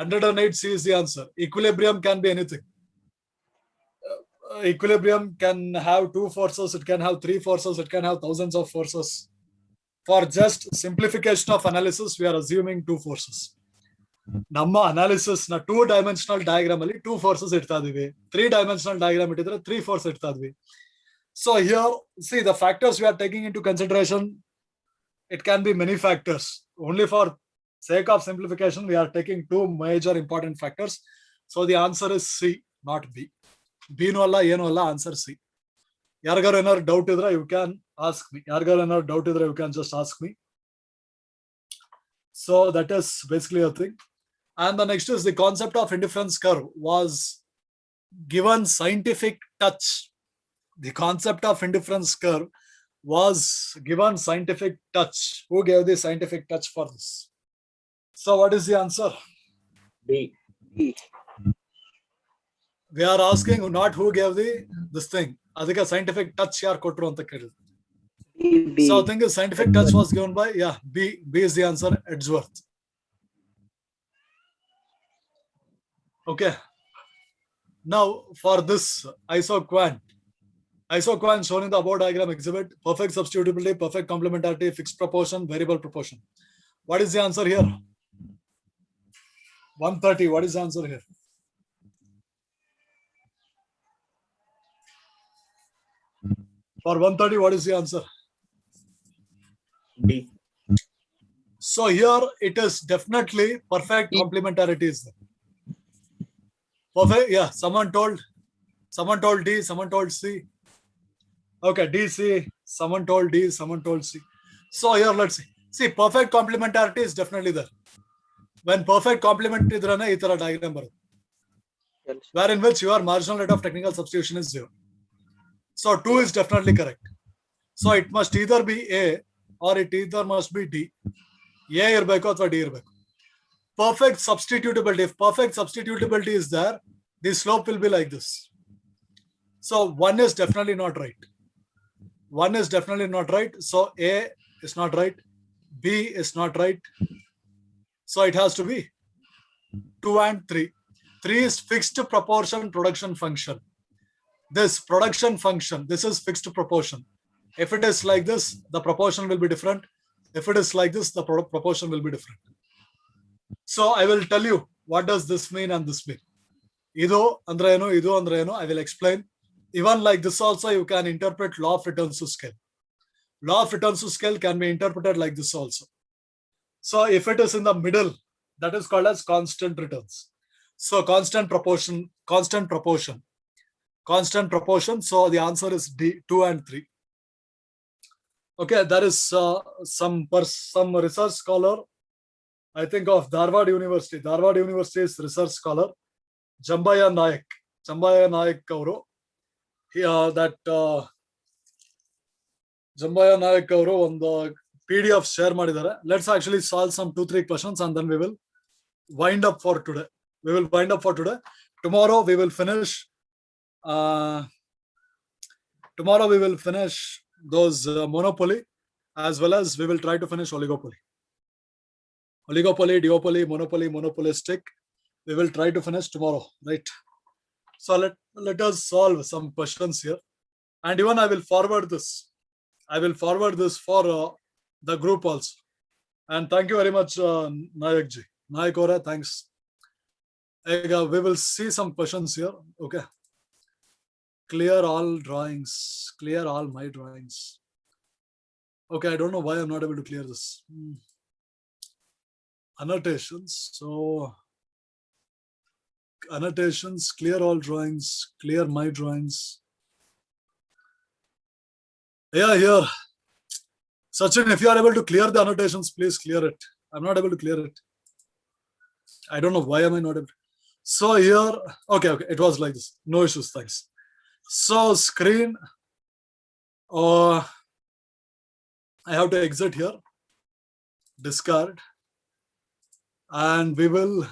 108 C is the answer. Equilibrium can be anything. Equilibrium can have two forces, it can have three forces, it can have thousands of forces. For just simplification of analysis, we are assuming two forces. ನಮ್ಮ analysis ನ 2-dimensional diagram ಅಲ್ಲಿ 2 forces ಇಡ್ತಾ ಇದೀವಿ, 3-dimensional diagram ಇಟ್ಟಿದ್ರೆ 3 force ಇಡ್ತಾ ಇದ್ವಿ. So here, see the factors we are taking into consideration. It can be many factors. Only for sake of simplification, we are taking two major important factors. So the answer is C, not B. B no alla, A no alla, answer C. Yargar another doubt idra, you can ask me. Yargar another doubt idra, you can just ask me. So that is basically a thing. And the next is the concept of indifference curve was given scientific touch. The concept of indifference curve was given scientific touch. Who gave the scientific touch for this? So what is the answer? D. D. We are asking not who gave this thing. Adhika scientific touch yaar kotru anta keridu. B. So I think the scientific touch was given by B. B is the answer, Edgeworth. Okay. Now for this isoquant shown in the above diagram exhibit perfect substitutability, perfect complementarity, fixed proportion, variable proportion. What is the answer here? 130. What is the answer here? For 130, what is the answer? D. So here it is definitely perfect complementarity is there. Perfect. Yeah. Someone told D, someone told C. Okay, D, C. Someone told D, someone told C. So here let's see. See, perfect complementarity is definitely there. When perfect complement idra na itara diagram baru. Where in which your marginal rate of technical substitution is 0. So 2 is definitely correct. So it must either be A or it either must be D. A irbeku athwa D irbeku. Perfect substitutability. If perfect substitutability is there, the slope will be like this. So 1 is definitely not right. 1 is definitely not right. So A is not right. B is not right. So it has to be 2 and 3. 3 is fixed proportion production function. This production function, this is fixed proportion. If it is like this, the proportion will be different. If it is like this, the proportion will be different. So I will tell you what does this mean and this mean. Ido andre eno, I will explain. Even like this also, you can interpret law of returns to scale. Law of returns to scale can be interpreted like this also. So if it is in the middle, that is called as constant returns. So constant proportion. So the answer is D, 2 and 3. Okay, there is some research scholar, I think of Dharwad University. Dharwad University's research scholar, Jambaya Nayak Kauro. Jambaya Nayak Kauro on the PDF share madidare. Let's actually solve some 2-3 questions and then we will wind up for today. Tomorrow we will finish. Those monopoly, as well as we will try to finish oligopoly. Oligopoly, duopoly, monopolistic. We will try to finish tomorrow, right? So let us solve some questions here. And even I will forward this. For the group also. And thank you very much, Nayak ji. Nayak Ora, thanks. We will see some questions here. Okay. Clear all drawings. Clear all my drawings. Okay, I don't know why I'm not able to clear this. Annotations. So annotations, clear all drawings, clear my drawings. Yeah, here. Sachin, if you are able to clear the annotations, please clear it. I'm not able to clear it. I don't know why am I not able to. So here, okay, it was like this. No issues, thanks. So screen, I have to exit here, discard, and we will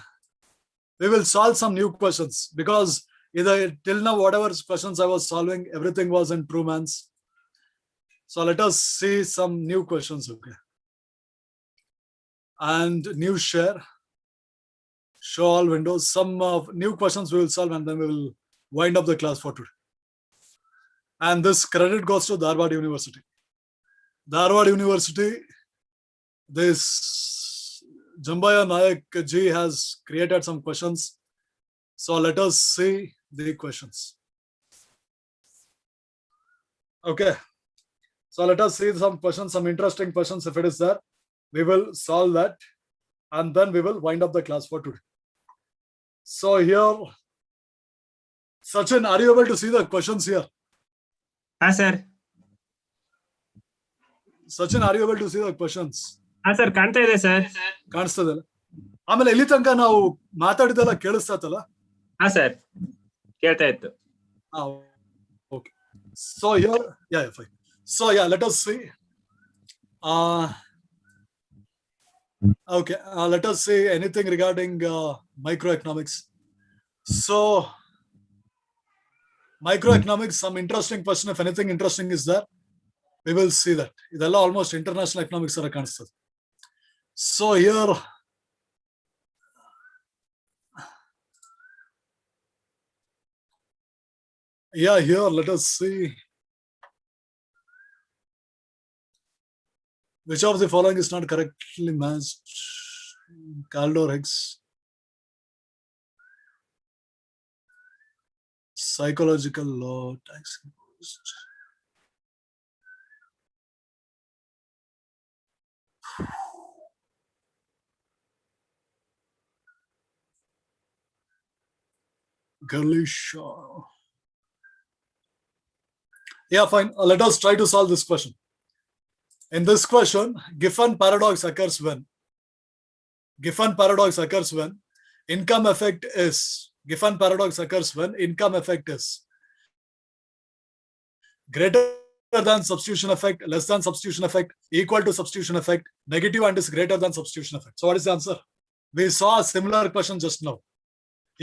solve some new questions, because either till now whatever questions I was solving, everything was in Truman's. So let us see some new questions, okay? And new share, show all windows. Some new questions we will solve and then we will wind up the class for today. And this credit goes to Dharwad University. Dharwad University, this Jambaya Nayak ji has created some questions. So let us see the questions. Okay. So let us see some questions, some interesting questions. If it is there, we will solve that, and then we will wind up the class for today. So here, Sachin, are you able to see the questions here? Sir. Sachin, are you able to see the questions? Sir, ಕಾಣ್ತಾ ಇದೆ sir. ಕಾಣಿಸ್ತದಲ್ಲ? ಆಮೇಲೆ ಇಲ್ಲಿ ತನಕ ನಾವು ಮಾತಾಡಿದೆಲ್ಲ ಕೇಳಿಸ್ತಲ್ಲ? Sir ಕೇಳ್ತಾ ಇತ್ತು. Okay. So here, yeah, fine. So yeah, let us see. Okay, let us see anything regarding microeconomics. So microeconomics, some interesting question. If anything interesting is there, we will see that. Idella almost international economics ara kanistade. So here, yeah, here let us see. Which of the following is not correctly matched? Caldor Higgs. Psychological law, tax imposed. Girly Shaw. Yeah, fine. Let us try to solve this question. In this question, Giffen paradox occurs when? Giffen paradox occurs when income effect is. Giffen paradox occurs when income effect is greater than substitution effect, less than substitution effect, equal to substitution effect, negative and is greater than substitution effect. So what is the answer? We saw a similar question just now.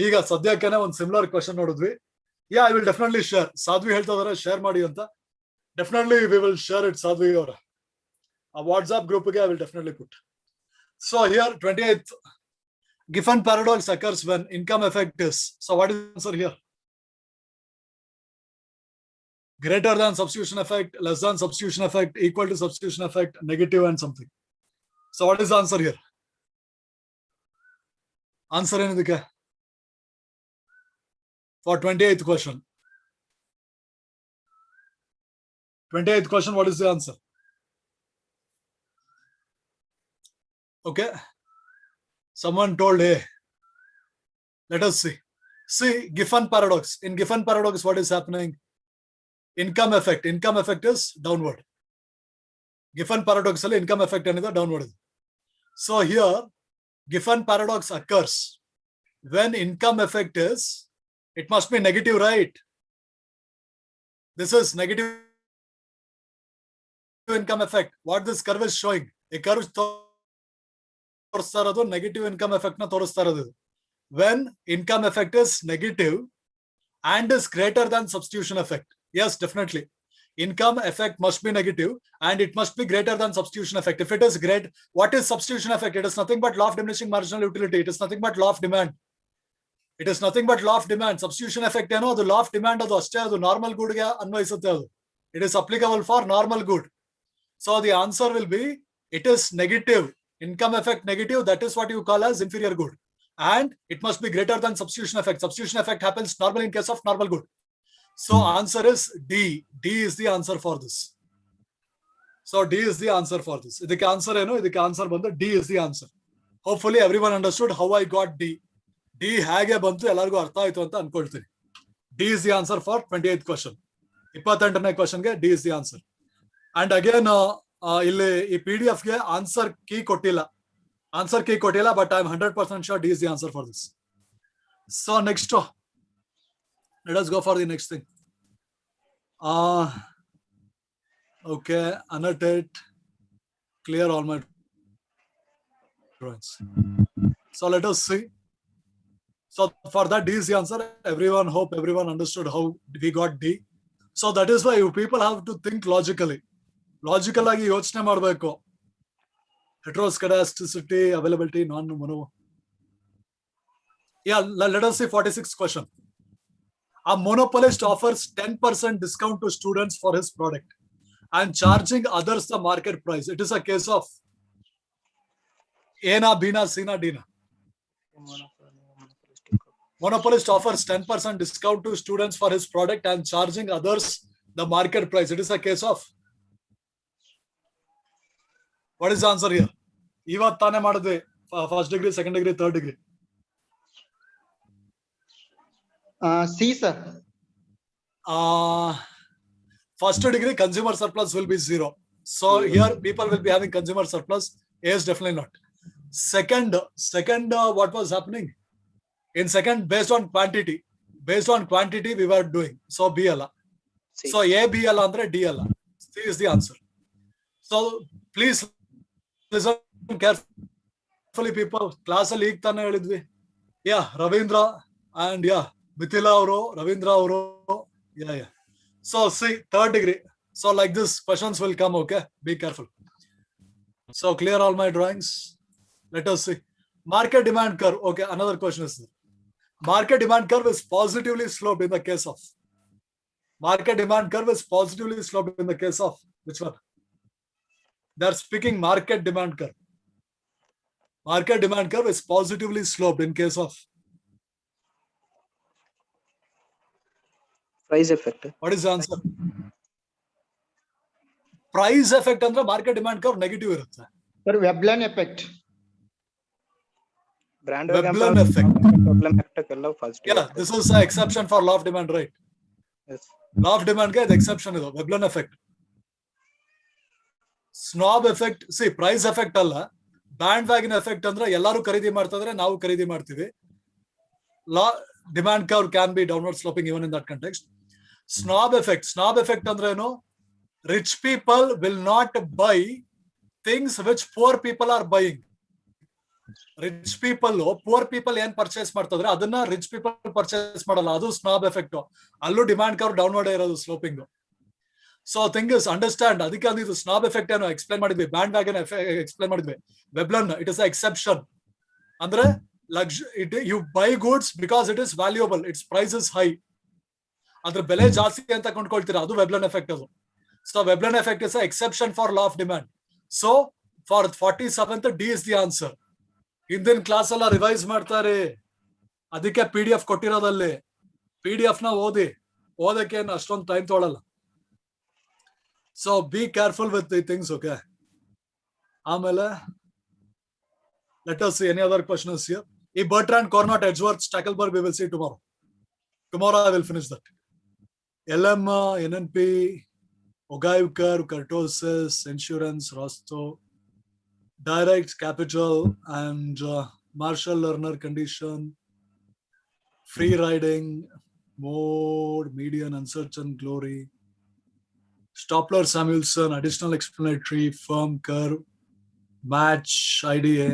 ಈಗ ಸದ್ಯಕ್ಕೇನೆ ಒಂದು similar question ನೋಡಿದ್ವಿ. Yeah, I will definitely share. Sadhvi ಹೇಳ್ತಾ ಇದಾರೆ share ಮಾಡಿ ಅಂತ. Definitely we will share it, Sadhvi ಅವರ. A WhatsApp group I will definitely put. So here 28th Giffen paradox occurs when income effect is. So what is the answer here? Greater than substitution effect, less than substitution effect, equal to substitution effect, negative and something. So what is the answer here? Answer ಏನದಕ್ಕೆ? For 28th question. 28th question, what is the answer? Okay. Someone told, hey, let us see. See, Giffen paradox. In Giffen paradox, what is happening? Income effect. Income effect is downward. Giffen paradox, income effect is downward. So here, Giffen paradox occurs when income effect is, it must be negative, right? This is negative income effect. What this curve is showing? A curve negative income effect na ತೋರಿಸ್ತಾ ಇರೋದು. When income effect is negative and is greater than substitution effect. Yes, definitely. Income effect must be negative and it must be greater than substitution effect. If it is great, what is substitution effect? It is nothing but law of diminishing marginal utility. It is nothing but law of demand. It is nothing but law of demand. Substitution effect, the law of demand adu ashte adu normal good ge ಅನ್ವಯಿಸುತ್ತೆ adu. It is applicable for normal good. So the answer will be, it is negative. Income effect negative, that is what you call as inferior good. And it must be greater than substitution effect. Substitution effect happens normally in case of normal good. So answer is D. D is the answer for this. So D is the answer for this. Idike answer eno? Idike answer bandu D is the answer. Hopefully everyone understood how I got D. D ಹೇಗೆ ಬಂತು ಎಲ್ಲರಿಗೂ ಅರ್ಥ ಆಯ್ತು ಅಂತ ಅನ್ಕೊಳ್ತೀನಿ. D is the answer for 28th question. 28ನೇ question ಗೆ D is the answer. And again, ಇಲ್ಲಿ ಈ PDF ಗೆ ಆನ್ಸರ್ ಕೀ ಕೊಟ್ಟಿಲ್ಲ. But I am 100% sure D is the answer for this. So next, let us go for the next thing. Okay, annotate, clear all my drawings. So let us see. So for that, D is the answer. Hope everyone understood how we got D. So that is why you people have to think logically. Logical ಆಗಿ ಯೋಚನೆ ಮಾಡಬೇಕು. Heteroscedasticity, availability, non-mono. Yeah, let us see 46th question. A monopolist offers 10% discount to students for his product and charging others the market price. It is a case of A na, B na, C na, D na. Monopolist offers 10% discount to students for his product and charging others The market price. It is a case of. What is the answer here? Ivattane madidve. First degree, second degree, third degree. C, sir. First degree consumer surplus will be 0. So here people will be having consumer surplus. A is definitely not. Second, what was happening? In second, based on quantity we were doing. So B alla. So A B alla andre D alla. C is the answer. So please listen carefully, people. Class ಅಲ್ಲಿ ಈಗ ತಾನೇ ಹೇಳಿದ್ವಿ. Yeah, Ravindra and yeah, Mithila avaro, Ravindra avaro. Yeah. So see, third degree. So like this, questions will come, okay? Be careful. So clear all my drawings. Let us see. Market demand curve. Okay, another question is there. Market demand curve is positively sloped in the case of. Market demand curve is positively sloped in the case of which one? They're speaking market demand curve. Market demand curve is positively sloped in case of. Price effect. What is the answer? Price effect ಅಂದ್ರೆ market demand curve negative ಇರುತ್ತೆ. Sir, Veblen effect. Brand Veblen effect. Veblen effect ಎಲ್ಲ first. Yeah, this is an exception for law of demand, right? Yes. Law of demand ಗೆ ಇದು exception ಇದು Veblen effect. Snob effect, see price effect ಅಲ್ಲ, band wagon effect ಅಂದ್ರೆ ಎಲ್ಲರೂ ಖರೀದಿ ಮಾಡ್ತಾ ಇದ್ರೆ ನಾವು ಖರೀದಿ ಮಾಡ್ತೀವಿ. Law demand curve can be downward sloping even in that context. Snob effect ಅಂದ್ರೆ ಏನು? Rich people will not buy things which poor people are buying. Rich people, poor people ಏನ್ ಪರ್ಚೇಸ್ ಮಾಡ್ತಿದ್ರೆ ಅದನ್ನ ರಿಚ್ ಪೀಪಲ್ ಪರ್ಚೇಸ್ ಮಾಡಲ್ಲ. ಅದು snob effect. ಅಲ್ಲೂ demand curve downward ಇರೋದು sloping. So thing is understand. ಅದಕ್ಕೆ ಇದು ಸ್ನಾಬ್ ಎಫೆಕ್ಟ್ ಏನು ಎಕ್ಸ್ಪ್ಲೈನ್ ಮಾಡಿದ್ವಿ, ಬ್ಯಾಂಡ್ ವ್ಯಾಗನ್ ಎಕ್ಸ್ಪ್ಲೈನ್ ಮಾಡಿದ್ವಿ. Veblen it is exception. ಅಂದ್ರೆ you buy goods because it is valuable, its price is high. ಅದ್ರ ಬೆಲೆ ಜಾಸ್ತಿ ಅಂತ ಕೊಂಡ್ಕೊಳ್ತೀರಾ, ಅದು ವೆಬ್ಲನ್ ಎಫೆಕ್ಟ್ ಅದು. So Veblen effect is exception for law of demand. So for 47th D is the answer. ಹಿಂದಿನ class ಎಲ್ಲ ರಿವೈಸ್ ಮಾಡ್ತಾರೆ, ಅದಕ್ಕೆ PDF ಕೊಟ್ಟಿರೋದಲ್ಲಿ. PDF ನ ಓದಕ್ಕೆ ಅಷ್ಟೊಂದು ಟೈಮ್ ತೊಗೊಳಲ್ಲ. So be careful with the things, okay? ಆಮೇಲೆ let us see any other questions here. ಈ Bertrand, Cornott, Edgeworth, Stackelberg we will see tomorrow. Tomorrow I will finish that. LM, NNP, Ogaivkar, Kurtosis, Insurance, Rosto, Direct, Capital, and Marshall Lerner condition, free riding, mode, median, uncertain, glory, Stopler, Samuelson, additional explanatory, firm, curve, match, IDA,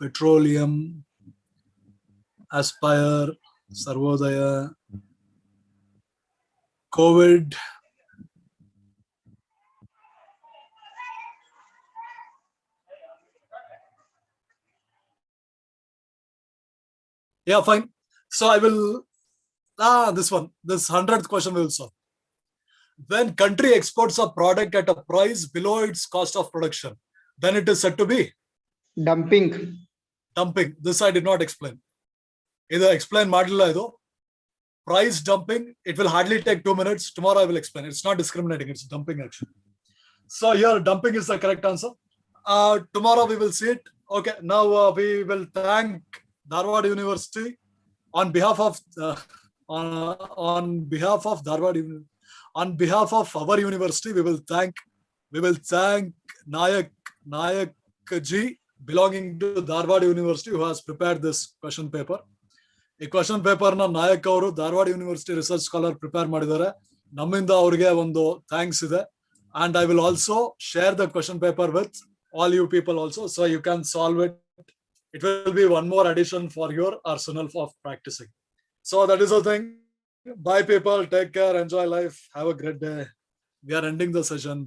petroleum, Aspire, Sarvodaya, COVID, yeah, fine. So I will, this 100th question we will solve. When country exports a product at a price below its cost of production, then it is said to be Dumping. This I did not explain. Either explain madilla idu. Price dumping, it will hardly take 2 minutes. Tomorrow I will explain. It's not discriminating, it's dumping actually. So here dumping is the correct answer. Tomorrow we will see it. Okay, now we will thank Dharwad University on behalf of on behalf of Dharwad, on behalf of our university. We will thank Nayak ji belonging to Dharwad University who has prepared this question paper. ಈ question paper ನ ನಾಯಕ್ ಅವರು Dharwad university research scholar prepare ಮಾಡಿದ್ದಾರೆ. ನಮ್ಮಿಂದ ಅವ್ರಿಗೆ ಒಂದು thanks ಇದೆ. And I will also share the question paper with all you people also, so you can solve it. It will be one more addition for your arsenal of practicing. So that is the thing. Bye people, take care, enjoy life, have a great day. We are ending the session.